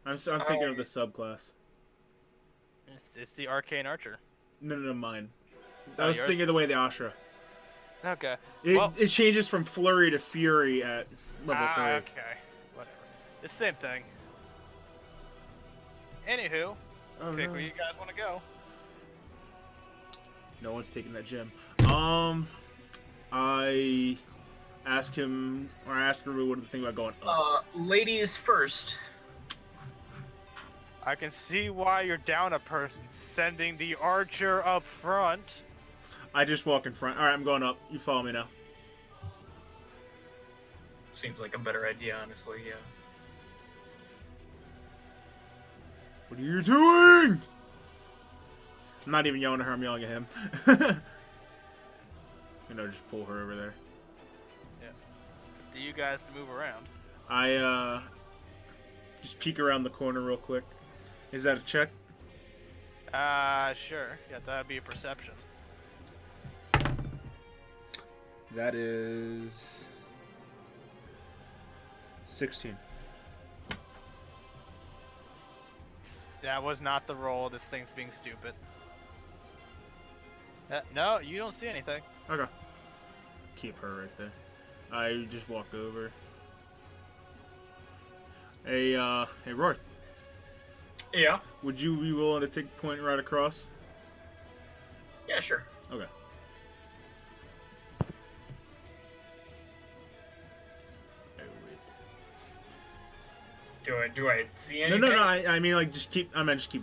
I'm thinking of the subclass. It's the Arcane Archer. No, mine. I Oh, was yours? thinking the way the Ashra. Okay. It changes from Flurry to Fury at level 3. Okay. Whatever. It's the same thing. Anywho, Oh, pick no. where you guys want to go. No one's taking that gem. I asked him, or I asked her what did the thing about going up. Ladies first. I can see why you're down a person. Sending the archer up front. I just walk in front. Alright, I'm going up. You follow me now. Seems like a better idea, honestly. Yeah. What are you doing? I'm not even yelling at her, I'm yelling at him. Just pull her over there. For you guys to move around. I, just peek around the corner real quick. Is that a check? Sure. Yeah, that'd be a perception. That is 16. That was not the roll. This thing's being stupid. No, you don't see anything. Okay. Keep her right there. I just walk over. Hey, Roth. Yeah. Would you be willing to take point right across? Yeah, sure. Okay. Oh, wait. Do I see No, anything? no. I mean, like, just keep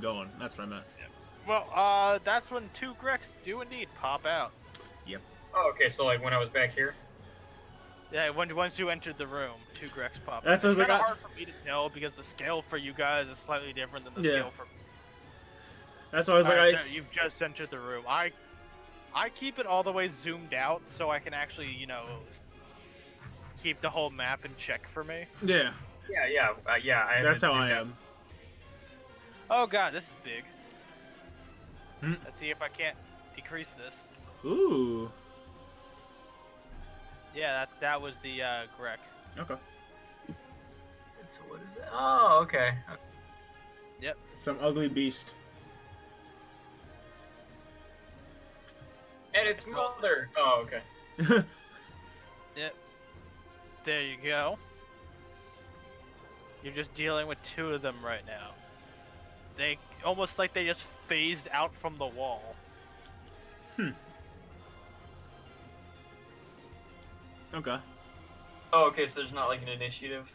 going. That's what I meant. Well, that's when 2 Grecs do indeed pop out. Oh, okay. So like when I was back here. Yeah, once you entered the room, 2 Grecs pop out. That's what I was It's like, kinda hard for me to tell because the scale for you guys is slightly different than the Yeah. scale for me. That's why I was like, Alright, so you've just entered the room. I keep it all the way zoomed out so I can actually, keep the whole map in check for me. yeah. Yeah. I That's how haven't I zoomed out. am. Oh god, this is big. Hmm. Let's see if I can't decrease this. Ooh. Yeah, that was the Grec. Okay. So what is that? Oh, okay. Some ugly beast. And it's mother. Oh, okay. Yep. There you go. You're just dealing with 2 of them right now. They almost like they just phased out from the wall. Okay. Oh, okay. So there's not like an initiative.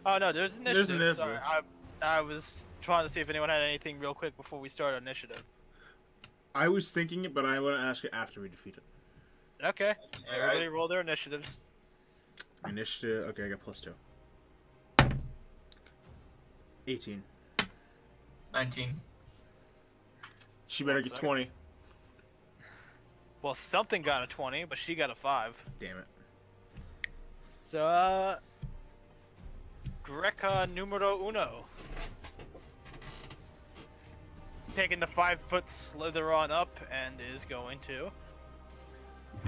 Oh no, there's initiative. There's Sorry, initiative. I was trying to see if anyone had anything real quick before we start initiative. I was thinking it, but I want to ask it after we defeat it. Okay. Alright. Everybody roll their initiatives. Initiative. Okay, I got +2. 18. 19. She better One get second. 20. Well, something got a 20, but she got a 5. Damn it. So, Greca numero uno. taking the 5-foot slither on up and is going to.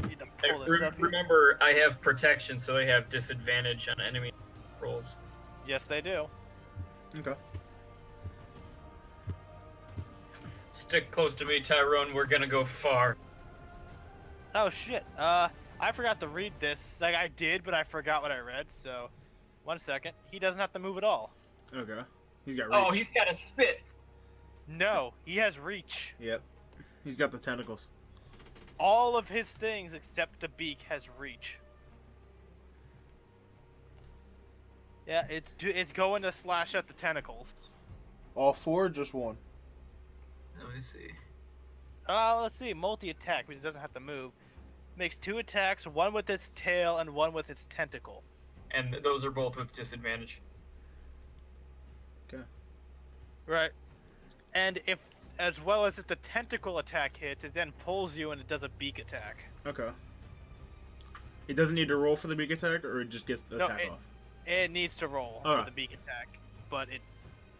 Need to pull this up. Remember, I have protection, so they have disadvantage on enemy rolls. Yes, they do. Okay. Stick close to me, Tyrone. We're gonna go far. Oh shit. I forgot to read this. Like I did, but I forgot what I read. So, 1 second. He doesn't have to move at all. Okay. He's got reach. Oh, he's got a spit. No, he has reach. Yep. He's got the tentacles. All of his things except the beak has reach. Yeah, it's going to slash at the tentacles. All 4, or just 1? Let me see. Let's see. Multi-attack, because it doesn't have to move. Makes 2 attacks, one with its tail and one with its tentacle. And those are both with disadvantage. Okay. Right. And as well as if the tentacle attack hits, it then pulls you and it does a beak attack. Okay. It doesn't need to roll for the beak attack, or it just gets the attack off? It needs to roll for the beak attack, but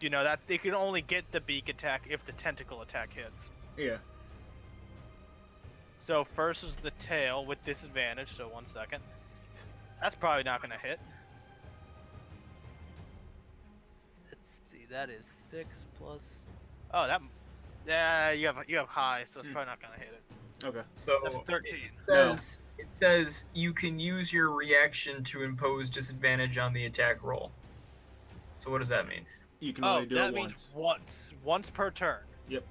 that they can only get the beak attack if the tentacle attack hits. Yeah. So first is the tail with disadvantage, so 1 second. That's probably not going to hit. Let's see, that is 6 plus... Oh, that... Yeah, you have high, so it's probably not going to hit it. Okay. So That's 13. It says you can use your reaction to impose disadvantage on the attack roll. So what does that mean? You can only do that it means once. Once per turn. Yep.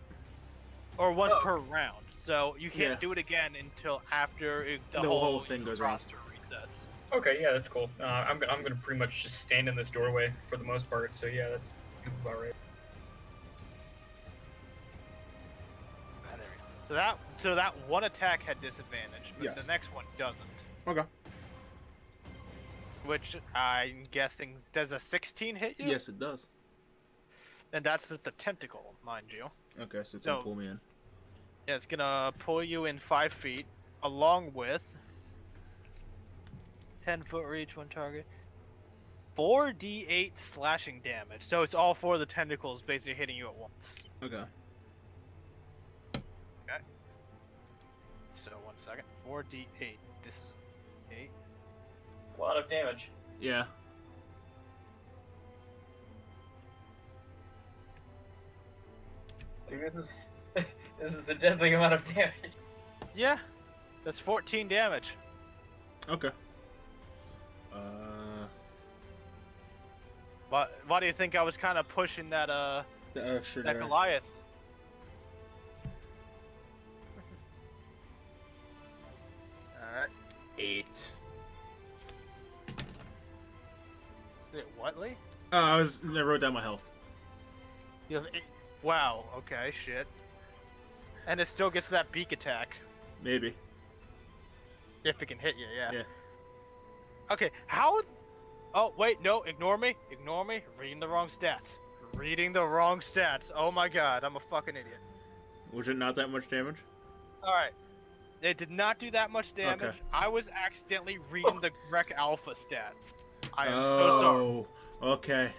Or once per round. So you can't Yeah. do it again until after The whole thing goes around. roster resets. Okay, yeah, that's cool. I'm gonna pretty much just stand in this doorway for the most part. So yeah, that's about right. There we go. So that one attack had disadvantage, but Yes. the next one doesn't. Okay. Which I'm guessing does a 16 hit you? Yes, it does. And that's with the tentacle, mind you. Okay, so it's gonna So- pull me in. Yeah, it's gonna pull you in 5 feet, along with 10-foot reach, one target. 4d8 slashing damage. So it's all 4 of the tentacles basically hitting you at once. Okay. So 1 second. 4d8. This is 8. A lot of damage. Yeah. Like, this is the deadly amount of damage. Yeah, that's 14 damage. Okay. Why do you think I was kind of pushing that The extra that die. Goliath? All right. 8. Wait, what, Lee? I wrote down my health. You have 8. Wow. Okay. Shit. And it still gets that beak attack Maybe. if it can hit you. Yeah. Yeah. Okay. How? Oh wait, no. Ignore me. Ignore me. Reading the wrong stats. Reading the wrong stats. Oh my god, I'm a fucking idiot. Was it not that much damage? All right. It did not do that much damage. Okay. I was accidentally reading the Rec Alpha stats. I am so sorry. Oh, okay.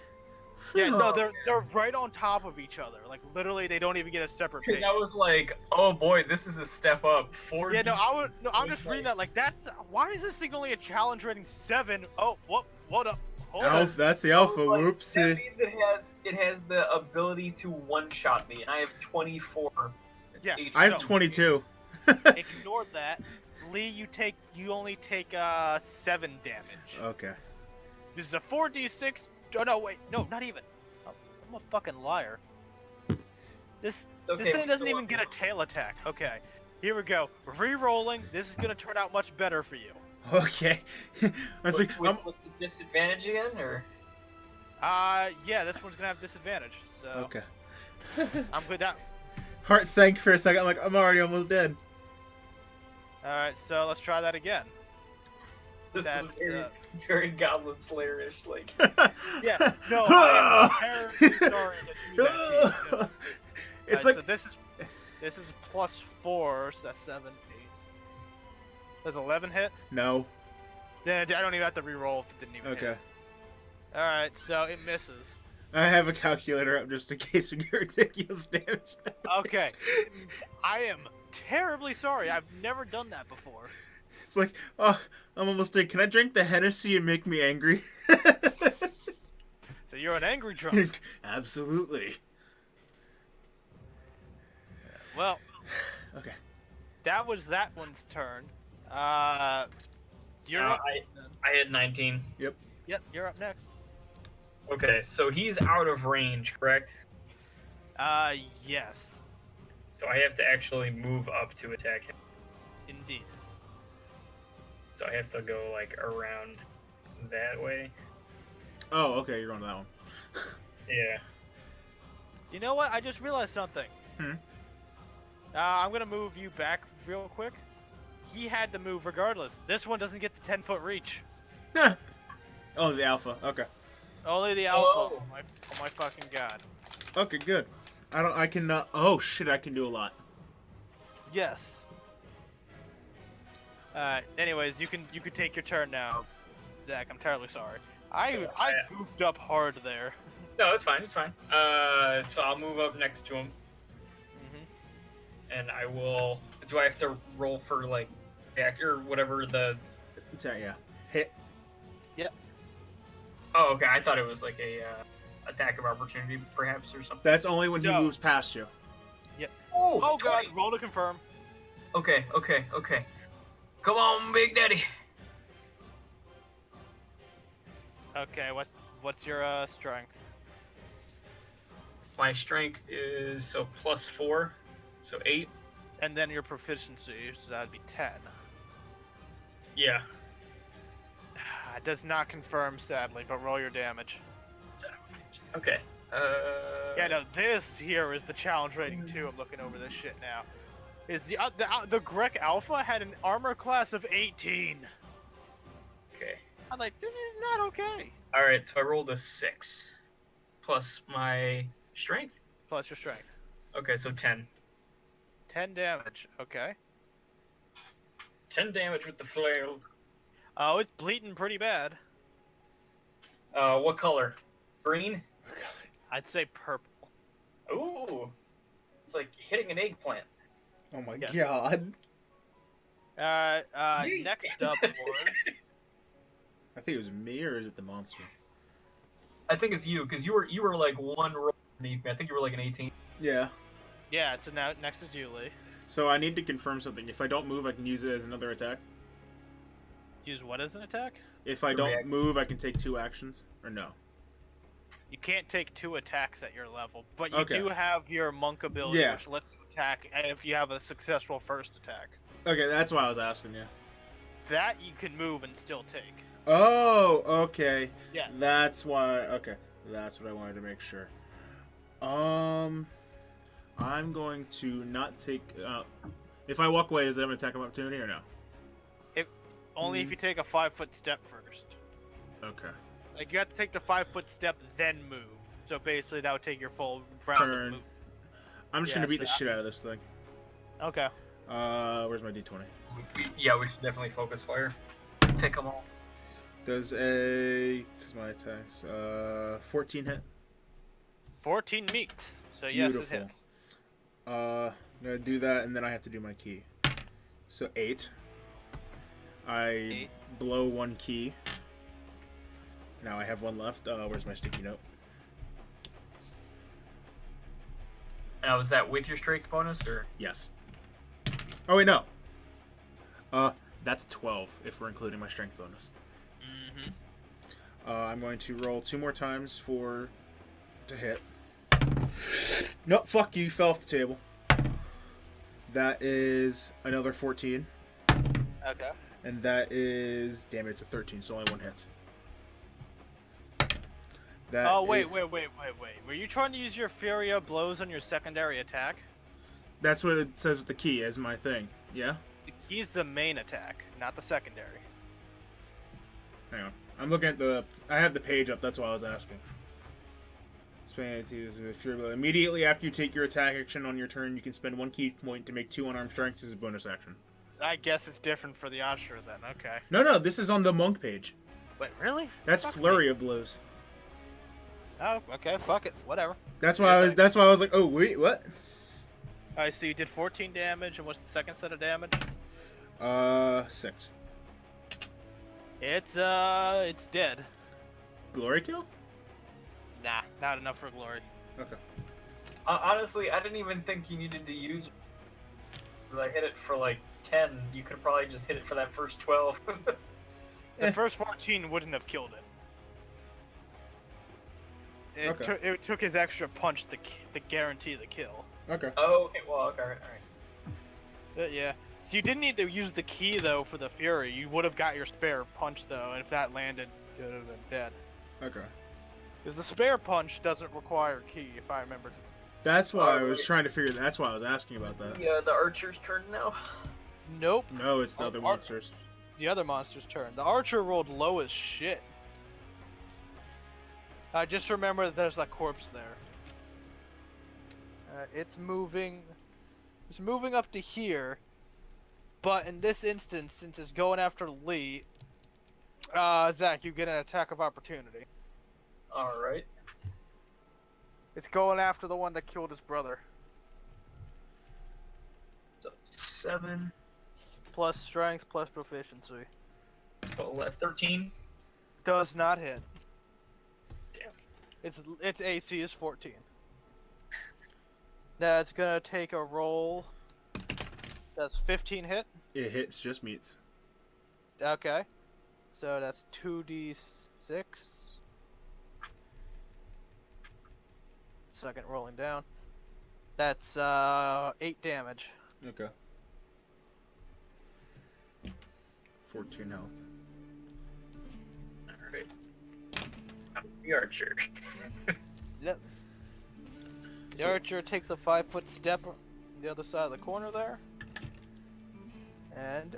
Yeah, no, they're right on top of each other. Like literally, they don't even get a separate page. I was like, oh boy, this is a step up. 4D. Yeah, I'm just reading that. Like that's why is this thing only a challenge rating 7? Oh, what up? Hold on. That's the alpha. That Whoopsie. means it has the ability to one-shot me, and I have 24. Yeah, HP. I have No. 22. Ignore that. Lee, you only take 7 damage. Okay. This is a 4d6. Oh no, wait, no, not even. I'm a fucking liar. This Okay, thing doesn't so even get a tail attack. Okay, here we go. Re-rolling. This is gonna turn out much better for you. Okay. I was like, with the disadvantage again, or? Yeah, this one's gonna have disadvantage. So okay. I'm good. That. Heart sank for a second. I'm like, I'm already almost dead. All right, so let's try that again. This That's, is very Goblin Slayer-ish, like. Yeah, no, I am terribly sorry to do that to you. It's Alright, like, so this is plus 4, so that's 7, 8. Does 11 hit? no. Then I don't even have to re-roll if it didn't even hit. Okay. Alright, so it misses. I have a calculator up just in case we get ridiculous damage. Okay. I am terribly sorry. I've never done that before. It's like, oh, I'm almost dead. Can I drink the Hennessy and make me angry? So you're an angry drunk. Absolutely. Well, Okay. that was that one's turn. You're Uh, up. I had 19. Yep, you're up next. Okay, so he's out of range, correct? Yes, So I have to actually move up to attack him. indeed. So I have to go like around that way. Oh, okay, you're on that one. Yeah. You know what? I just realized something. Hmm? I'm gonna move you back real quick. He had to move regardless. This one doesn't get the 10-foot reach. Oh, the alpha. Okay. Only the alpha. Whoa. Oh my fucking god. Okay, good. I can, oh shit, I can do a lot. Yes. Anyways, you can take your turn now, Zach. I'm terribly sorry. I goofed up hard there. No, it's fine. It's fine. So I'll move up next to him, Mm-hmm. and I will. Do I have to roll for like back or whatever the? Yeah. Hit. Oh, okay. I thought it was like a attack of opportunity, perhaps, or something. That's only when he No. moves past you. Oh god, 20. roll to confirm. Okay. Come on, Big Daddy. Okay, what's your strength? My strength is so +4, so 8. And then your proficiency, so that'd be 10. Yeah. It does not confirm, sadly, but roll your damage. Okay. Yeah, no, this here is the challenge rating 2. I'm looking over this shit now. Is the Grek Alpha had an armor class of 18. Okay. I'm like, this is not okay. All right. So I rolled a 6 plus my strength. Plus your strength. Okay, so 10. 10 damage. Okay. 10 damage with the flail. Oh, it's bleeding pretty bad. What color? Green? I'd say purple. Ooh. It's like hitting an eggplant. Oh my Yes. god. Next up was... I think it was me, or is it the monster? I think it's you, because you were like one roll underneath me. I think you were like an 18. Yeah. Yeah, so now next is you, Lee. So I need to confirm something. If I don't move, I can use it as another attack. Use what as an attack? If I don't move, I can take 2 actions. Or no. You can't take 2 attacks at your level, but you Okay. do have your monk ability, Yeah. which lets you attack if you have a successful first attack. Okay, that's why I was asking you. That you can move and still take. Oh, okay. Yeah. That's why. Okay, that's what I wanted to make sure. I'm going to not take. If I walk away, is that an attack of opportunity or no? Only if you take a 5-foot step first. Okay. Like, you have to take the 5-foot step, then move. So basically, that would take your full round Turn. of move. I'm just Yeah, gonna beat so the shit out of this thing. Okay. Where's my d20? Yeah, we should definitely focus fire. Pick them all. Does a because my attacks 14 hit. 14 meets. So yes, Beautiful. it hits. I'm gonna do that, and then I have to do my key. So 8. I 8. blow 1 key. Now I have 1 left. Where's my sticky note? Now, was that with your strength bonus, or? Yes. Oh wait, no. That's 12 if we're including my strength bonus. Mm-hmm. I'm going to roll 2 more times to hit. No, fuck you, fell off the table. That is another 14. Okay. And that is, damn it, it's a 13, so only 1 hit. That Oh, wait. is- Were you trying to use your Furia blows on your secondary attack? That's what it says with the key as my thing. Yeah? The key's the main attack, not the secondary. Hang on. I'm looking at I have the page up, that's why I was asking. Spend to use a Fury Blow. Immediately after you take your attack action on your turn, you can spend 1 key point to make 2 unarmed strikes as a bonus action. I guess it's different for the Ashura then, okay. No, this is on the monk page. Wait, really? That's Fuck Flurry of Blows. Oh, okay, fuck it, whatever. That's why I was. That's why I was like, oh wait, what? Alright, so you did 14 damage, and what's the second set of damage? 6. It's dead. Glory kill? Nah, not enough for glory. Okay. Honestly, I didn't even think you needed to use. I hit it for like 10. You could probably just hit it for that first 12. The first 14 wouldn't have killed it. It took his extra punch to guarantee the kill. Okay. Oh, okay. Well, okay, all right. Yeah. So you didn't need to use the key though for the fury. You would have got your spare punch though, and if that landed, you would have been dead. Okay. Because the spare punch doesn't require key, if I remember. That's why I was wait. trying to figure. That's why I was asking about that. The archer's turn now. Nope. No, it's the other monsters. The other monster's turn. The archer rolled low as shit. I just remember that there's that corpse there. It's moving. It's moving up to here. But in this instance, since it's going after Lee, Zach, you get an attack of opportunity. All right. It's going after the one that killed his brother. So 7. Plus strength, plus proficiency. So 13. Does not hit. Damn. Its AC is 14. That's gonna take a roll. That's 15 hit. It hits, just meets. Okay. So that's 2d6. Second rolling down. That's 8 damage. Okay. 14 health. All right. The archer. Yep. The So- archer takes a 5-foot step on the other side of the corner there. And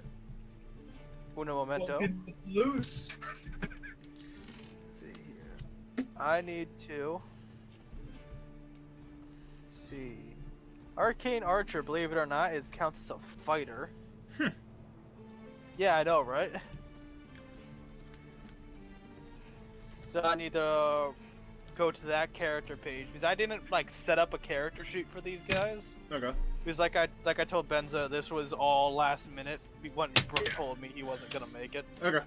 uno momento. It's loose. Let's see here. I need to see. Arcane Archer, believe it or not, counts as a fighter. Yeah, I know, right? So I need to go to that character page because I didn't set up a character sheet for these guys. Okay. Because like I told Benza, this was all last minute when Brooke told me he wasn't gonna make it. Okay.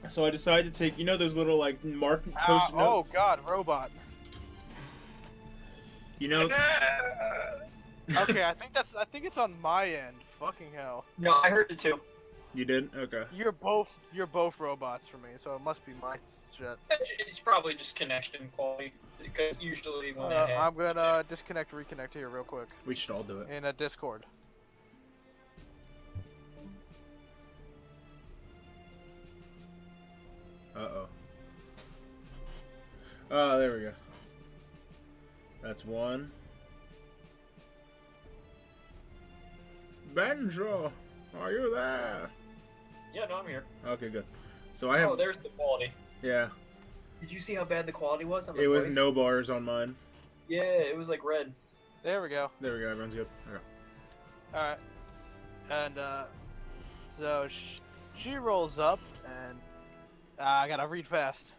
So I decided to take, those little post-it Oh notes. God, robot. Okay, I think it's on my end. Fucking hell. No, I heard it too. You did? Okay. You're both robots for me, so it must be my shit. It's probably just connection quality because usually when I'm gonna disconnect, reconnect here real quick We should all do it. in a Discord. Uh-oh. Oh, there we go. That's one. Benjo, are you there? yeah, no, I'm here. Okay, good. So I have, Oh, there's the quality. yeah, Did you see how bad the quality was on the it was voice? no bars on mine. Yeah, it was like red. There we go. There we go, everyone's good. Okay. All right, and so she rolls up, and I gotta read fast.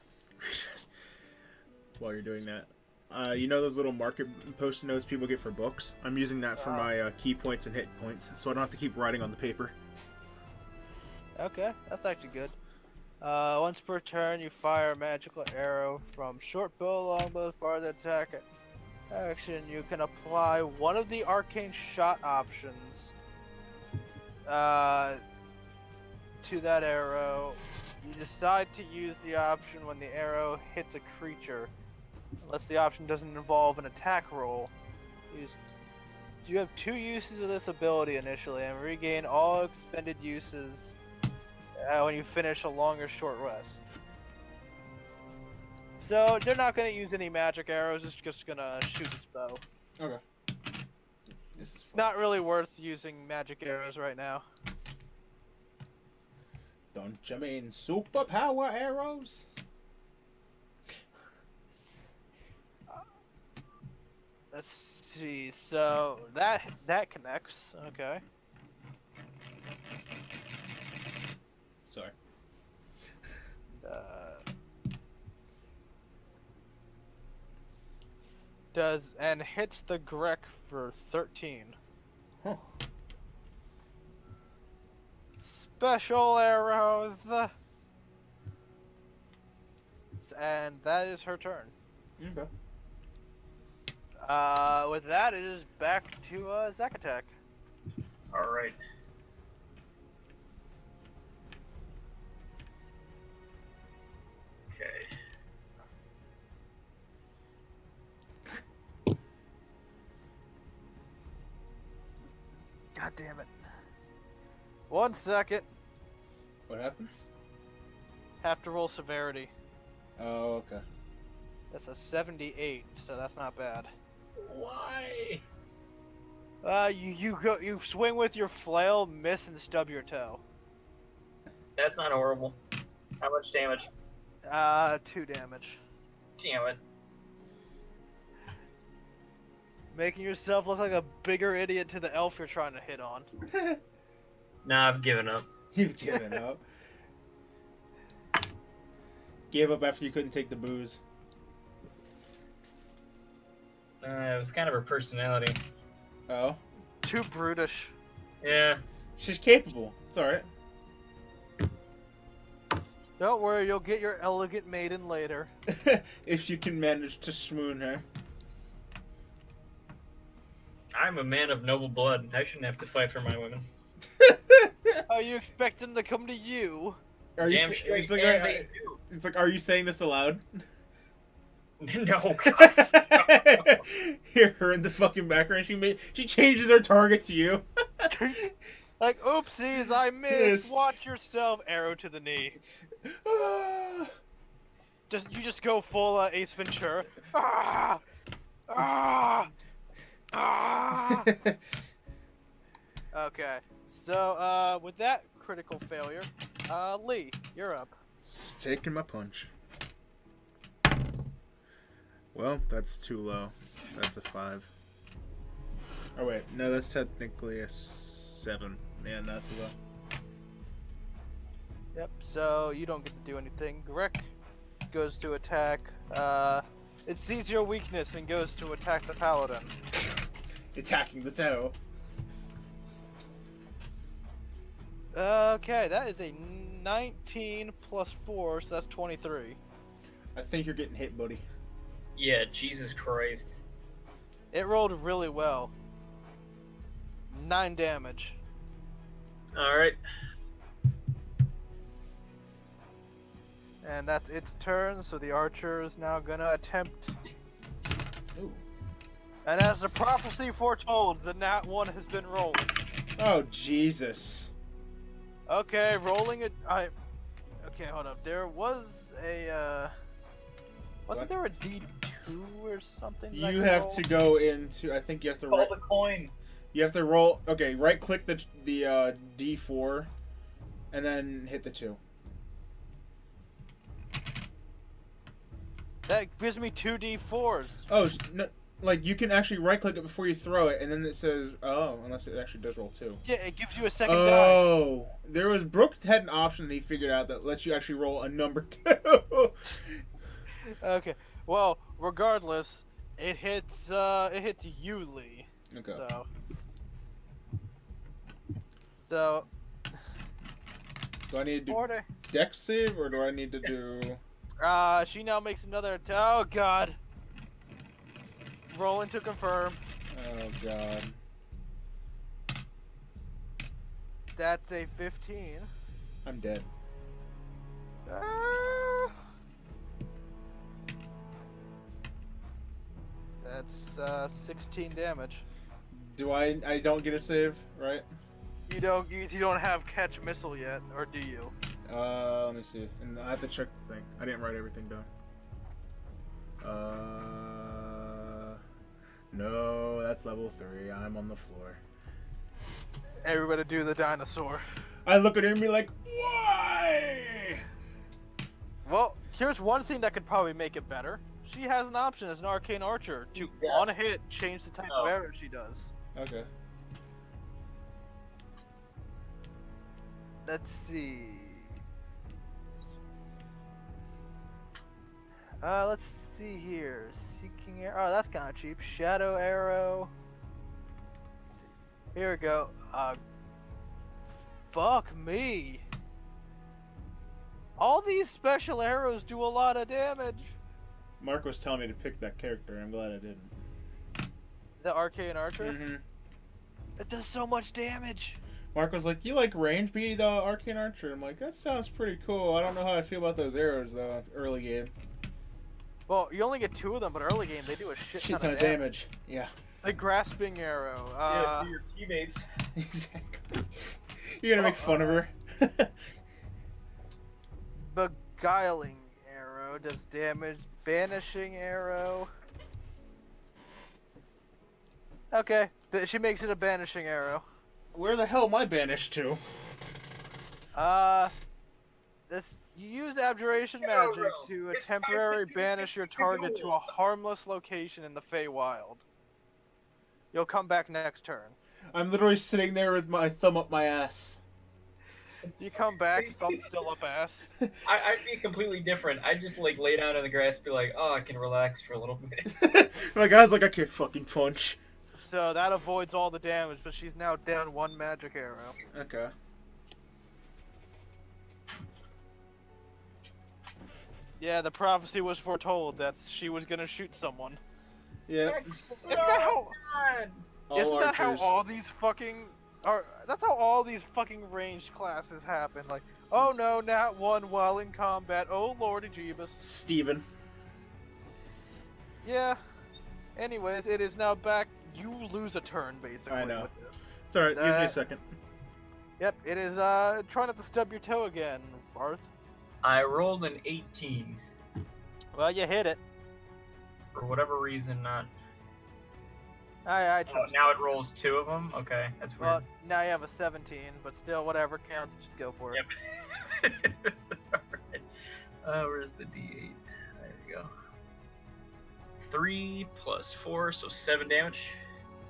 While you're doing that. Those little market post-it notes people get for books? I'm using that for my key points and hit points, so I don't have to keep writing on the paper. Okay, that's actually good. Once per turn, you fire a magical arrow from short bow, longbow, as part of the attack action. You can apply one of the arcane shot options to that arrow. You decide to use the option when the arrow hits a creature, unless the option doesn't involve an attack roll. You have 2 uses of this ability initially, and regain all expended uses when you finish a long or short rest. So they're not going to use any magic arrows, it's just going to shoot its bow. Okay. This is fun. Not really worth using magic arrows right now. Don't you mean superpower arrows? Let's see, so that connects, okay. Sorry. Does and hits the Grek for 13. Huh. Special arrows. And that is her turn. Okay. With that, it is back to Zakatek. All right. Okay. God damn it. 1 second. What happened? Have to roll severity. Oh, okay. That's a 78, so that's not bad. Why? You swing with your flail, miss, and stub your toe. That's not horrible. How much damage? 2 damage. Damn it. Making yourself look like a bigger idiot to the elf you're trying to hit on. Nah, I've given up. You've given up. Gave up after you couldn't take the booze. It was kind of her personality. Oh. Too brutish. Yeah. She's capable. It's alright. Don't worry, you'll get your elegant maiden later. If you can manage to swoon her. I'm a man of noble blood. I shouldn't have to fight for my women. How you expect them to come to you? Are you? Damn straight, It's like, and they do. it's like, are you saying this aloud? No, God. Hear her in the fucking background. She changes her target to you. Like, oopsies, I missed. Yes. Watch yourself. Arrow to the knee. Ah. You just go full Ace Ventura. Ah! Ah! Ah! Okay. So, with that critical failure, Lee, you're up. It's taking my punch. Well, that's too low. That's a 5. Oh wait, no, that's technically a 7. Yeah, not too low. Yep, so you don't get to do anything. Grek goes to attack. It sees your weakness and goes to attack the paladin. Attacking the toe. Okay, that is a 19 plus 4, so that's 23. I think you're getting hit, buddy. Yeah, Jesus Christ. It rolled really well. 9 damage. Alright. And that's its turn, so the archer is now gonna attempt. Ooh. And as the prophecy foretold, the nat 1 has been rolled. Oh, Jesus. Okay, rolling it. Okay, hold up. There was a. Wasn't What? there a D2 or something? that I You could have roll? to go into. I think you have to. Call the coin. You have to roll. Okay, right click the D4, and then hit the 2. That gives me 2 D4s. Oh, no, like you can actually right click it before you throw it, and then it says, "Oh," unless it actually does roll 2. Yeah, it gives you a second die. Oh, there was Brooke had an option that he figured out that lets you actually roll a number 2. Okay. Well, regardless, it hits you, Lee. Okay. So Do I need to do 40. dex save, or do I need to do? She now makes another oh god. Rolling to confirm. Oh God. That's a 15. I'm dead. That's 16 damage. Do I don't get a save, right? You don't have catch missile yet, or do you? Let me see. And I have to check the thing. I didn't write everything down. No, that's level 3. I'm on the floor. Everybody do the dinosaur. I look at her and be like, why? Well, here's one thing that could probably make it better. She has an option as an arcane archer to, Yeah. on a hit, change the type of Oh. arrow she does. Okay. Let's see. Let's see here. Seeking arrow. Oh, that's kind of cheap. Shadow arrow. Let's see. Here we go. Fuck me. All these special arrows do a lot of damage. Mark was telling me to pick that character. I'm glad I didn't. The arcane archer. Mm-hmm. It does so much damage. Mark was like, "You like range? Be the arcane archer." I'm like, "That sounds pretty cool." I don't know how I feel about those arrows though. Early game. Well, you only get 2 of them, but early game they do a shit Shit ton of damage. Yeah. The grasping arrow. Yeah, to your teammates. Exactly. You're gonna make fun of her. Beguiling arrow does damage. Banishing arrow. Okay, she makes it a banishing arrow. Where the hell am I banished to? This you use abjuration Arrow. magic to It's temporarily time to banish your target to a harmless location in the Feywild. You'll come back next turn. I'm literally sitting there with my thumb up my ass. You come back, thumb still up ass. I'd be completely different. I'd just like lay down on the grass, and be like, "Oh, I can relax for a little bit." My guy's like, "I can't fucking punch." So that avoids all the damage, but she's now down 1 magic arrow. Okay. Yeah, the prophecy was foretold that she was gonna shoot someone. Yeah. Excellent. Isn't that how? All Isn't that how archers. all these fucking are? That's how all these fucking ranged classes happen. Like, oh no, not 1 while in combat. Oh lordy Jeebus. Steven. Yeah. Anyways, it is now back. You lose a turn basically. I know. with this. It's alright, give me a second. Yep. It is try not to stub your toe again, Arth. I rolled an 18. Well, you hit it. For whatever reason, not. I Oh, trust. now it rolls 2 of them? Okay, that's weird. Well, now you have a 17, but still, whatever counts. Just go for it. Yep. Alright. Where's the D8? There we go. 3 plus 4, so 7 damage.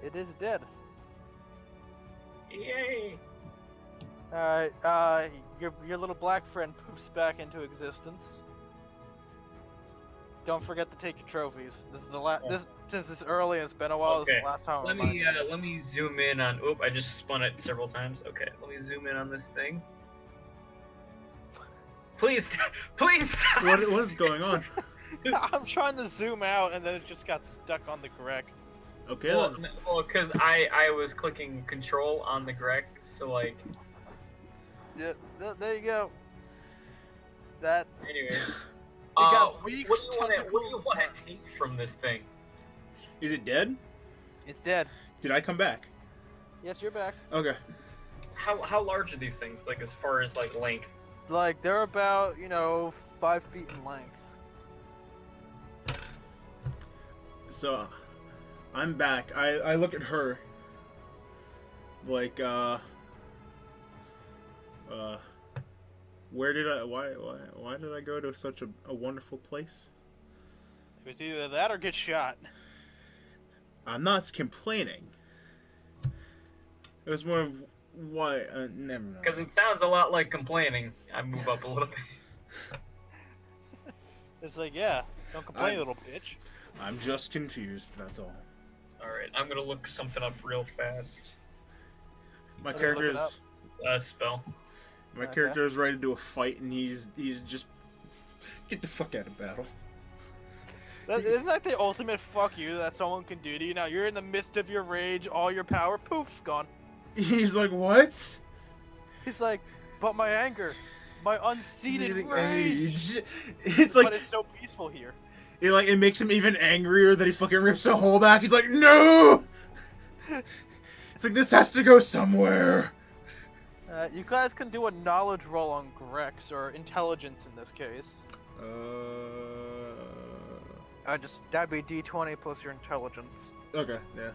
It is dead. Yay! Alright, your little black friend poofs back into existence. Don't forget to take your trophies. This is the last. This since it's early and it's been a while. This is Okay. the last time. Let me zoom in on. Oop! I just spun it several times. Okay, let me zoom in on this thing. Please, please stop! What is going on? I'm trying to zoom out and then it just got stuck on the Grek. Okay. Well, then. because I was clicking control on the Grek, so like. Yeah, there you go. That Anyways. You got what weak do you want tentacles. to take from this thing? Is it dead? it's dead. Did I come back? Yes, you're back. Okay. How large are these things? Like as far as like length? Like they're about 5 feet in length. So, I'm back. I look at her. Like, why did I go to such a wonderful place? It was either that or get shot. I'm not complaining. It was more of why, never mind. Because it sounds a lot like complaining. I move up a little bit. It's like, yeah, don't complain, I- little bitch. I'm just confused, that's all. Alright, I'm gonna look something up real fast. My Okay, character look it is... Spell. My Okay. character is ready to do a fight, and he's just... Get the fuck out of battle. Isn't that the ultimate fuck you that someone can do to you? Now you're in the midst of your rage, all your power, poof, gone. He's like, what? He's like, but my anger, my unseated rage. It's But like, it's so peaceful here. it makes him even angrier that he fucking rips a hole back. He's like, no! It's like, this has to go somewhere. You guys can do a knowledge roll on Grex, or intelligence in this case. That'd be D20 plus your intelligence. Okay, yeah.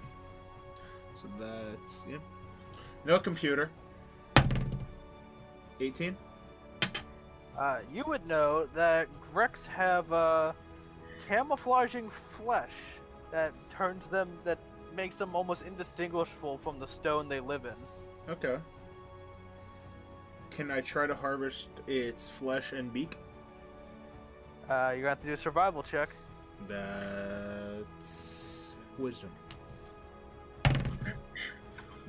So that's, yep. No computer. 18? You would know that Grex have camouflaging flesh that makes them almost indistinguishable from the stone they live in. Okay. Can I try to harvest its flesh and beak? You're gonna have to do a survival check. That's wisdom.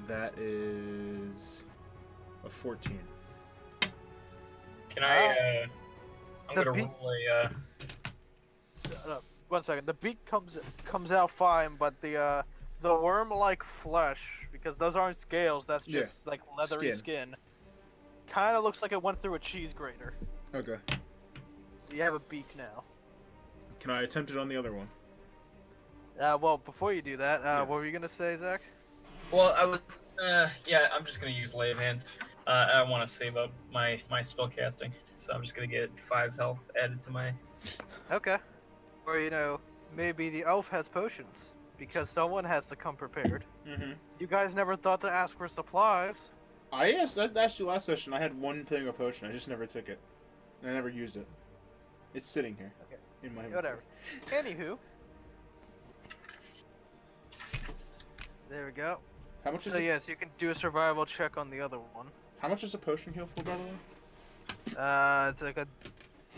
That is a 14. Can I? I'm The gonna beak- roll a. 1 second. The beak comes out fine, but the worm-like flesh, because those aren't scales, that's Yeah, just like leathery skin. skin. Kind of looks like it went through a cheese grater. Okay. So you have a beak now. Can I attempt it on the other one? Well, before you do that, Yeah. what were you gonna say, Zach? Well, I was. Yeah, I'm just gonna use lay of hands. I want to save up my spell casting, so I'm just gonna get 5 health added to my. Okay. Or maybe the elf has potions, because someone has to come prepared. Mm-hmm. You guys never thought to ask for supplies. I asked you last session. I had one thing of potion. I just never took it. And I never used it. It's sitting here. Okay. In my inventory. Whatever. Anywho. There we go. How much is So it? yes, you can do a survival check on the other one. How much is a potion heal for, by the way? It's like a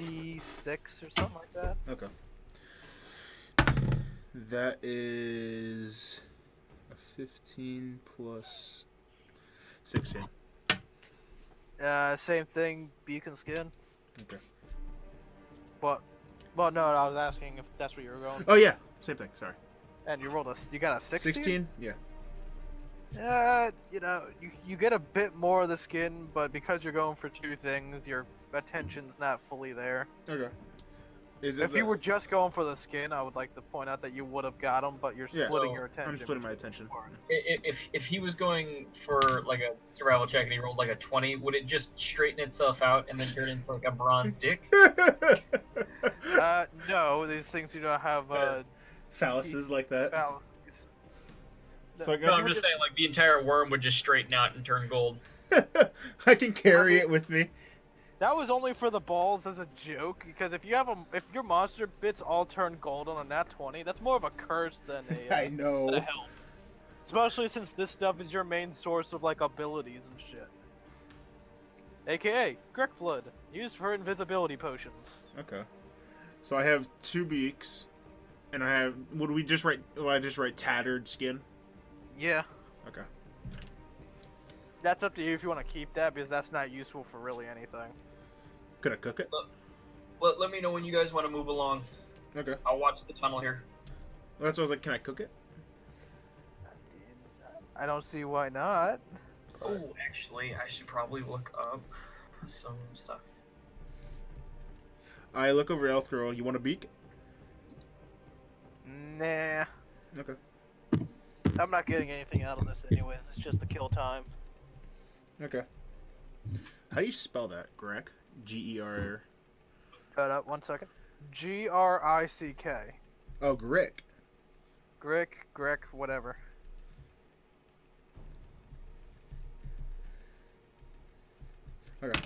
D6 or something like that. Okay. That is a 15 plus 16. Same thing, beacon skin. Okay. But, well, no, I was asking if that's what you were going. Oh yeah, same thing. Sorry. And you got a 16? 16? Yeah. You get a bit more of the skin, but because you're going for 2 things, your attention's not fully there. Okay. Is it If you were just going for the skin, I would like to point out that you would have got them, but you're Yeah. splitting Oh, your attention. I'm splitting my between attention. the parts. If he was going for like a survival check and he rolled like a 20, would it just straighten itself out and then turn into like a bronze dick? No, these things do not have Phalluses like that. fallacies. So I No, got. I'm just saying like the entire worm would just straighten out and turn gold. I can carry it with me. That was only for the balls as a joke, because if your monster bits all turn gold on a nat 20, that's more of a curse than a I know. than a help. Especially since this stuff is your main source of like abilities and shit. AKA Grek Blood, used for invisibility potions. Okay. So I have 2 beaks, and I have. Would we just write? Will I just write tattered skin? Yeah, Okay. that's up to you if you want to keep that, because that's not useful for really anything. Could I cook it? Let me know when you guys want to move along. Okay. I'll watch the tunnel here. Well, that's what I was like. Can I cook it? I don't see why not. Oh, actually, I should probably look up some stuff. I look over Elthro. You want a beak? Nah, Okay. I'm not getting anything out of this anyways. It's just to kill time. Okay. How do you spell that? Grek? G-E-R... Hold up, 1 second. Grick. Oh, Grick. Grek, whatever. Okay.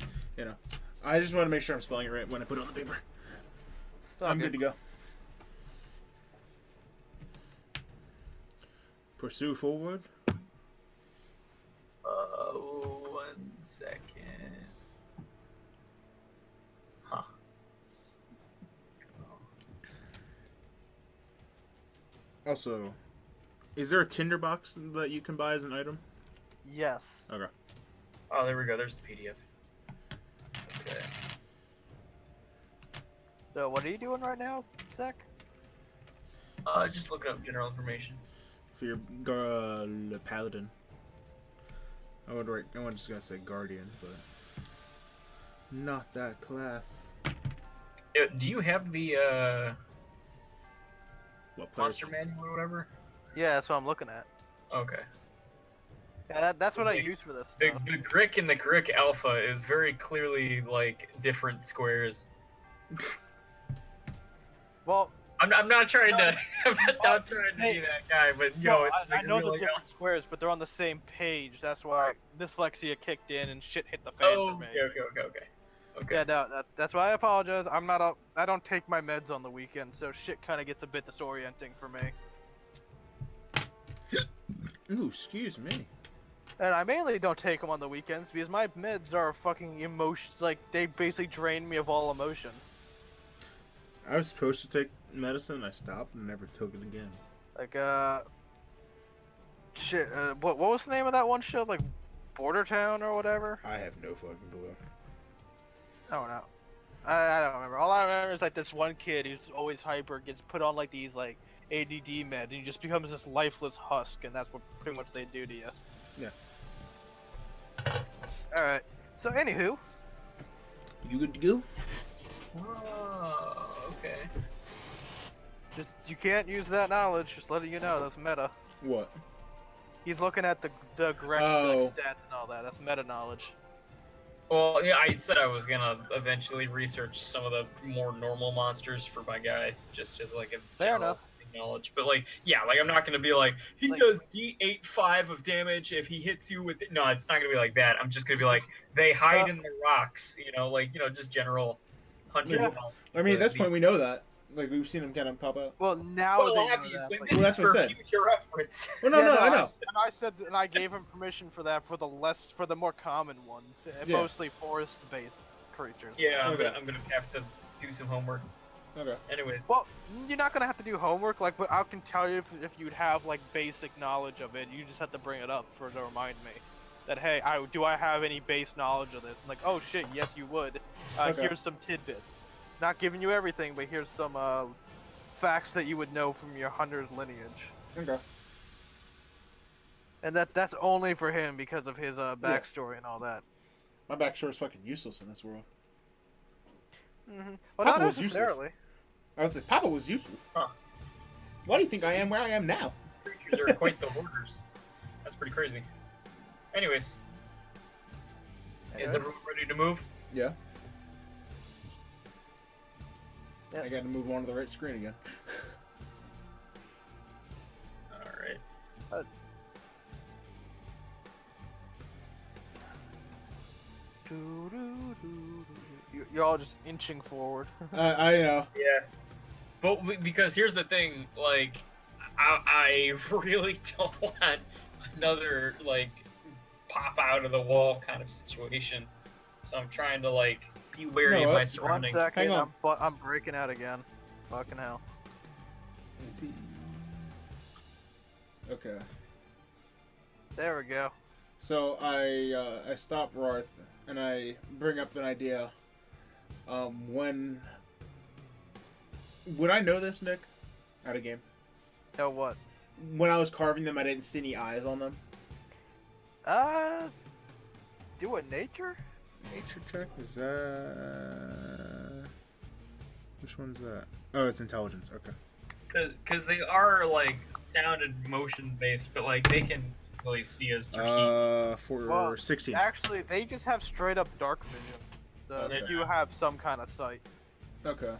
I just want to make sure I'm spelling it right when I put it on the paper. It's all I'm good to go. Pursue forward. 1 second. Huh. Also, is there a tinderbox that you can buy as an item? Yes. Okay. Oh, there we go. There's the PDF. Okay. So what are you doing right now, Zach? Just looking up general information. For your paladin. I was just gonna say guardian, but not that class. Do you have the What players? monster manual or whatever? Yeah, that's what I'm looking at. Okay. Yeah, that's what I Okay. use for this The, stuff. the Grick and the Grick Alpha is very clearly like different squares. Well, I'm not trying to. I'm not trying to Hey, be that guy, but no, it's I like know really the different squares, but they're on the same page. That's why dyslexia kicked in and shit hit the fan Oh, for me. okay. Yeah, no, that's why I apologize. I don't take my meds on the weekend, so shit kind of gets a bit disorienting for me. Ooh, excuse me. And I mainly don't take them on the weekends because my meds are fucking emotions. Like, they basically drain me of all emotion. I was supposed to take medicine. I stopped and never took it again. Like, shit, what was the name of that one show? Like, Border Town or whatever? I have no fucking clue. Oh, no. I don't remember. All I remember is, like, this one kid who's always hyper gets put on, like, these, like, ADD meds, and he just becomes this lifeless husk, and that's what pretty much they do to you. Yeah. Alright. So, anywho. You good to go? Oh, okay. Just, you can't use that knowledge, just letting you know, that's meta. What? He's looking at the correct Oh. like, stats and all that, that's meta knowledge. Well, yeah, I said I was gonna eventually research some of the more normal monsters for my guy, just as like a Fair general enough. knowledge. But like, yeah, like I'm not gonna be like he Like- does D8/5 of damage if he hits you with. No, it's not gonna be like that. I'm just gonna be like they hide in the rocks, like just general hunting. Yeah. knowledge. I mean, at this The- point, we know that. Like, we've seen him kind of pop out. Well, now Well, that you know obviously, that, like- this Well, that's is what I for said. future reference. Well, no, Yeah, no, I know. And I said, and I gave him permission for that for the more common ones, Yeah. mostly forest-based creatures. Yeah, Okay. I'm gonna have to do some homework. Okay. Anyways, Well, you're not gonna have to do homework, like, but I can tell you if you'd have like basic knowledge of it. You just have to bring it up to remind me that hey, do I have any base knowledge of this? I'm like, oh shit, yes you would. Okay. Here's some tidbits. Not giving you everything, but here's some facts that you would know from your hunter's lineage. Okay. And that's only for him because of his backstory and all that. My backstory is fucking useless in this world. Well, Papa not was useless. necessarily. I would say Papa was useless. Huh. Why do you think I am where I am now? these creatures are quite the hoarders. That's pretty crazy. Anyways, is Anyways. everyone ready to move? Yeah. Yep. I got to move on to the right screen again. All right. You're all just inching forward. I know. Yeah. But because here's the thing, like, I really don't want another like pop out of the wall kind of situation. So I'm trying to like be wary No, of my what? surroundings. 1 second, Hang on. I'm breaking out again. Fucking hell. Let me see. Okay. There we go. So I stop Roth and I bring up an idea. When would I know this, Nick? Out of game. Know what? When I was carving them, I didn't see any eyes on them. Do a nature? Nature check is that? Which one's that? Oh, it's intelligence. Okay. Because they are like sound and motion based, but like they can really see us through heat. For Well, 16. Actually, they just have straight up dark vision. So they Okay. do have some kind of sight. Okay.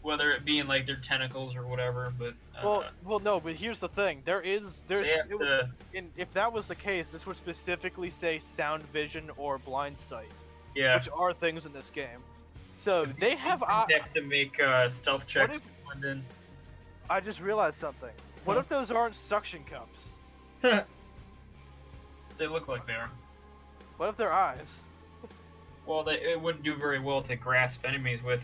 Whether it be in like their tentacles or whatever, but Well, no, but here's the thing. There's they have to. if that was the case, this would specifically say sound vision or blind sight, Yeah. which are things in this game. So they have. They have to make stealth checks. if- And then I just realized something. What Huh. if those aren't suction cups? they look like they are. What if they're eyes? Well, it wouldn't do very well to grasp enemies with.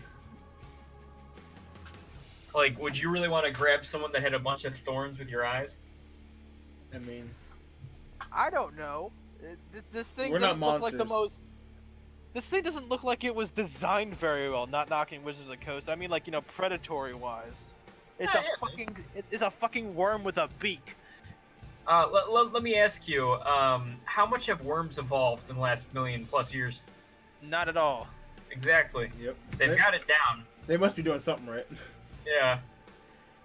Like, would you really want to grab someone that had a bunch of thorns with your eyes? I mean, I don't know. This thing We're not doesn't look like the monsters. most. This thing doesn't look like it was designed very well. Not knocking Wizards of the Coast. I mean, like, predatory wise. It's Yeah, a yeah. fucking. It's a fucking worm with a beak. Let me ask you, how much have worms evolved in the last million+ years? Not at all. Exactly. yep. They've got it down. They must be doing something right. Yeah.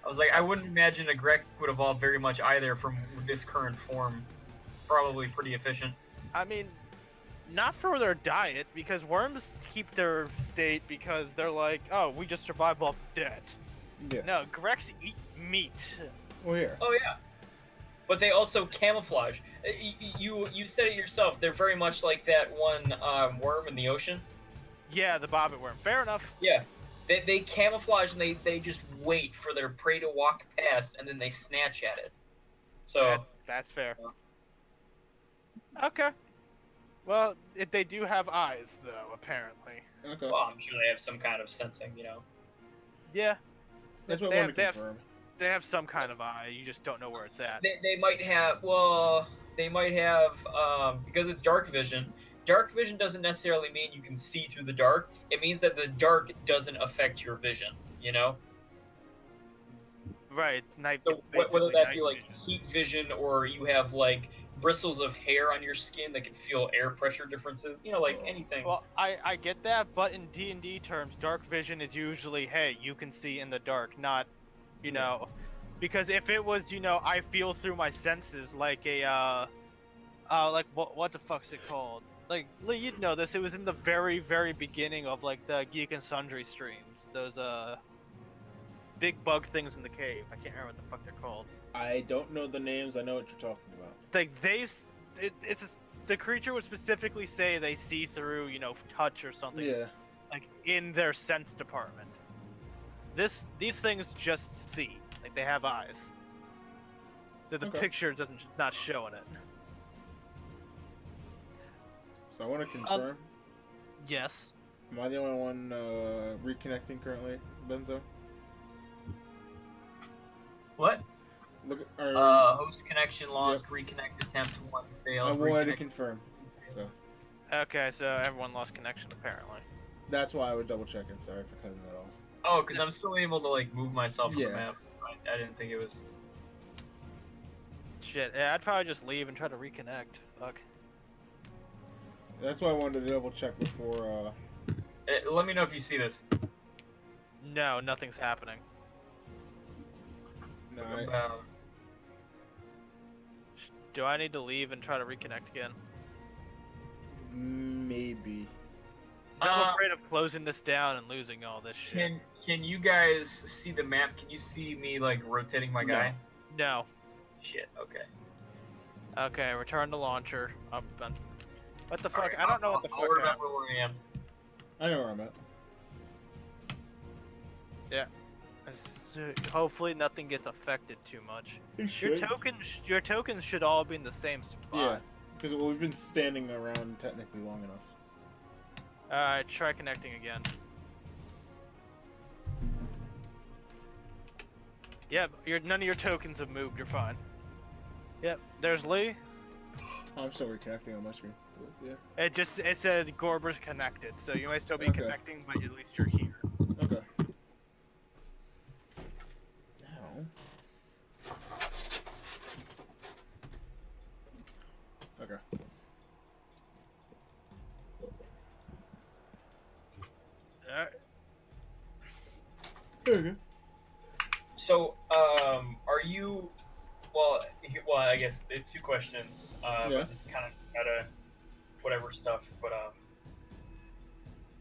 I was like, I wouldn't imagine a Grek would evolve very much either from this current form. Probably pretty efficient. I mean, not for their diet, because worms keep their state because they're like, oh, we just survive off debt. Yeah. No, Grex eat meat. Well, here. Oh yeah. But they also camouflage. You said it yourself. They're very much like that one worm in the ocean. Yeah, the bobbit worm. Fair enough. Yeah. They camouflage and they just wait for their prey to walk past and then they snatch at it. So That's fair. Okay. Well, they do have eyes, though, apparently. Okay. well, I'm sure they have some kind of sensing, Yeah, That's what They I have- want to confirm. they have some kind of eye. You just don't know where it's at. They might have. Well, they might have because it's dark vision. Dark vision doesn't necessarily mean you can see through the dark. It means that the dark doesn't affect your vision. You know. Right. It's night. So it's whether basically that night be like vision. heat vision or you have like bristles of hair on your skin that can feel air pressure differences. You know, like anything. Well, I get that, but in D&D terms, dark vision is usually, hey, you can see in the dark, not, you know, because if it was, you know, I feel through my senses like a, like what the fuck's it called? Like, Lee, you'd know this. It was in the very, very beginning of like the Geek and Sundry streams. Those big bug things in the cave. I can't remember what the fuck they're called. I don't know the names. I know what you're talking about. Like the creature would specifically say they see through, you know, touch or something. Yeah. Like in their sense department. These things just see, like they have eyes. The Okay. picture doesn't not showing it. So I want to confirm. Yes. Am I the only one reconnecting currently, Benzo? What? Look, or, Host connection lost. Reconnect attempt one failed. I wanted to reconnect- confirm. So Okay, so everyone lost connection apparently. that's why I was double checking. Sorry for cutting that off. Oh, because I'm still able to like move myself on Yeah. the map. I didn't think it was. Shit, yeah, I'd probably just leave and try to reconnect. Fuck. That's why I wanted to double check before. Let me know if you see this. No, nothing's happening. No, Do I need to leave and try to reconnect again? maybe. I'm afraid of closing this down and losing all this shit. Can you guys see the map? Can you see me like rotating my No. guy? No. Shit. Okay. Okay, return to launcher. What the fuck? Alright, I don't know what the I'll fuck remember happened. where I am. I know where I'm at. Hopefully nothing gets affected too much. It Your tokens should all be in the same Yeah, spot. because we've been standing around technically long enough. Alright, try connecting again. Yep, none of your tokens have moved, you're fine. Yep, there's Lee. I'm still reconnecting on my screen. But yeah. It said Gorber's connected, so you might still be Okay. connecting, but at least you're here. Okay. Now. Okay. Alright. Okay. So, are you? Well, I guess the two questions. Yeah. It's kind of meta, whatever stuff. But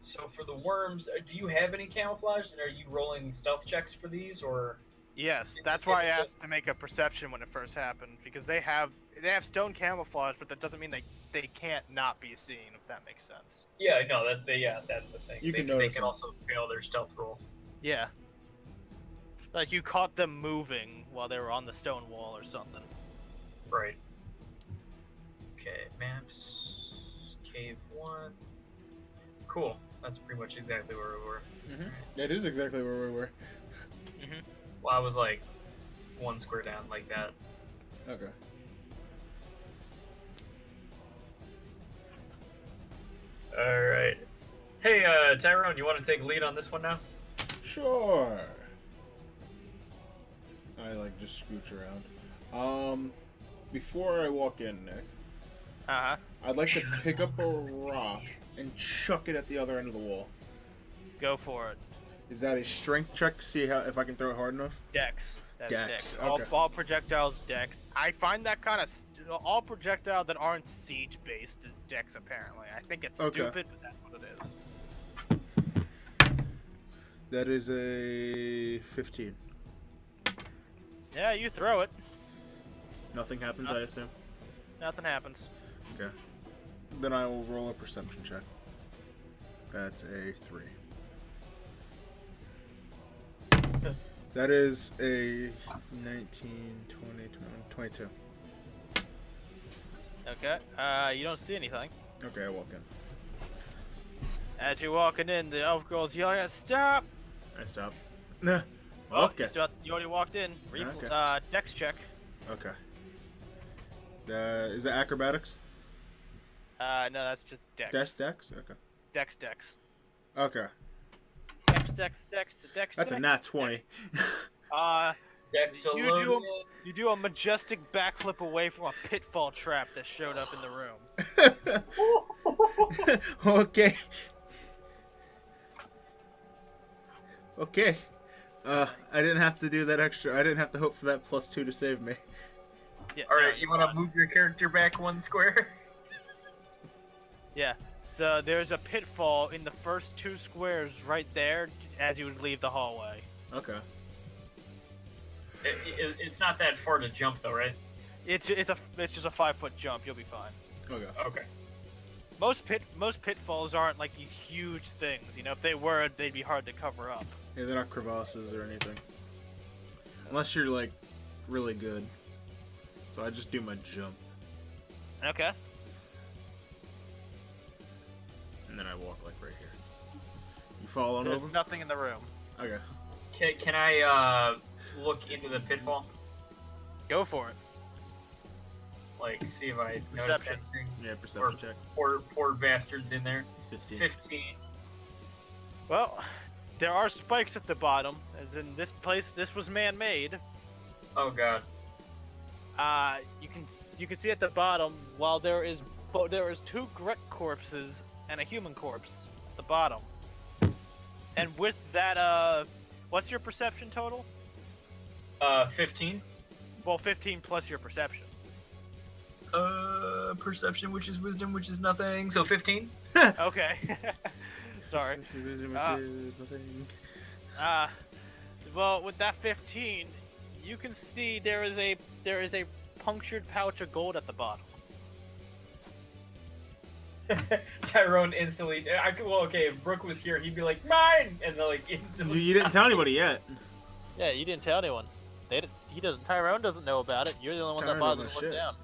so for the worms, do you have any camouflage, and are you rolling stealth checks for these, or? Yes, that's why I asked to make a perception when it first happened, because they have stone camouflage, but that doesn't mean they can't not be seen, if that makes sense. Yeah, no, that's the thing. You can they notice can them. also fail their stealth roll. Yeah. Like you caught them moving while they were on the stone wall or something. Right. Okay, maps. Cave 1. Cool. That's pretty much exactly where we were. That is exactly where we were. Well, I was like one square down like that. Okay. Alright. Hey, Tyrone, you want to take lead on this one now? Sure. I like just scooch around. Before I walk in, Nick, Uh-huh. I'd like to pick up a rock and chuck it at the other end of the wall. Go for it. Is that a strength check? See how if I can throw it hard enough? Dex. That's Dex, Dex. okay. All projectiles Dex. I find that kind of all projectile that aren't siege based is Dex apparently. I think it's Okay. stupid, but that's what it is. That is a 15. Yeah, you throw it. Nothing happens, I assume. Nothing happens. Okay. Then I will roll a perception check. That's a 3. That is a 19, 20, 22. Okay. You don't see anything. Okay, I walk in. As you're walking in, the elf girl's yelling, "Stop!" I stop. Nah. Oh, Okay. you already walked in. Okay. Dex check. Okay. Is it acrobatics? No, that's just Dex. Dex? Okay. Dex. Okay. Dex. That's a nat 20. Dexalonia. You do a majestic backflip away from a pitfall trap that showed up in the room. Okay. Okay. I didn't have to do that extra. I didn't have to hope for that +2 to save me. Yeah, All no, right, you want to move your character back 1 square? Yeah. So there's a pitfall in the first 2 squares right there as you would leave the hallway. Okay. It's not that far to jump though, right? It's just a 5-foot jump. You'll be fine. Okay. Okay. Most pitfalls aren't like these huge things. You know, if they were, they'd be hard to cover up. Yeah, they're not crevasses or anything. Unless you're like really good. So I just do my jump Okay. and then I walk like right here. You fall on There's over? nothing in the room. Okay. Can I look into the pitfall? Go for it. Like, see if I notice Perception. anything? Yeah, perception check. Poor bastards in there. 15. 15. Well, there are spikes at the bottom, as in this place. This was man-made. Oh god. You can see at the bottom, while there is 2 Grek corpses and a human corpse at the bottom. And with that, what's your perception total? 15. Well, 15 plus your perception. Perception, which is wisdom, which is nothing. So 15. Okay. Sorry. Well, with that 15, you can see there is a punctured pouch of gold at the bottom. Tyrone instantly. Well, okay, if Brooke was here, he'd be like, mine! And they're like, instantly. You didn't tell anybody yet. Yeah, you didn't tell anyone. Tyrone doesn't know about it. You're the only one that Tyrone bothered to doesn't look shit. down.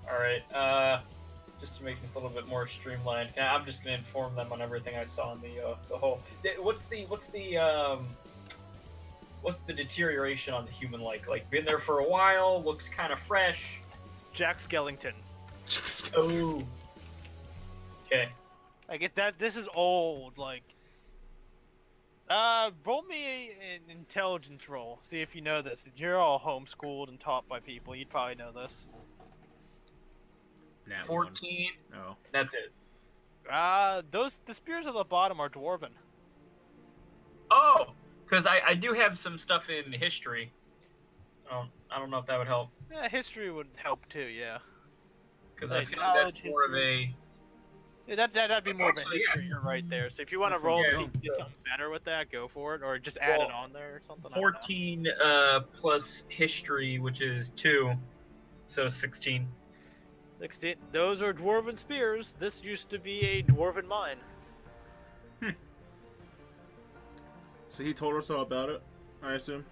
Alright, just to make this a little bit more streamlined, I'm just gonna inform them on everything I saw in the whole. What's the deterioration on the human like? Like, been there for a while, looks kind of fresh. Jack Skellington. Oh. Okay. I get that. This is old. Like, roll me an intelligence roll. See if you know this. You're all homeschooled and taught by people. You'd probably know this. Nat 14. one. No. That's it. The spears at the bottom are dwarven. Oh, because I do have some stuff in history. I don't know if that would help. Yeah, history would help too. Yeah. Because Like, I feel like that's knowledge, more of a. Yeah, that'd be more of a Actually, history. You're right there. So if you want to roll to Yeah. see if you get something better with that, go for it, or just add Well, it on there or something. I don't know. 14 plus history, which is 2, so 16. 16. Those are dwarven spears. This used to be a dwarven mine. So he told us all about it, I assume?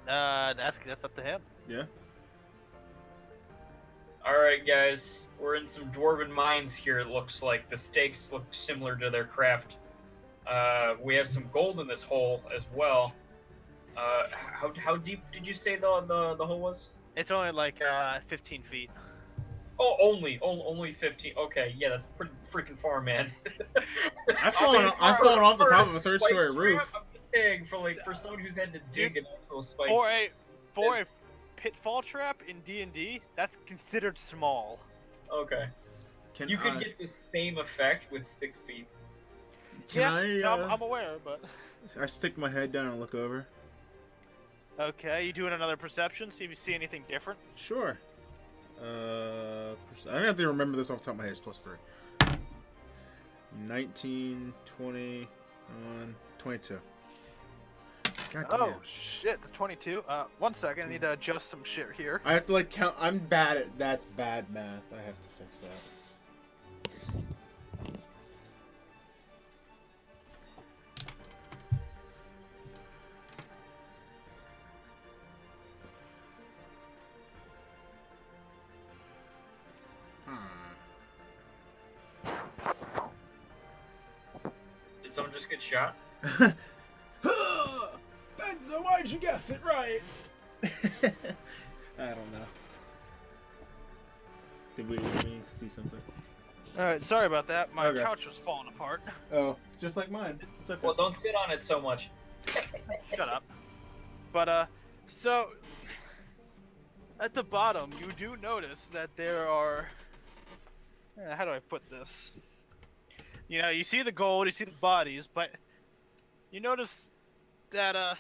That's up to him. Yeah? Alright, guys, we're in some dwarven mines here, it looks like. The stakes look similar to their craft. We have some gold in this hole as well. How deep did you say the hole was? It's only like 15 feet. Oh, only 15. Okay, yeah, that's pretty freaking far, man. I've fallen off the top of a third-story roof. I'm just saying, for someone who's had to dig an actual spike. For a pitfall trap in D&D, that's considered small. Okay. You could get the same effect with 6 feet. I'm aware, but I stick my head down and look over? okay. You doing another perception? See if you see anything different. Sure. I don't have to remember this off the top of my head. It's +3. 19, 20, 22. God damn. Oh shit! That's 22. 1 second. I need to adjust some shit here. I have to like count. I'm bad at that's bad math. I have to fix that. Did someone just get shot? Benzo, why'd you guess it right? I don't know. Did we see something? All right, sorry about that. My Okay. couch was falling apart. Oh, just like mine. It's okay. Well, don't sit on it so much. Shut up. But so at the bottom, you do notice that there are. How do I put this? You know, you see the gold, you see the bodies, but you notice that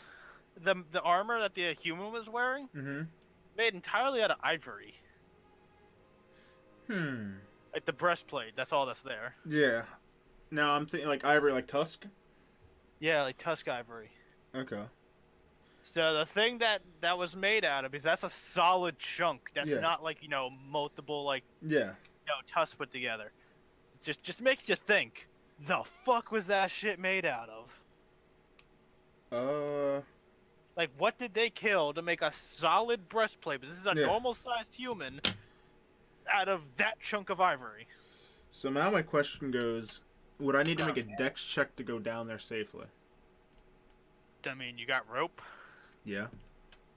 the armor that the human was wearing Mm-hmm. made entirely out of ivory. Like the breastplate, that's all that's there. Yeah. Now I'm thinking like ivory, like tusk. Yeah, like tusk ivory. Okay. So the thing that was made out of is that's a solid chunk. That's Yeah. not like, you know, multiple like, Yeah. you know, tusks put together. It just makes you think, the fuck was that shit made out of? Like, what did they kill to make a solid breastplate? Because this is a Yeah. normal-sized human out of that chunk of ivory. So now my question goes: would I need to make a dex check to go down there safely? I mean, you got rope. Yeah.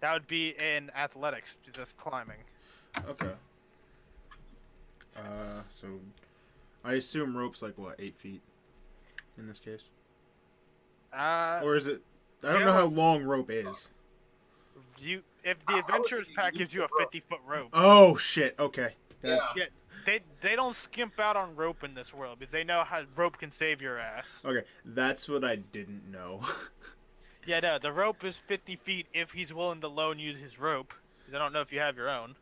That would be in athletics, just climbing. Okay. So I assume rope's like what, 8 feet in this case, or is it? I don't know how long rope is. If the adventurers pack gives you a 50-foot rope. Oh shit. Okay. That's Yeah, they don't skimp out on rope in this world because they know how rope can save your ass. okay. That's what I didn't know. Yeah, no, the rope is 50 feet if he's willing to loan you his rope. 'Cause I don't know if you have your own.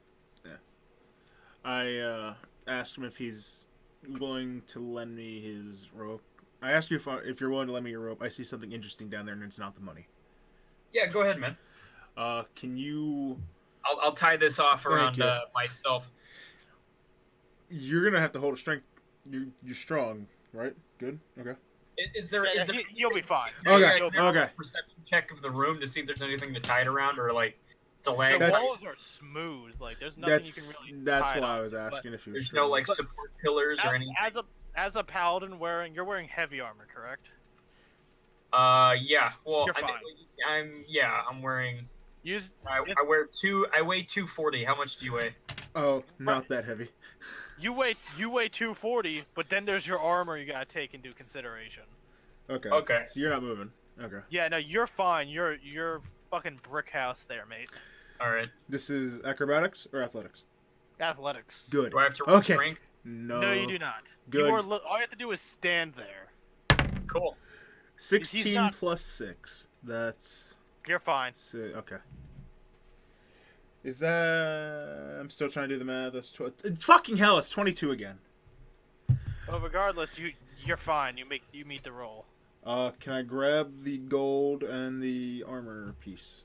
I asked him if he's willing to lend me his rope. I asked you if you're willing to lend me your rope. I see something interesting down there, and it's not the money. Yeah, go ahead, man. Can you? I'll tie this off around you. myself. You're gonna have to hold a strength. You're strong, right? Good. Okay. Is there? Yeah, Is there you'll be fine. Okay, Can I do a okay. Perception check of the room to see if there's anything to tie it around or like to The lag. That's- walls are smooth. Like there's nothing you can really. That's tie it why I on was to, but asking if you were There's strong. no like But- support pillars or anything. As a paladin you're wearing heavy armor, correct? Yeah. Well, You're fine. I'm wearing. Use I weigh 240. How much do you weigh? Oh, not that heavy. you weigh 240, but then there's your armor you gotta take into consideration. Okay. Okay. So you're not moving. Okay. Yeah, no, you're fine. You're fucking brick house there, mate. All right. This is acrobatics or athletics? Athletics. Good. Do I have to roll Okay. strength? No. No, you do not. Good. All you have to do is stand there. Cool. 16 not- plus 6. That's You're fine. okay. Is that? I'm still trying to do the math. That's fucking hell. It's 22 again. But regardless, you're fine. You meet the roll. Can I grab the gold and the armor piece?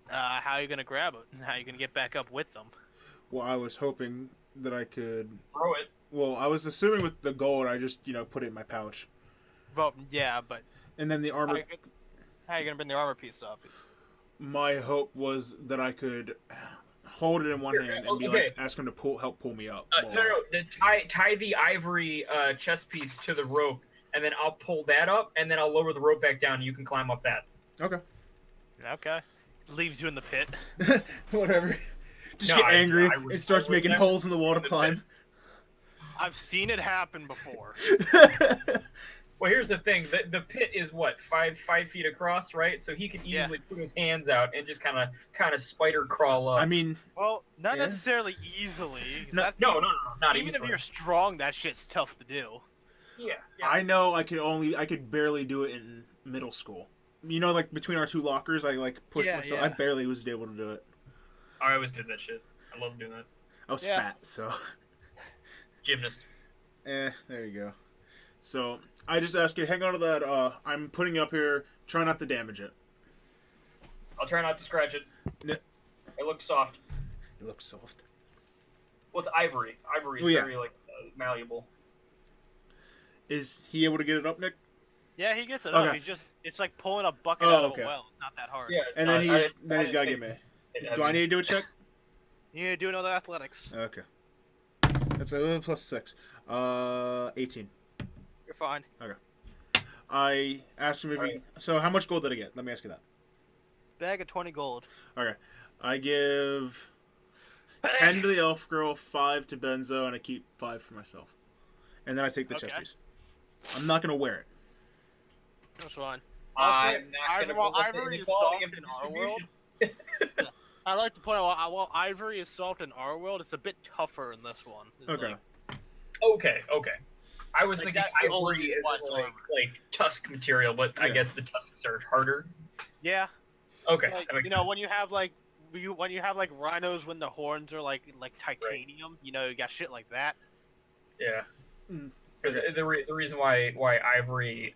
How are you gonna grab it? How are you gonna get back up with them? Well, I was hoping that I could. Throw it. Well, I was assuming with the gold, I just put it in my pouch, Well, yeah, but and then the how armor. are you gonna bring the armor piece up? My hope was that I could hold it in one hand and be Okay. like, ask him to help pull me up. No. Tie the ivory chest piece to the rope, and then I'll pull that up, and then I'll lower the rope back down. And you can climb up that. Okay. Okay. Leaves you in the pit. Whatever. Just No, get I- angry. I would- It starts I would making never holes in the wall to in the climb. I've seen it happen before. Well, here's the thing: the pit is what 5 feet across, right? So he can Yeah. easily put his hands out and just kind of spider crawl up. I mean, Well, not Yeah. necessarily easily. No- That's no, not even easily. if you're strong, that shit's tough to do. Yeah. I know I could barely do it in middle school. Like between our two lockers, I pushed Yeah, myself. yeah. I barely was able to do it. I always did that shit. I love doing that. I was Yeah. fat, so. Gymnast. There you go. So I just ask you, hang on to that. I'm putting it up here. Try not to damage it. I'll try not to scratch it. No. It looks soft. It looks soft. Well, it's ivory. Ivory is Oh, yeah. very malleable. Is he able to get it up, Nick? Yeah, he gets it Okay. up. It's like pulling a bucket Oh, out of okay. a well. It's not that hard. Yeah. it's And not- then I- he's I got to didn't get me. think Do I need to do a check? You need to do another athletics. Okay. That's a plus 6. 18. You're fine. I asked him if he. Alright. So how much gold did I get? Let me ask you that. Bag of 20 gold. Okay, I give 10 to the elf girl, 5 to Benzo, and I keep 5 for myself. And then I take the chest Okay. piece. I'm not gonna wear it. That's fine. I'm not Ivory, gonna well, go with the Ivory is inequality soft of in our world. distribution. I'd like to point out, while Ivory is soft in our world, it's a bit tougher in this one. It's Okay. like- Okay. I was Like, thinking that's the only ivory reason is why it's like tusk material, but I Yeah. guess the tusks are harder. yeah. Okay, It's like, that makes you know, sense. when you have like rhinos when the horns are like titanium, you know, you got shit like that. Yeah. Mm. Because the reason why ivory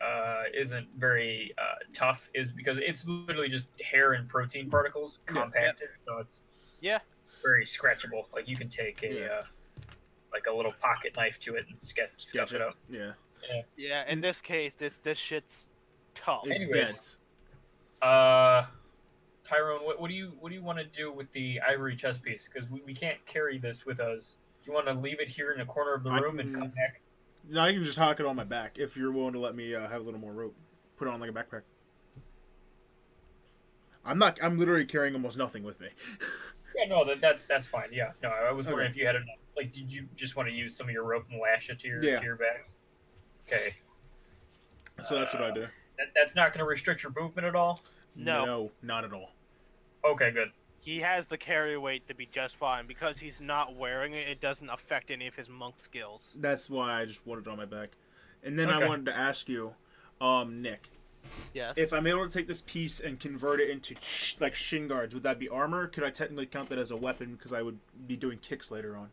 isn't very tough is because it's literally just hair and protein particles Yeah. compacted, so it's Yeah. very scratchable. Like you can take a Yeah. like a little pocket knife to it and scuff it up. Yeah. Yeah. In this case, this shit's tough. It's Anyways. dead. Tyrone, what do you want to do with the ivory chess piece? Because we can't carry this with us. Do you want to leave it here in the corner of the I room and can- come back? No, I can just hock it on my back if you're willing to let me have a little more rope. Put it on like a backpack. I'm literally carrying almost nothing with me. Yeah, no, that's fine. Yeah, no, I was wondering Okay. if you had enough. Like, did you just want to use some of your rope and lash it to your Yeah. to your back? Okay, So that's what I do. that's not going to restrict your movement at all. No. Not at all. Okay, good. He has the carry weight to be just fine because he's not wearing it. It doesn't affect any of his monk skills. That's why I just wanted it on my back. And then I Okay. wanted to ask you, Nick, Yes. if I'm able to take this piece and convert it into like shin guards, would that be armor? Could I technically count that as a weapon because I would be doing kicks later on?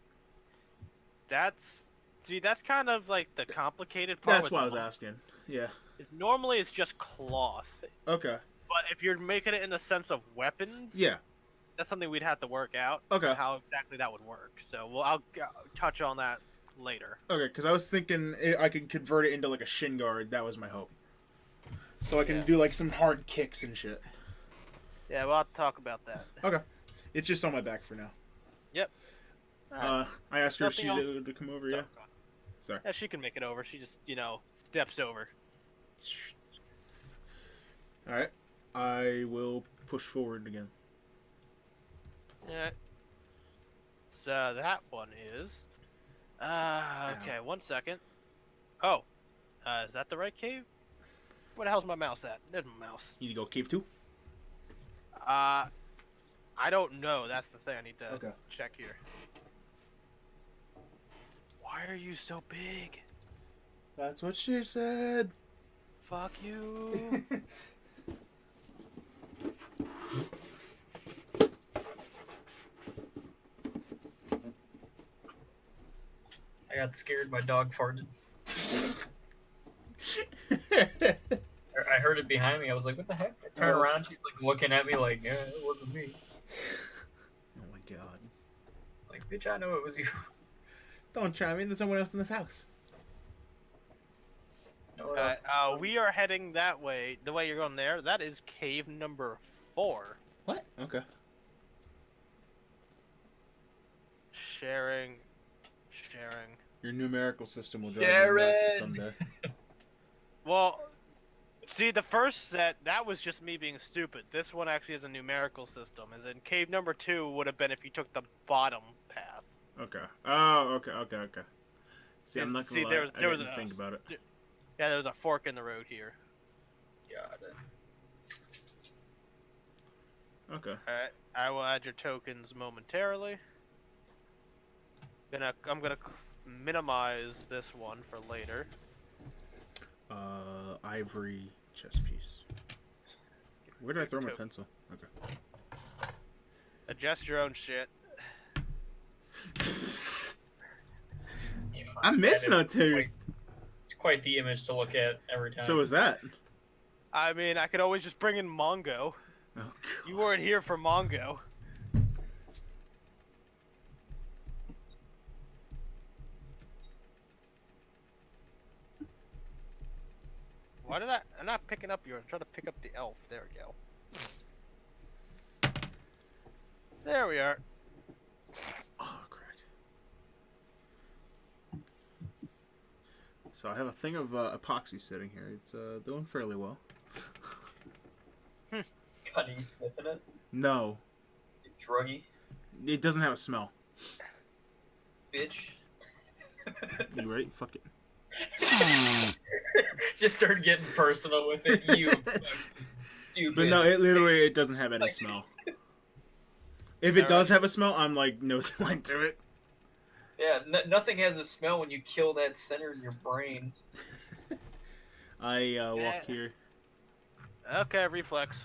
that's kind of like the complicated part. That's with why I was monk. asking. Yeah. Is normally it's just cloth, Okay. but if you're making it in the sense of weapons, Yeah. that's something we'd have to work out. Okay. How exactly that would work. So I'll touch on that later. Okay, because I was thinking I could convert it into like a shin guard. That was my hope. So I can Yeah. do like some hard kicks and shit. Yeah, we'll have to talk about that. Okay. It's just on my back for now. Alright. I asked her if Nothing she's else? able to come over, yeah? Sorry. Yeah, she can make it over. She just, steps over. Alright. I will push forward again. Yeah. So that one is. Okay, 1 second. Oh, is that the right cave? Where the hell's my mouse at? There's my mouse. Need to go cave 2? I don't know. That's the thing. I need to Okay. check here. Why are you so big? That's what she said. Fuck you. I got scared. My dog farted. I heard it behind me. I was like, "What the heck?" I turn Oh. around. She's like looking at me like, "Yeah, it wasn't me." Oh my god. Like, bitch, I know it was you. Don't try me. There's someone else in this house. No one else. We are heading that way. The way you're going there, that is cave number 4. What? Okay. Sharing. Your numerical system will drive me nuts Jared! someday. Well, see, the first set, that was just me being stupid. This one actually has a numerical system. As in, cave number 2 would have been if you took the bottom path. Okay. Oh, okay. See, I'm not gonna See, lie. there I was didn't a- think about it. Yeah, there's a fork in the road here. God. Okay. Alright, I will add your tokens momentarily. I'm gonna minimize this one for later. Ivory chess piece. Where did I throw my pencil? Okay. Adjust your own shit. I'm missing That a is tooth. It's quite the image to look at every time. So is that? I mean, I could always just bring in Mongo. Oh, You weren't here for Mongo. Why did I'm not picking up yours. I'm trying to pick up the elf. There we go. There we are. Oh, correct. So I have a thing of epoxy sitting here. It's doing fairly well. God, are you sniffing it? No, You druggy it doesn't have a smell. bitch. You ready? Fuck it. Just started getting personal with it. You fucking stupid. But no, it doesn't have any smell. If it does have a smell, I'm like nose blind to it. Yeah, nothing has a smell when you kill that center in your brain. I walk here. Okay, reflex.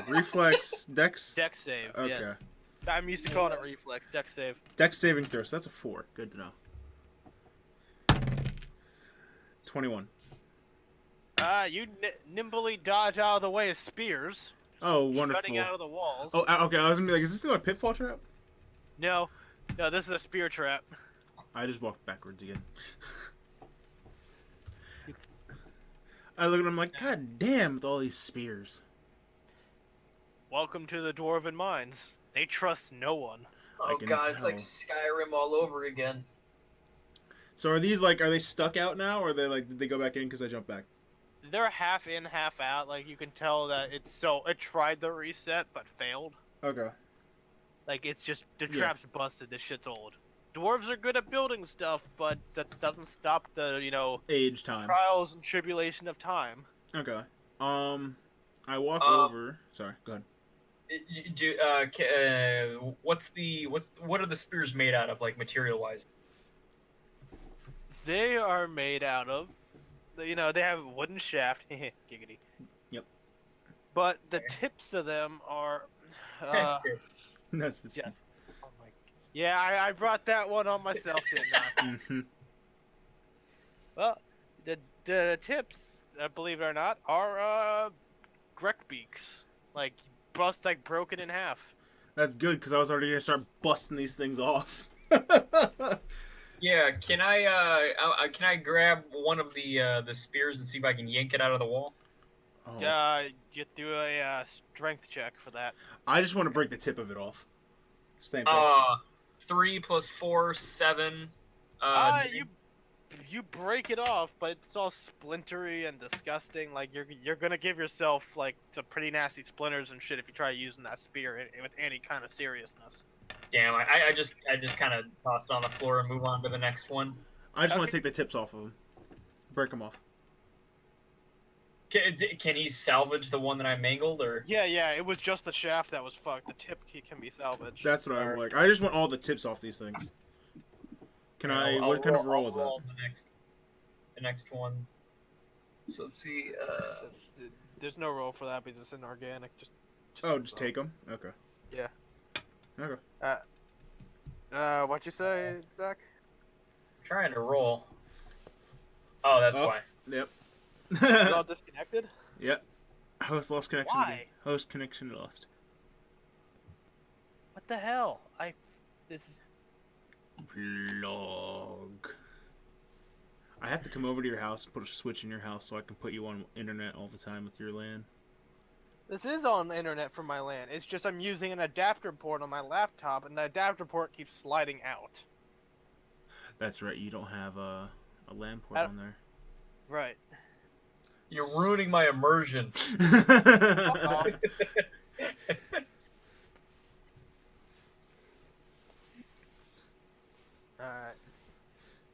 Reflex, dex. Dex save. Okay. Yes. I'm used to calling it reflex. Dex save. Dex saving throw. So that's a 4. Good to know. 21. You nimbly dodge out of the way of spears. Oh, wonderful. Shutting out of the walls. Oh, okay. I was gonna be like, is this still a pitfall trap? No, this is a spear trap. I just walked backwards again. I look at him like, God damn, with all these spears. Welcome to the Dwarven Mines. They trust no one. Oh can god, it's like tell. Skyrim all over again. So are these like, are they stuck out now, or are they like, did they go back in because I jumped back? They're half in, half out. Like you can tell that it tried the reset but failed. Okay. Like it's just the Yeah. trap's busted. This shit's old. Dwarves are good at building stuff, but that doesn't stop the Age time. trials and tribulation of time. Okay. I walk Um, over. Sorry, go ahead. What are the spears made out of, like material wise? They are made out of, they have a wooden shaft. Giggity. Yep. But the tips of them are. That's just. Yeah. Oh my. Yeah, I brought that one on myself, didn't I? Mm-hmm. Well, the tips, believe it or not, are Grek beaks, like broken in half. That's good because I was already gonna start busting these things off. Yeah, can I grab one of the spears and see if I can yank it out of the wall? Oh. You do a strength check for that. I just want to break the tip of it off. Same thing. 3 plus 4, 7. You break it off, but it's all splintery and disgusting. Like you're gonna give yourself like some pretty nasty splinters and shit if you try using that spear with any kind of seriousness. Damn, I just kind of toss it on the floor and move on to the next one. I just want okay. to take the tips off of them. Break them off. Can he salvage the one that I mangled, or? Yeah, it was just the shaft that was fucked. The tip can be salvaged. That's what I Alright. like. I just want all the tips off these things. Can what kind of roll is that? The next one. So let's see. There's no roll for that because it's inorganic. Just Take them? Okay. Yeah. Okay. What'd you say, Zach? Trying to roll. Oh, that's Oh. why. Yep. You all disconnected? Yep. Host lost connection Why? again. Host connection lost. What the hell? This is. Vlog. I have to come over to your house and put a switch in your house so I can put you on internet all the time with your LAN. This is on the internet from my LAN. It's just I'm using an adapter port on my laptop, and the adapter port keeps sliding out. That's right. You don't have a LAN port on there. Right. You're ruining my immersion. Alright.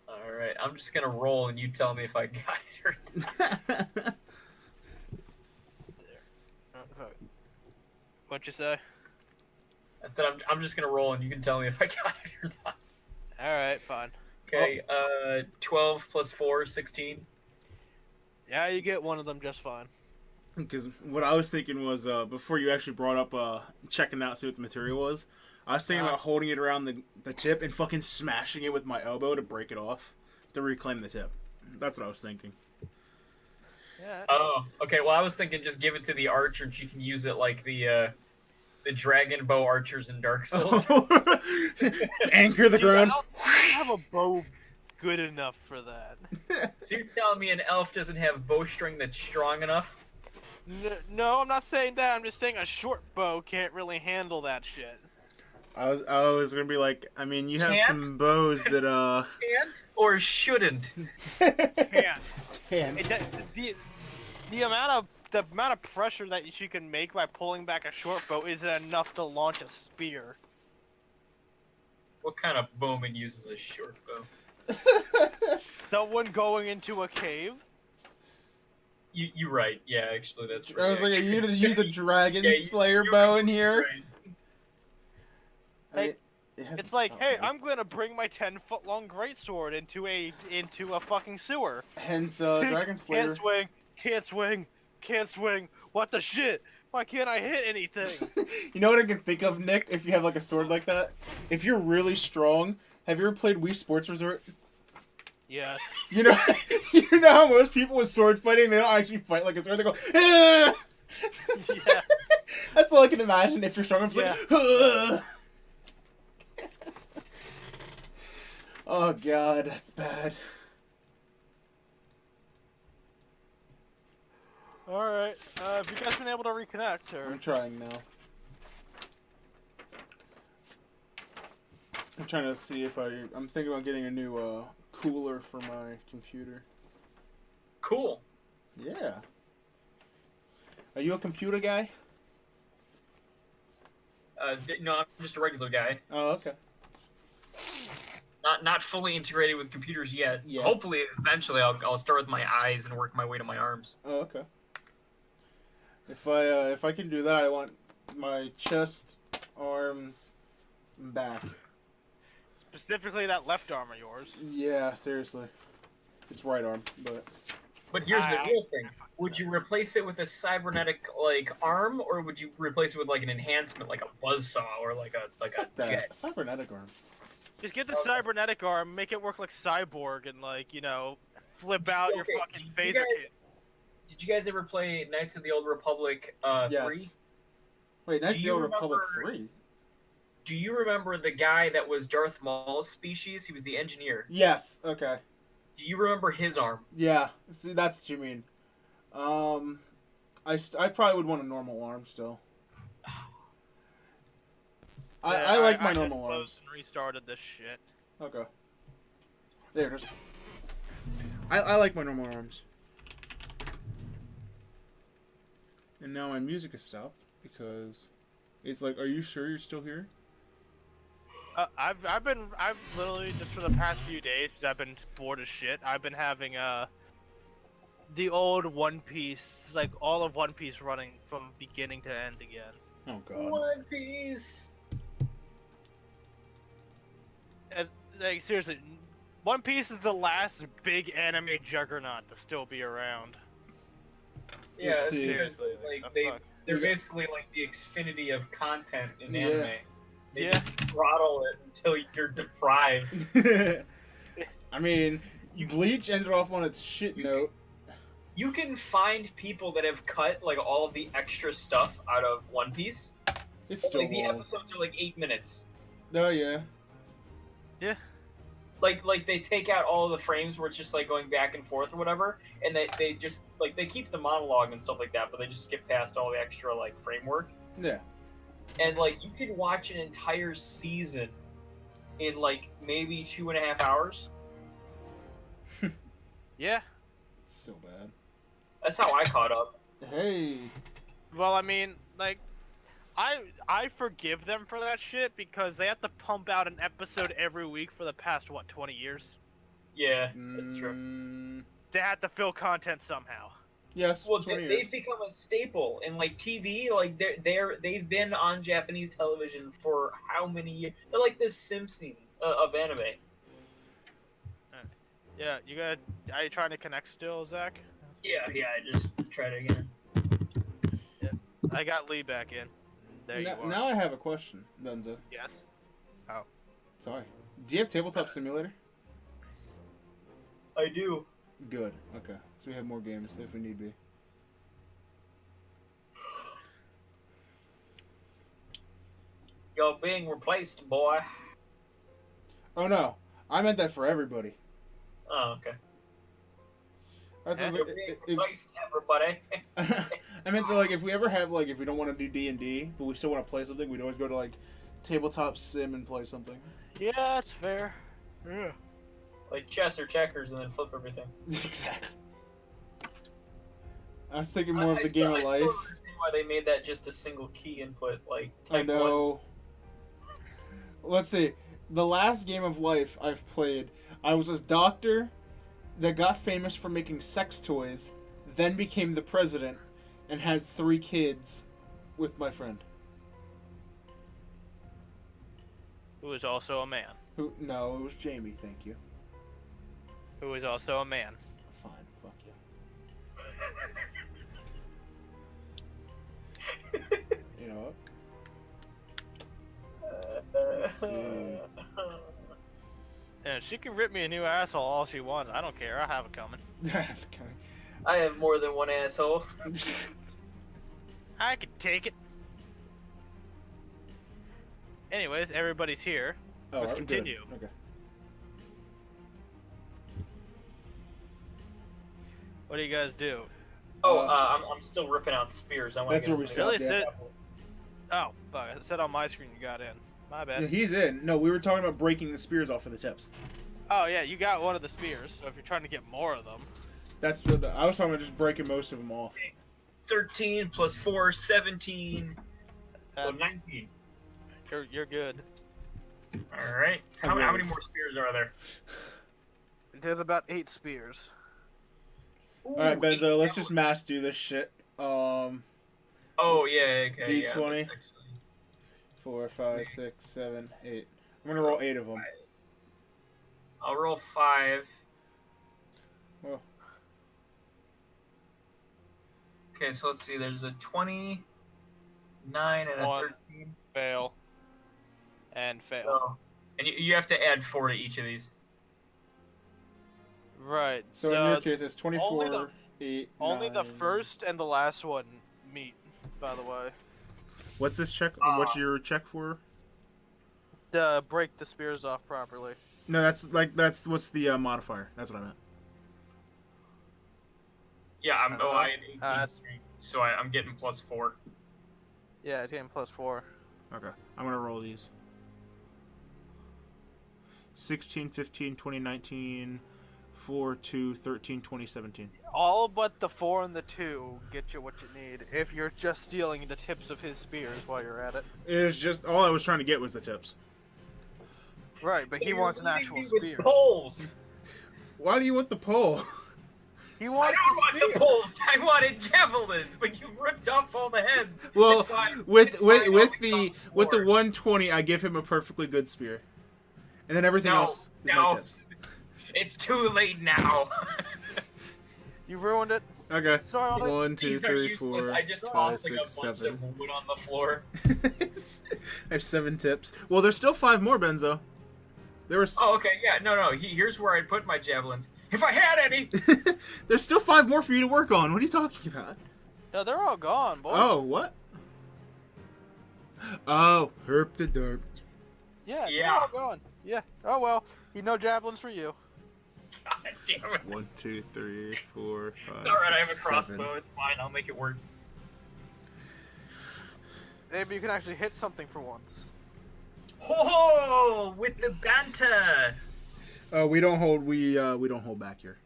Alright, I'm just gonna roll and you tell me if I got it or not. What'd you say? I said I'm just gonna roll and you can tell me if I got it or not. Alright, fine. Okay, 12 plus 4, 16. Yeah, you get one of them just fine. Because what I was thinking was, before you actually brought up checking out, see what the material was, I was thinking about holding it around the tip and fucking smashing it with my elbow to break it off, to reclaim the tip. That's what I was thinking. Yeah. Oh, okay, well I was thinking just give it to the archer and she can use it like the dragon bow archers in Dark Souls. Anchor the Dude, ground. I don't have a bow good enough for that. So you're telling me an elf doesn't have bowstring that's strong enough? No, I'm not saying that. I'm just saying a short bow can't really handle that shit. I was gonna be like, I mean, you have Can't? some bows that Can't or shouldn't? Can't. Can't. The amount of pressure that she can make by pulling back a short bow isn't enough to launch a spear. What kind of bowman uses a short bow? Someone going into a cave? You're right. Yeah, actually, that's right. I was like, are you gonna use a dragon Yeah, slayer you're bow in here? right. I mean, it hasn't It's like, stopped hey, me. I'm gonna bring my 10-foot long greatsword into a fucking sewer. Hence, dragon slayer. Can't swing, can't swing, can't swing. What the shit? Why can't I hit anything? You know what I can think of, Nick? If you have like a sword like that, if you're really strong, have you ever played Wii Sports Resort? Yes. You know, you know how most people with sword fighting, they don't actually fight like a sword. They go, "Ah!" Yeah. That's all I can imagine. If you're strong, I'm just like, "Ah!" Oh god, that's bad. Alright, have you guys been able to reconnect, or? I'm trying now. I'm trying to see if I'm thinking about getting a new cooler for my computer. Cool. Yeah. Are you a computer guy? No, I'm just a regular guy. Oh, okay. Not fully integrated with computers yet. Yeah. Hopefully, eventually, I'll start with my eyes and work my way to my arms. Oh, okay. If I can do that, I want my chest, arms, and back. Specifically that left arm of yours. Yeah, seriously. It's right arm, but But here's the Ah. real thing: would you replace it with a cybernetic like arm, or would you replace it with like an enhancement, like a buzzsaw or like a that jet? cybernetic arm. Just get the Okay. cybernetic arm, make it work like Cyborg, and like, you know, flip out your Okay, fucking you phaser guys- kit. Did you guys ever play Knights of the Old Republic Yes. 3? Wait, Knights of Do the you Old Republic remember- 3? Do you remember the guy that was Darth Maul's species? He was the engineer. Yes. Okay. Do you remember his arm? Yeah. See, that's what you mean. I probably would want a normal arm still. I like my just normal closed arms. and restarted this shit. Okay. There it is. I like my normal arms. And now my music has stopped because it's like, are you sure you're still here? I've literally just for the past few days, because I've been bored as shit. I've been having the old One Piece, like all of One Piece running from beginning to end again. Oh god. One Piece. Like seriously, One Piece is the last big anime juggernaut to still be around. Yeah, Let's see. seriously. Like Oh, fuck. they're We got- basically like the Xfinity of content in Yeah. anime. They Yeah. just throttle it until you're deprived. I mean, Bleach ended off on its shit note. You can find people that have cut like all of the extra stuff out of One Piece. It's still Like the long. episodes are like 8 minutes. Oh yeah. Like they take out all of the frames where it's just like going back and forth or whatever, and they just like they keep the monologue and stuff like that, but they just skip past all the extra like framework. Yeah. And like you can watch an entire season in like maybe 2.5 hours. Yeah. It's so bad. That's how I caught up. Hey. Well, I mean, like, I forgive them for that shit because they have to pump out an episode every week for the past 20 years. Yeah, that's true. They had to fill content somehow. Yes. Well, 20 years. they've become a staple in like TV. Like they've been on Japanese television for how many years? They're like the Simpsons of anime. Yeah, are you trying to connect still, Zach? Yeah, I just tried it again. I got Lee back in. There you are. Now I have a question, Benzo. Yes. Sorry. Do you have Tabletop Simulator? I do. Good. Okay. So we have more games if we need be. You're being replaced, boy. Oh no. I meant that for everybody. Oh, okay. That sounds You're like being if, replaced, everybody. I meant that, like, if we ever have, like, if we don't want to do D&D, but we still want to play something, we'd always go to, like, tabletop sim and play something. Yeah, that's fair. Yeah. Like chess or checkers, and then flip everything. Exactly. I was thinking more of the game of I life. still don't understand why they made that just a single key input. Like I type know. Let's see. The last game of life I've played, I was a doctor that got famous for making sex toys, then became the president, and had 3 kids with my friend. Who is also a man. Who? No, it was Jamie. Thank you. Who is also a man. Fine. Fuck you. You know what? Let's see. And she can rip me a new asshole all she wants. I don't care. I have it coming. I have more than one asshole. I can take it. Anyways, everybody's here. Oh, Let's I'm good. continue. Okay. What do you guys do? Oh, I'm still ripping out spears. I want That's to where we get stopped. Really? Yeah. Oh, fuck. It said on my screen you got in. My bad. Yeah, he's in. No, we were talking about breaking the spears off of the tips. Oh, yeah, you got one of the spears, so if you're trying to get more of them. That's what I was talking about, just breaking most of them off. 13 plus 4, 17. So That's- 19. You're good. Alright. How many more spears are there? There's about 8 spears. Alright, Benzo, let's just mass do this shit. Oh, yeah, okay. D20. Yeah, that's actually- 4, 5, 6, 7, 8. I'm gonna roll 8 of them. I'll roll 5. Well. Okay, so let's see. There's a 20, 9, and a One. 13. Fail. And fail. So, and you have to add 4 to each of these. Right. So in your case, it's 24, only the- 8, only the 9. first and the last one meet, by the way. What's this check? What's your check for? To break the spears off properly. No, that's what's the modifier? That's what I meant. Yeah, I had 18 that's- strength, so I'm getting plus 4. Yeah, it's getting plus 4. Okay, I'm gonna roll these. 16, 15, 20, 19, 4, 2, 13, 20, 17. All but the 4 and the 2 get you what you need if you're just stealing the tips of his spears while you're at it. It was just all I was trying to get was the tips. Right, but he You're wants an leaving actual me with spear. Poles. Why do you want the pole? He I wants don't the want spear. the poles. I wanted javelins, but you ripped off all the heads. Well, It's fine. with It's with fine, with I'll the become with the more. 120, I give him a perfectly good spear, and then everything No, else is my no. tips. It's too late now. You ruined it. Okay. Sorry, all that- 1, 2, These are 3, useless. 4, I just 5, tossed like 6, a bunch 7. of wood on the floor. I have 7 tips. Well, there's still 5 more, Benzo. There was. Oh, okay, yeah, no. Here's where I'd put my javelins. If I had any! There's still 5 more for you to work on. What are you talking about? No, they're all gone, boy. Oh, what? Oh, herp the derp. Yeah, they're Yeah. all gone. Yeah. Oh well. No javelins for you. God damn it. 1, 2, 3, 4, 5. Alright, I have a 6, crossbow. 7. It's fine. I'll make it work. Maybe you can actually hit something for once. Oh, with the banter. We don't hold back here.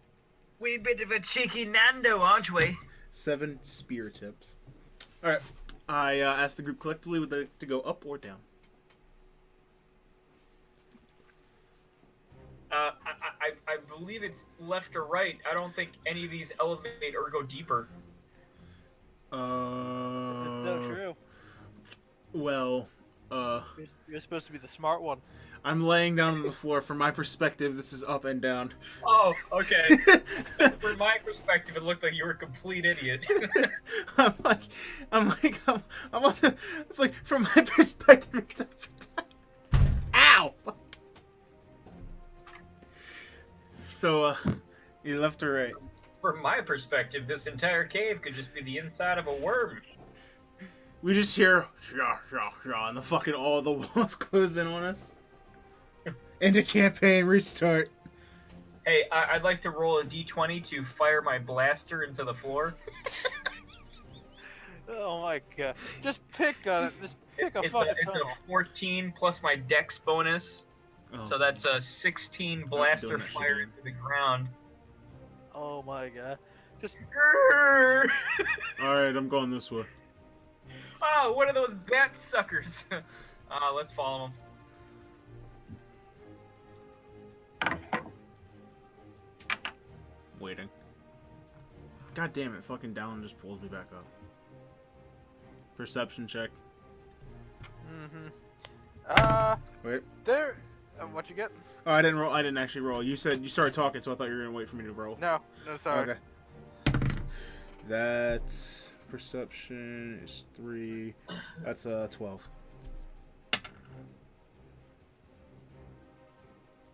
We bit of a cheeky Nando, aren't we? 7 spear tips. All right. I asked the group collectively to go up or down. I believe it's left or right. I don't think any of these elevate or go deeper. It's so true. Well, You're supposed to be the smart one. I'm laying down on the floor. From my perspective, this is up and down. Oh, okay. From my perspective, it looked like you were a complete idiot. I'm on the. It's like from my perspective, it's up and down. Ow! So, you left or right? From my perspective, this entire cave could just be the inside of a worm. We just hear shah, shah, shah, and the fucking all the walls close in on us. End of campaign, restart. Hey, I'd like to roll a d20 to fire my blaster into the floor. Oh my god. Just pick on it. Just Pick a It's fucking a tunnel. 14 plus my dex bonus, Oh, so that's a 16 doing blaster that shit fire again. into the ground. Oh my god. Just all right, I'm going this way. Oh, what are those bat suckers? Let's follow them. Waiting. God damn it! Fucking Dallin just pulls me back up. Perception check. Wait. There. What you get? Oh, I didn't roll. I didn't actually roll. You said you started talking, so I thought you were gonna wait for me to roll. No, sorry. Okay. That's perception is 3. That's 12.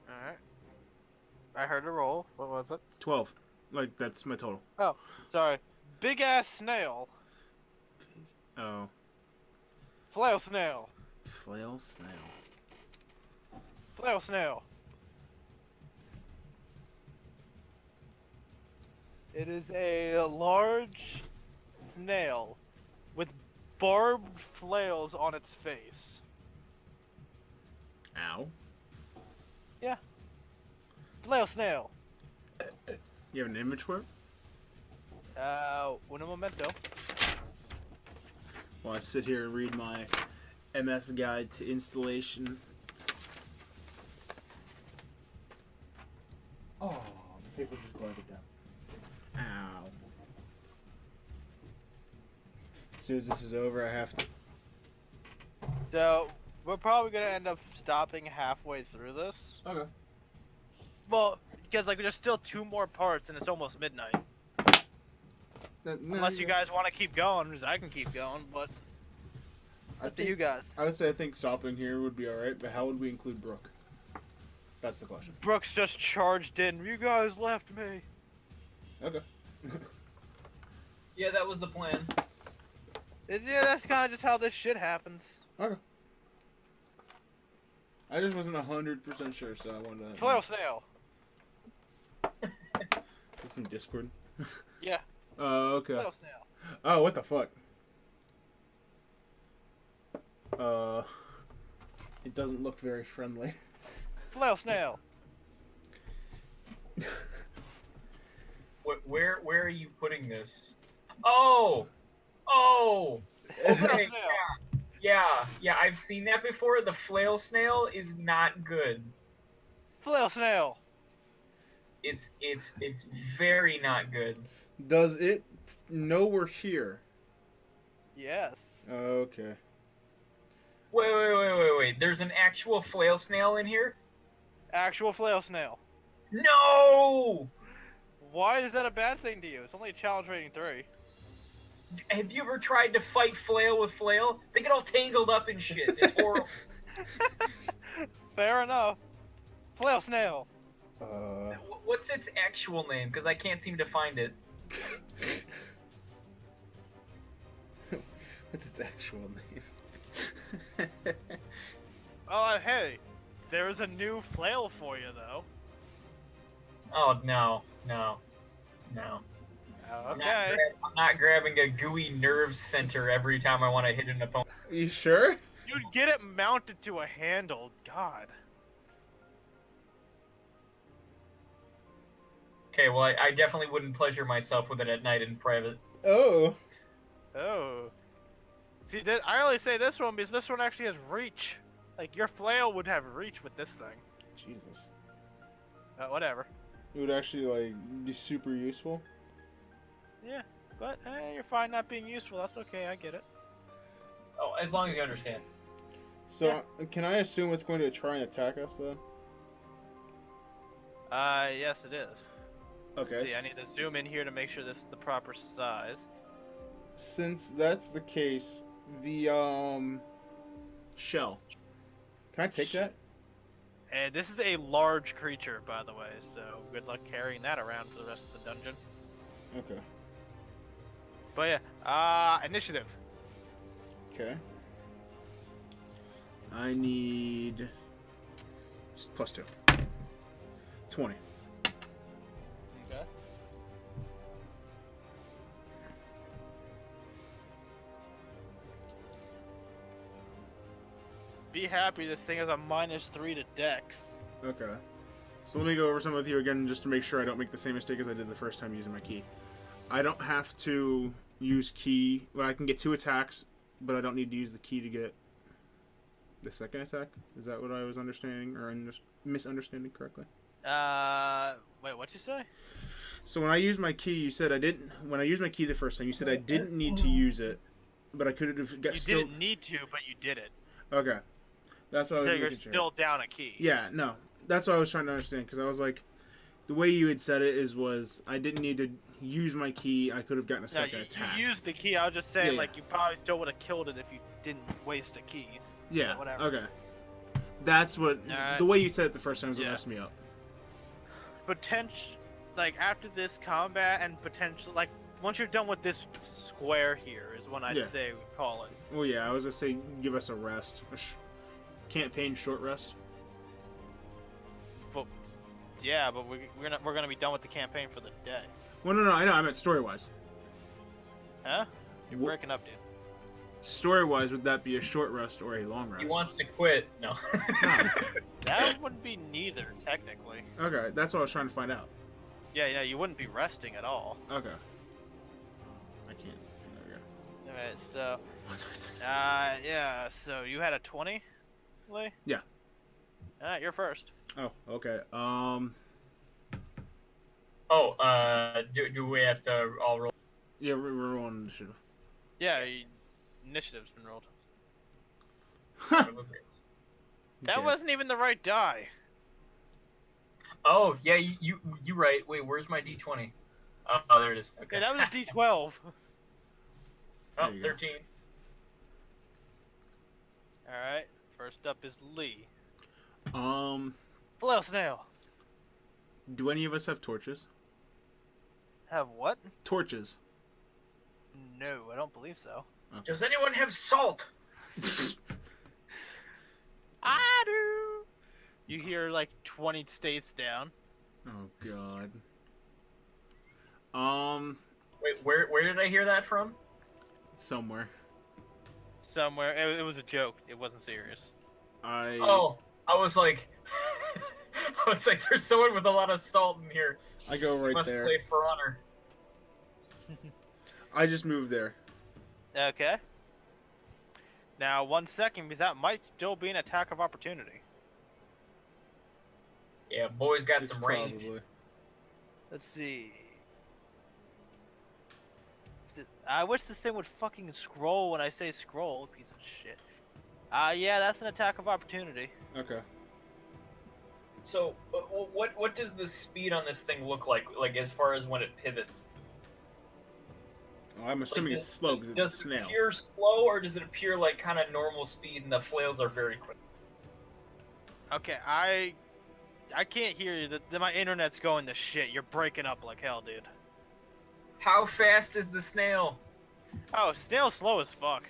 Alright. I heard a roll. What was it? 12. Like that's my total. Oh, sorry. Big ass snail. Oh. Flail snail. Flail snail. Flail snail. It is a large snail with barbed flails on its face. Ow. Flail snail. You have an image for it? Uno momento. While I sit here and read my MS guide to installation. Oh, the paper just glided down. Ow. As soon as this is over, I have to. So, we're probably gonna end up stopping halfway through this. Okay. Well, because like there's still 2 more parts and it's almost midnight. Unless you guys want to keep going, because I can keep going, but I up to you guys. I would say I think stopping here would be alright, but how would we include Brooke? That's the question. Brooks just charged in. You guys left me. Okay. Yeah, that was the plan. Yeah, that's kind of just how this shit happens. Okay. I just wasn't 100% sure, so I wanted to. Flail snail. This in Discord. Yeah. Oh, okay. Flail snail. Oh, what the fuck? It doesn't look very friendly. Flail snail. Where are you putting this? Oh! Oh! Flail Okay, snail. yeah, I've seen that before. The flail snail is not good. Flail snail. It's very not good. Does it know we're here? Yes. Okay. Wait. There's an actual flail snail in here? Actual flail snail. No! Why is that a bad thing to you? It's only a challenge rating 3. Have you ever tried to fight flail with flail? They get all tangled up in shit. It's horrible. Fair enough. Flail snail. What's its actual name? Because I can't seem to find it. What's its actual name? Oh, hey. There's a new flail for you, though. Oh, no. Okay. I'm not grabbing a gooey nerve center every time I want to hit an opponent. You sure? You'd get it mounted to a handle. God. Okay, well, I definitely wouldn't pleasure myself with it at night in private. Oh. Oh. See, I only say this one because this one actually has reach. Like, your flail would have reach with this thing. Jesus. Whatever. It would actually, like, be super useful. Yeah, but you're fine not being useful. That's okay. I get it. Oh, as long as you understand. So, can I assume it's going to try and attack us, then? Yes, it is. Okay. Let's see, I need to zoom in here to make sure this is the proper size. Since that's the case, the, shell. Can I take that? And this is a large creature, by the way, so good luck carrying that around for the rest of the dungeon. Okay. But yeah, initiative. Okay. I need +2. 20. Okay. Be happy this thing has a -3 to Dex. Okay. So let me go over some with you again just to make sure I don't make the same mistake as I did the first time using my key. I don't have to use key. Well, I can get 2 attacks, but I don't need to use the key to get the second attack. Is that what I was understanding or misunderstanding correctly? Wait, what'd you say? So when I used my key, you said I didn't. When I used my key the first time, you said I didn't need to use it, but I could have got You still. didn't need to, but you did it. Okay, that's what I was So you're making sure. still down a key. Yeah, no, that's what I was trying to understand because I was like, the way you had said it was I didn't need to use my key. I could have gotten a No, second you attack. used the key. I was just saying, Yeah, like, you probably still would have killed it if you didn't waste a key. Yeah. Whatever. Okay. That's what Alright. the way you said it the first time was what Yeah. messed me up. Like, after this combat and potential, like, once you're done with this square here is when I'd Yeah. say we call it. Well, yeah, I was gonna say give us a rest, campaign short rest. But, yeah, but we're gonna be done with the campaign for the day. Well, no, I know. I meant story wise. Huh? You're Wh- breaking up, dude. Story wise, would that be a short rest or a long rest? He wants to quit. No. That would be neither, technically. Okay, that's what I was trying to find out. Yeah, you wouldn't be resting at all. Okay. I can't. There we Alright, so, go. yeah, so you had a 20, Lee? Yeah. Alright, you're first. Oh, okay. Oh, do we have to all roll? Yeah, we're rolling initiative. Yeah, initiative's been rolled. That Okay. wasn't even the right die. Oh, yeah, you right. Wait, where's my D20? Oh, there it is. Okay. Okay, that was a D12. Oh, There you go. 13. Alright, first up is Lee. Do Hello, Snail. any of us have torches? Have what? Torches. No, I don't believe so. Does anyone have salt? I do! You hear like 20 states down. Oh God. Wait, where did I hear that from? Somewhere. Somewhere. It was a joke. It wasn't serious. Oh, I was like, there's someone with a lot of salt in here. I go right Must there. play For Honor. I just moved there. Okay. Now, 1 second, because that might still be an attack of opportunity. Yeah, boy's got It's some range. probably. Let's see. I wish this thing would fucking scroll when I say scroll, piece of shit. Yeah, that's an attack of opportunity. Okay. So, what does the speed on this thing look like? Like as far as when it pivots? Well, I'm assuming Like, it's slow because it's a Does it snail. appear slow, or does it appear like kind of normal speed and the flails are very quick? Okay, I can't hear you. My internet's going to shit. You're breaking up like hell, dude. How fast is the snail? Oh, snail's slow as fuck.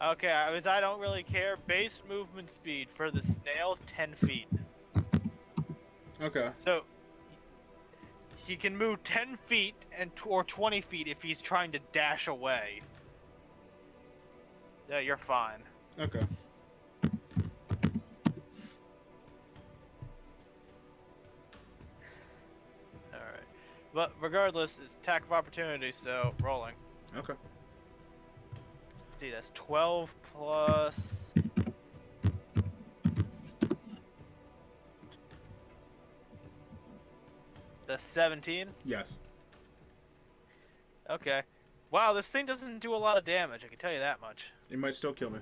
Okay, I don't really care. Base movement speed for the snail, 10 feet. Okay. So, he can move 10 feet or 20 feet if he's trying to dash away. Yeah, you're fine. Okay. Alright. But regardless, it's attack of opportunity, so rolling. Okay. See, that's 12 plus... That's 17? Yes. Okay. Wow, this thing doesn't do a lot of damage, I can tell you that much. It might still kill me.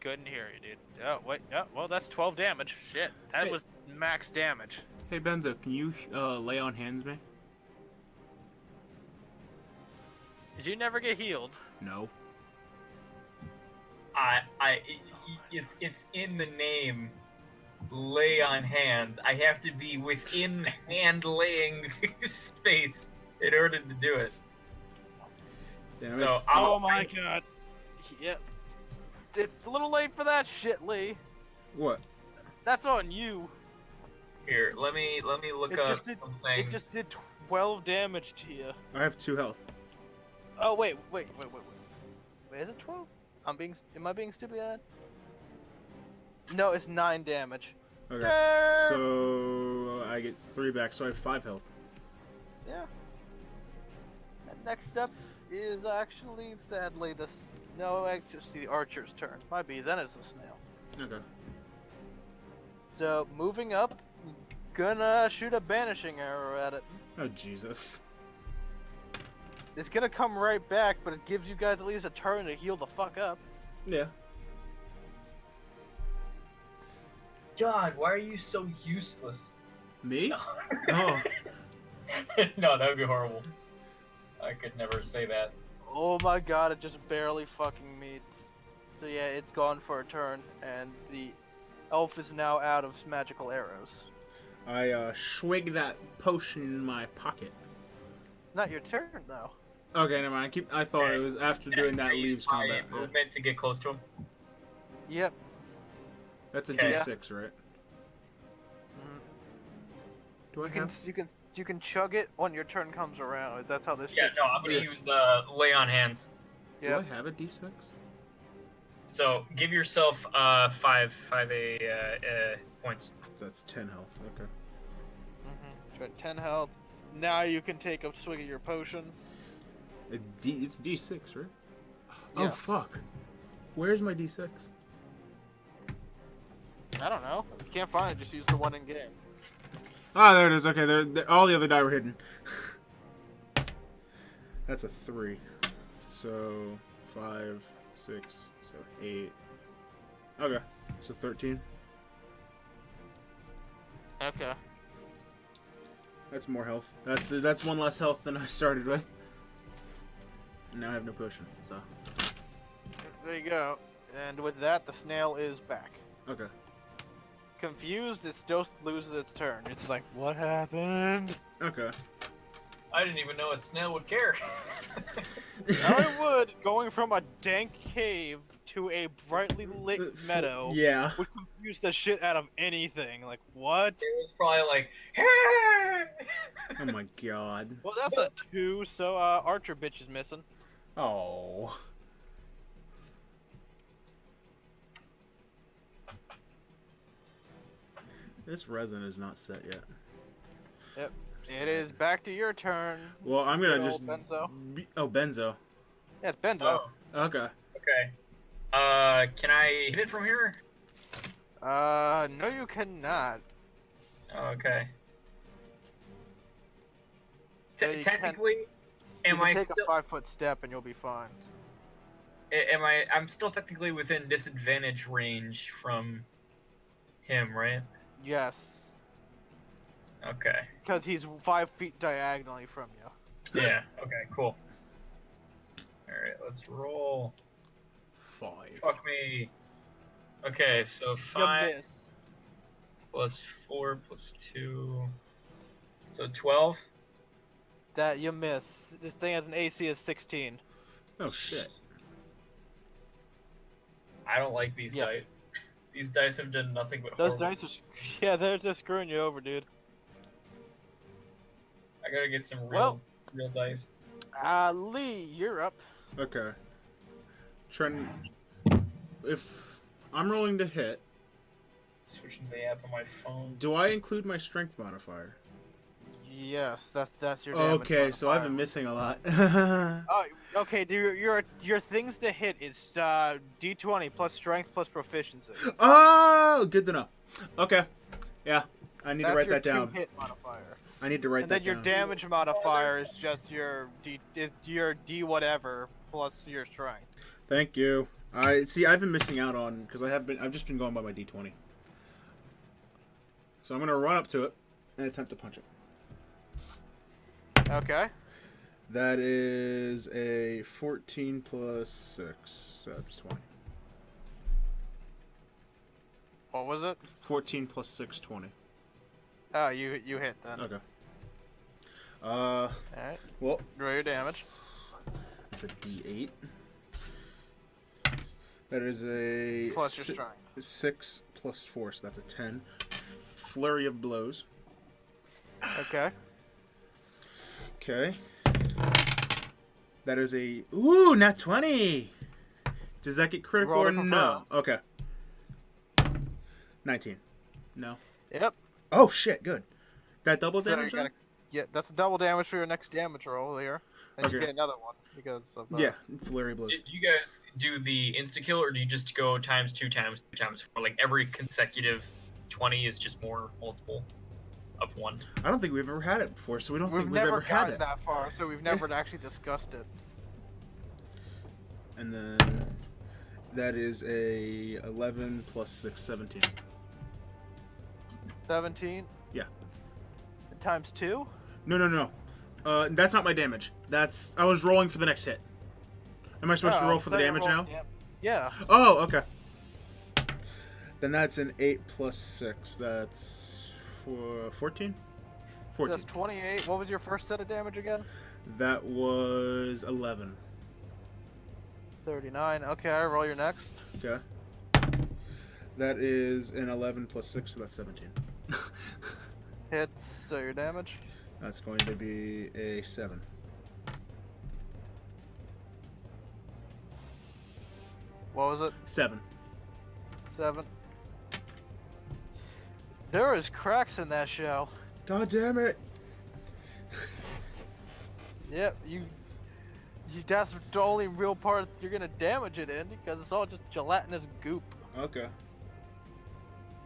Couldn't hear you, dude. Oh, wait. Oh, well, that's 12 damage. Shit. That Hey. was max damage. Hey Benzo, can you lay on hands me? Did you never get healed? No. It's in the name. Lay on hand. I have to be within hand laying space in order to do it. Damn it. So Oh my god. Yep. It's a little late for that shit, Lee. What? That's on you. Here, let me look It up just did- something. It just did 12 damage to you. I have 2 health. Oh wait. Wait, is it 12? Am I being stupid? No, it's 9 damage. Okay. Derp. So I get 3 back, so I have 5 health. Yeah. And next up is actually, sadly, the archer's turn. Might be, then it's the snail. Okay. So, moving up, gonna shoot a banishing arrow at it. Oh Jesus. It's gonna come right back, but it gives you guys at least a turn to heal the fuck up. Yeah. God, why are you so useless? Me? No. Oh. No, that would be horrible. I could never say that. Oh my god, it just barely fucking meets. So yeah, it's gone for a turn, and the elf is now out of magical arrows. I swig that potion in my pocket. Not your turn, though. Okay, never mind. I thought it was after doing that leaves My combat. Yeah. movement to get close to him. Yep. That's a Okay. D6, right? Mhm. Do I have? You can chug it when your turn comes around. That's how this. Yeah, shit- no, I'm gonna Yeah. use lay on hands. Do Yep. I have a D6? So give yourself five points. So that's 10 health. Okay. You're at 10 health. Now you can take a swig of your potion. It's D6, right? Oh Yes. fuck. Where's my D6? I don't know. If you can't find it, just use the one in game. Ah, there it is. Okay, all the other die were hidden. That's a 3. So 5, 6, so 8. Okay, so 13. Okay. That's more health. That's 1 less health than I started with. And now I have no potion. So There you go. And with that, the snail is back. okay. Confused, it still loses its turn. It's like, what happened? Okay. I didn't even know a snail would care. Now it would, going from a dank cave to a brightly lit meadow Yeah. would confuse the shit out of anything. Like, what? It was probably like, Oh my god. Well, that's a 2, so Archer bitch is missing. Oh. This resin is not set yet. Yep. It is back to your turn. Well, I'm gonna Good just. old Benzo. Oh, Benzo. Yeah, it's Benzo. oh, Okay. okay. Can I hit it from here? No you cannot. Oh, okay. Yeah, you Technically, You am can I take still? a 5-foot step and you'll be fine. Am I? I'm still technically within disadvantage range from him, right? Yes. Okay. Because he's 5 feet diagonally from you. Yeah. Okay. Cool. All right. Let's roll. 5. Fuck me. Okay. So You 5 miss. plus 4 plus 2. So 12. That you miss. This thing has an AC of 16. Oh shit. I don't like these Yeah. dice. These dice have done nothing but Those horrible. dice are, yeah, they're just screwing you over, dude. I gotta get some Well- real dice. Lee, you're up. Okay. Trent, if I'm rolling to hit, Switching the app on my phone. do I include my strength modifier? Yes, that's your damage Okay, so I've modifier. been missing a lot. Oh, okay. Your things to hit is D20 plus strength plus proficiency. Oh, good to know. Okay. Yeah, I need That's to write your that down. 2-hit modifier. I need to write And that then your down. damage modifier is just your D whatever plus your strength. Thank you. I see. I've been missing out on because I've just been going by my D20. So I'm gonna run up to it and attempt to punch it. Okay. That is a 14 plus 6. So that's 20. What was it? 14 plus 6, 20. Oh, you hit then. Okay. Alright. Well, Roll your damage. it's a D8. That is a Plus your strength. 6 plus 4, so that's a 10. Flurry of blows. Okay. Okay. That is a... Ooh, nat 20! Does that get critical Roll or to no? Okay. 19. No. Yep. Oh, shit, good. That double So damage you're then? gonna, yeah, that's double damage for your next damage roll here, and you Okay. get another one because of. Yeah, flurry blows. Do you guys do the insta kill, or do you just go times 2 times 2 times 4? Like every consecutive 20 is just more multiple of 1. I don't think we've ever had it before, so we don't We've think we've never ever had gotten it. that far, so we've never actually discussed it. And then that is a 11 plus 6, 17. 17. Yeah. And times 2. No. That's not my damage. I was rolling for the next hit. Am I supposed to roll for the damage now? Yeah. Oh, okay. Then that's an 8 plus 6. That's 14? 14. That's 28. What was your first set of damage again? That was 11. 39. Okay, I roll your next. Okay. That is an 11 plus 6, so that's 17. Hits, so your damage. That's going to be a 7. What was it? 7. 7. There is cracks in that shell. God damn it! Yep, that's the only real part you're gonna damage it in because it's all just gelatinous goop. Okay.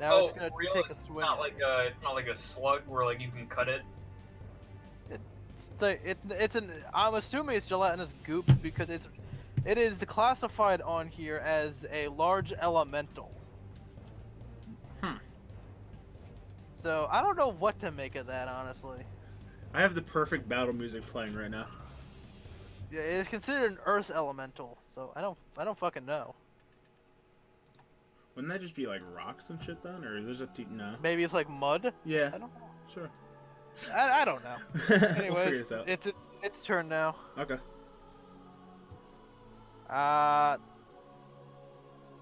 Now it's gonna real? take a It's swing. not like a slug where like you can cut it. I'm assuming it's gelatinous goop because it is classified on here as a large elemental. So I don't know what to make of that, honestly. I have the perfect battle music playing right now. Yeah, it's considered an earth elemental, so I don't fucking know. Wouldn't that just be like rocks and shit then, or there's a no? Maybe it's like mud. Yeah. I don't know. Sure. I don't know. We'll Anyways, figure this out. it's turn now. Okay.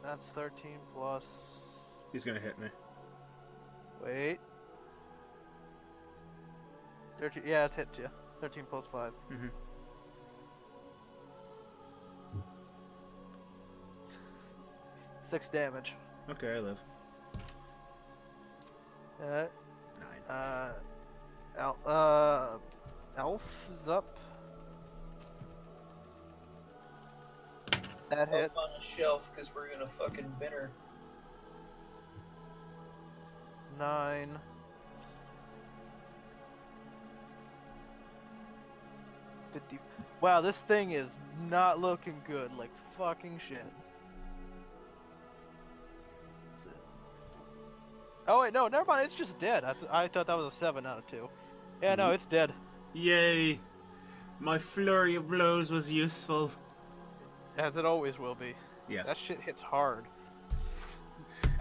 That's 13 plus. He's gonna hit me. Wait. 13. Yeah, it's hit you. 13 plus 5. Mm-hmm. 6 damage. Okay, I live. 9. Elf is up. That hit. Up on a shelf because we're gonna fucking bin her. 9. Wow, this thing is not looking good. Like fucking shit. Oh wait, no, never mind. It's just dead. I thought that was a 7 out of 2. Yeah, no, it's dead. Yay! My flurry of blows was useful. As it always will be. Yes. That shit hits hard.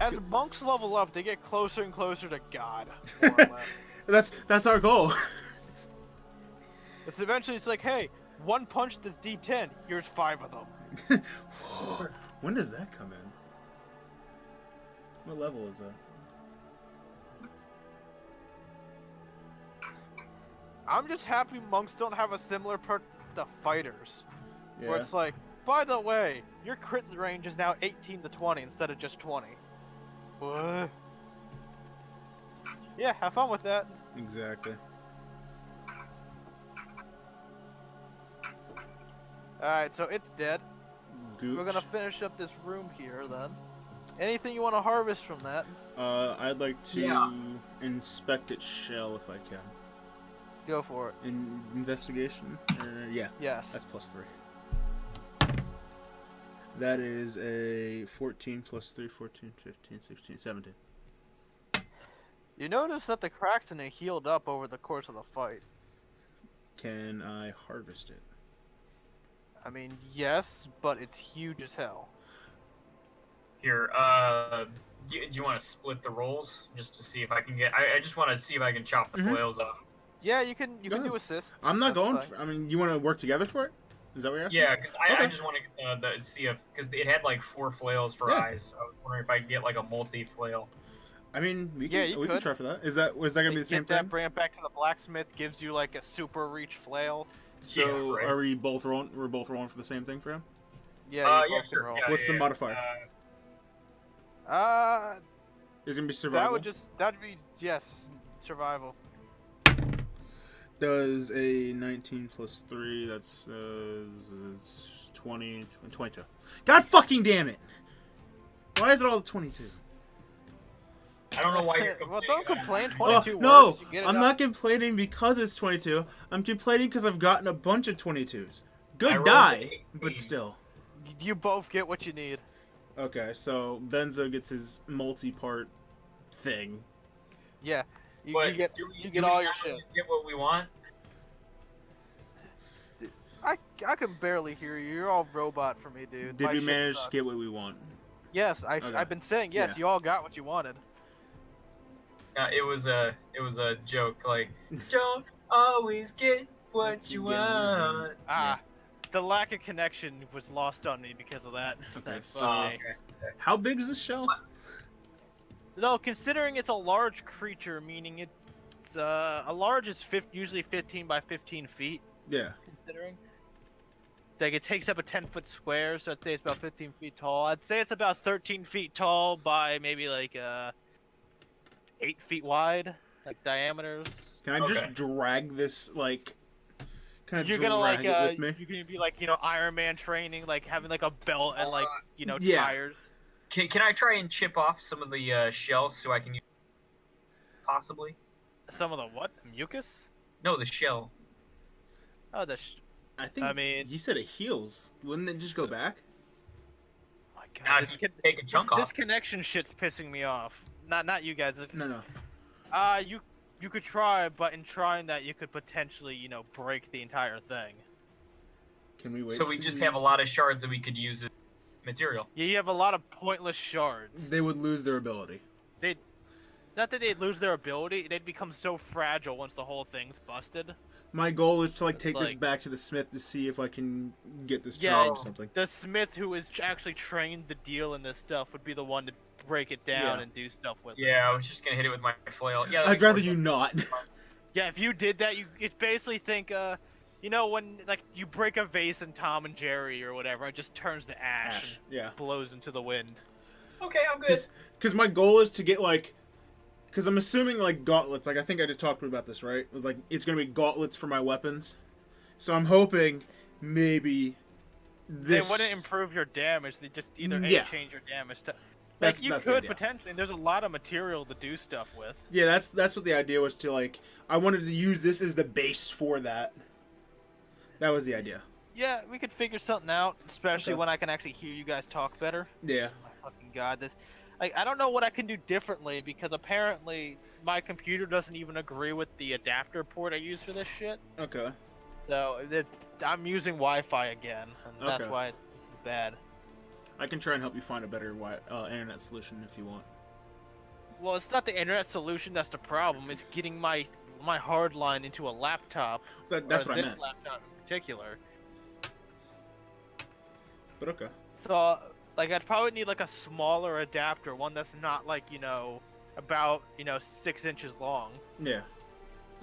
As monks level up, they get closer and closer to God. More or less. That's our goal. It's eventually like, hey, one punch this D10. Here's 5 of them. When does that come in? What level is that? I'm just happy monks don't have a similar perk to fighters, Yeah. where it's like, by the way, your crit range is now 18 to 20 instead of just 20. What? Yeah, have fun with that. Exactly. Alright, so it's dead. Gooch. We're gonna finish up this room here then. Anything you want to harvest from that? I'd like to Yeah. inspect its shell if I can. Go for it. Investigation? Yeah. Yes. That's plus 3. That is a 14 plus 3, 14, 15, 16, 17. You notice that the cracks in it healed up over the course of the fight. Can I harvest it? I mean, yes, but it's huge as hell. Here, do you want to split the rolls just to see if I can get? I just want to see if I can chop the flails off. Yeah, you can Go do ahead. assists. I'm not that's going. fine. I mean, you want to work together for it? Is that what you're asking? Yeah, because I Okay. just want to see if because it had like 4 flails for Yeah. eyes. So I was wondering if I could get like a multi flail. I mean, we Yeah, can, you we can could. try for that. Was that gonna be the same Get that, thing? bring it back to the blacksmith. Gives you like a super reach flail. So Yeah, right. are we both rolling? We're both rolling for the same thing for him. Yeah, you Yeah, both can sure. roll. Yeah, What's the yeah, modifier? Is it gonna be survival? That'd be yes, survival. Does a 19 plus 3, that's it's 20, 22. God fucking damn it! Why is it all 22? I don't know why you're Well, complaining. don't complain. Oh, 22 no! works. You get it I'm up. not complaining because it's 22. I'm complaining because I've gotten a bunch of 22s. I Good rolled die, an 18. but still. You both get what you need. Okay, so Benzo gets his multi-part thing. Yeah, you But get do we- you do get we all your not shit. always Get what we want. I can barely hear you. You're all robot for me, dude. Did My we shit manage to sucks. get what we want? Yes, Okay. I've been saying yes. Yeah. You all got what you wanted. It was a joke. Like, don't always get what you want. Ah, the lack of connection was lost on me because of that. Okay, That's so- funny. Okay. How big is this shell? No, considering it's a large creature, meaning it's a large is usually 15 by 15 feet. Yeah. Considering, it's like it takes up a 10-foot square, so I'd say it's about 15 feet tall. I'd say it's about 13 feet tall by maybe like 8 feet wide, like diameters. Can I Okay. just drag this, like, kind of You're drag gonna like it with me? you're gonna be like Iron Man training, like having like a belt and like Yeah. tires. Can I try and chip off some of the shells so I can use possibly? Some of the what? Mucus? No, the shell. Oh, I think I mean- he said it heals. Wouldn't it just go back? my Now, god. if you take a chunk This off. connection shit's pissing me off. Not you guys. No. You could try, but in trying that, you could potentially, break the entire thing. Can we wait? So we to- just have a lot of shards that we could use as material. Yeah, you have a lot of pointless shards. They would lose their ability. Not that they'd lose their ability, they'd become so fragile once the whole thing's busted. My goal is to like It's take this like- back to the smith to see if I can get this Yeah, turned into something. The smith who is actually trained to deal in this stuff would be the one to break it down Yeah. and do stuff with it. Yeah, I was just gonna hit it with my flail. Yeah, that I'd makes more rather you sense. not. Yeah, if you did that, it's basically think, when like you break a vase in Tom and Jerry or whatever, it just turns to ash, Ash. Yeah. and blows into the wind. Okay, I'm good. Because my goal is to get like, because I'm assuming like gauntlets. Like I think I just talked about this, right? Like it's gonna be gauntlets for my weapons. So I'm hoping maybe this. They wouldn't improve your damage. They just either Yeah. change your damage to. That's- Like you that's the could idea. potentially. There's a lot of material to do stuff with. Yeah, that's what the idea was to like. I wanted to use this as the base for that. That was the idea. Yeah, we could figure something out, especially Okay. when I can actually hear you guys talk better. Yeah. Oh my fucking god, this. I don't know what I can do differently because apparently my computer doesn't even agree with the adapter port I use for this shit. Okay. So I'm using Wi-Fi again, and that's Okay. why this is bad. I can try and help you find a better internet solution if you want. Well, it's not the internet solution that's the problem. It's getting my hard line into a laptop. That's or what I this meant. laptop in particular. But okay. So, like, I'd probably need like a smaller adapter, one that's not like about 6 inches long. Yeah.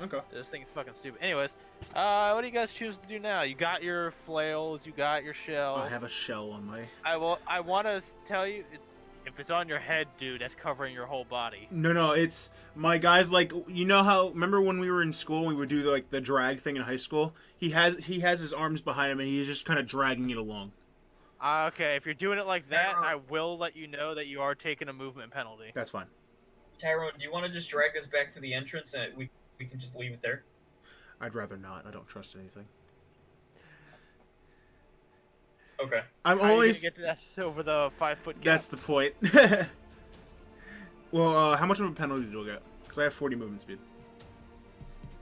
Okay. This thing is fucking stupid. Anyways, what do you guys choose to do now? You got your flails, you got your shell. I have a shell on my. I want to tell you, if it's on your head, dude, that's covering your whole body. No, it's my guy's like you know how remember when we were in school we would do like the drag thing in high school. He has his arms behind him and he's just kind of dragging it along. Okay, if you're doing it like that, I will let you know that you are taking a movement penalty. That's fine. Tyrone, do you want to just drag this back to the entrance and we can just leave it there? I'd rather not. I don't trust anything. Okay. I'm How are you only. gonna get to that over the 5-foot gap? That's the point. Well, how much of a penalty do I get? Because I have 40 movement speed.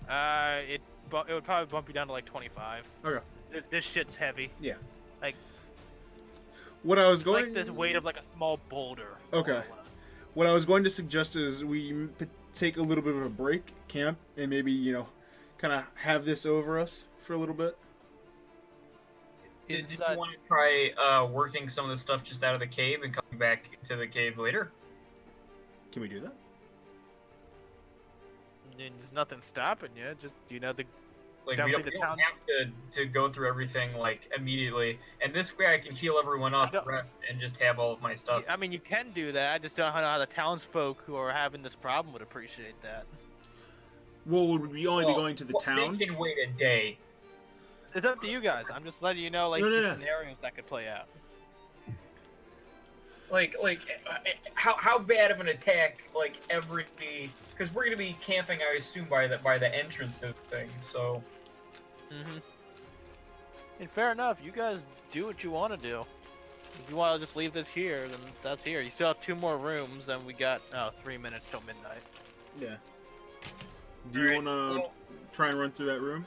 It would probably bump you down to like 25. Okay. This shit's heavy. Yeah. Like What I was it's going. like this weight of like a small boulder. Okay. more or less. What I was going to suggest is we take a little bit of a break, camp, and maybe kind of have this over us for a little bit. Did Inside- you want to try working some of the stuff just out of the cave and coming back to the cave later? Can we do that? There's nothing stopping you. Just the Like Down we to don't, the we don't town. have to go through everything like immediately, and this way I can heal everyone up, don't- rest, and just have all of my stuff. I mean, you can do that. I just don't know how the townsfolk who are having this problem would appreciate that. Well, would we only be Well, going to the well, town? They can wait a day. It's up to you guys. I'm just letting you know, like, No, no, the no. scenarios that could play out. Like how bad of an attack? Like every, because we're gonna be camping, I assume, by the entrance of things. So Mm-hmm. And fair enough. You guys do what you want to do. If you want to just leave this here, then that's here. You still have 2 more rooms, and we got 3 minutes till midnight. Yeah. Do you Alright, want to well- try and run through that room?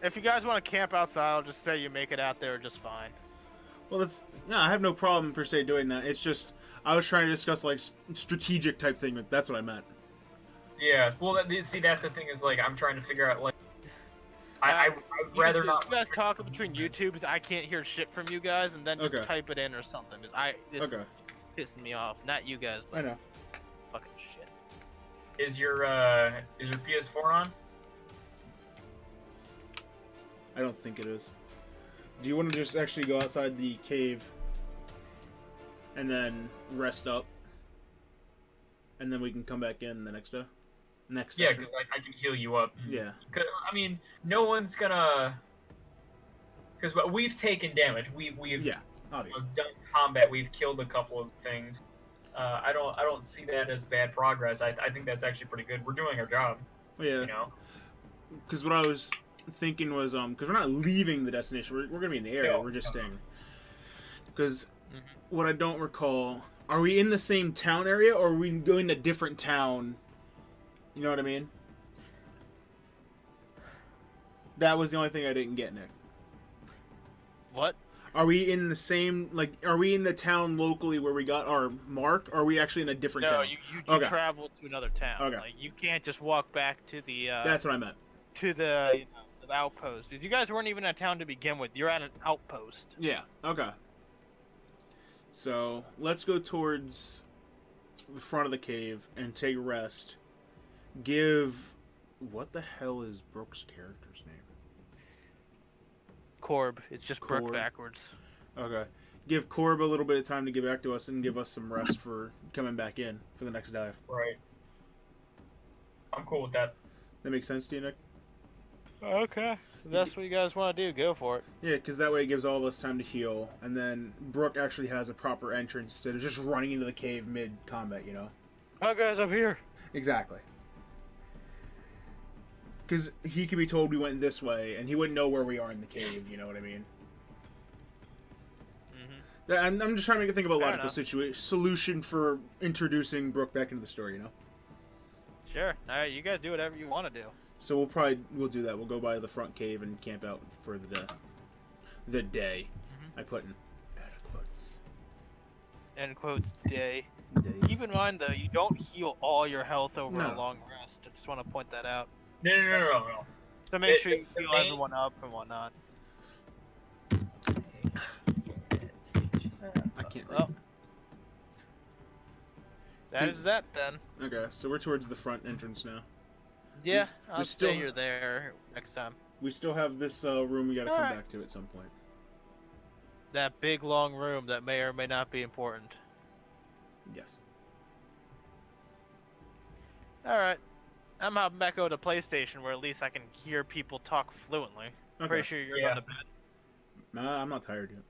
If you guys want to camp outside, I'll just say you make it out there just fine. Well, that's no. I have no problem per se doing that. It's just I was trying to discuss like strategic type thing. That's what I meant. yeah, well, see, that's the thing is like I'm trying to figure out like I'd rather You not. guys talk between YouTube, because I can't hear shit from you guys, and then just Okay. type it in or something. Because this Okay. is pissing me off. Not you guys, I but know. fucking shit. Is your PS4 on? I don't think it is. Do you want to just actually go outside the cave and then rest up, and then we can come back in the next day? Next Yeah, session. because I can heal you up. Yeah. 'Cause, I mean, no one's gonna. Because we've taken damage. We've Yeah. Obviously. done combat. We've killed a couple of things. I don't see that as bad progress. I think that's actually pretty good. We're doing our job. Yeah. You know. Because what I was thinking was because we're not leaving the destination. We're gonna be in the area. No, We're just no. staying. Because Mhm. what I don't recall, are we in the same town area or are we going to a different town? You know what I mean? That was the only thing I didn't get, Nick. What? Are we in the same, like, are we in the town locally where we got our mark? Or are we actually in a different No, town? you Okay. travel to another town. Okay. Like, you can't just walk back to the That's what I meant. the outpost, because you guys weren't even in a town to begin with. You're at an outpost. Yeah, okay. So, let's go towards the front of the cave and take a rest. Give... What the hell is Brooke's character's name? Corb. It's just Brooke Corb. backwards. Okay. Give Corb a little bit of time to get back to us and give us some rest for coming back in for the next dive. Right. I'm cool with that. That makes sense to you, Nick? Okay. If that's what you guys want to do, go for it. Yeah, because that way it gives all of us time to heal, and then Brooke actually has a proper entrance instead of just running into the cave mid-combat, you know? Hi guys, I'm here. Exactly. Because he could be told we went this way, and he wouldn't know where we are in the cave, you know what I mean? Mm-hmm. I'm just trying to think of a Fair logical enough. solution for introducing Brooke back into the story, you know? Sure. All right, you guys do whatever you want to do. So we'll do that. We'll go by the front cave and camp out for the day. The day. Mhm. I put in air quotes. End quotes. Day. Day. Keep in mind though, you don't heal all your health over No. a long rest. I just want to point that out. No. So make sure you the heal main- everyone up and whatnot. I can't read. Well, that is that then. Okay, so we're towards the front entrance now. Yeah, we I'll still- say you're there next time. We still have this room we gotta come Alright. back to at some point. That big long room that may or may not be important. Yes. Alright. I'm hopping back over to PlayStation where at least I can hear people talk fluently. Okay. Pretty sure you're Yeah. going to bed. Nah, I'm not tired yet.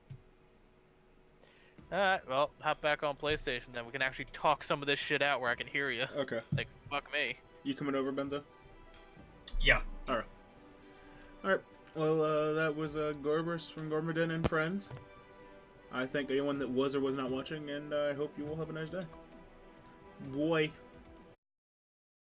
Alright, well, hop back on PlayStation then. We can actually talk some of this shit out where I can hear you. Okay. Like, fuck me. You coming over, Benzo? Yeah. Alright. Well, that was Gorbers from Gormaden and Friends. I thank anyone that was or was not watching, and I hope you all have a nice day. Boy.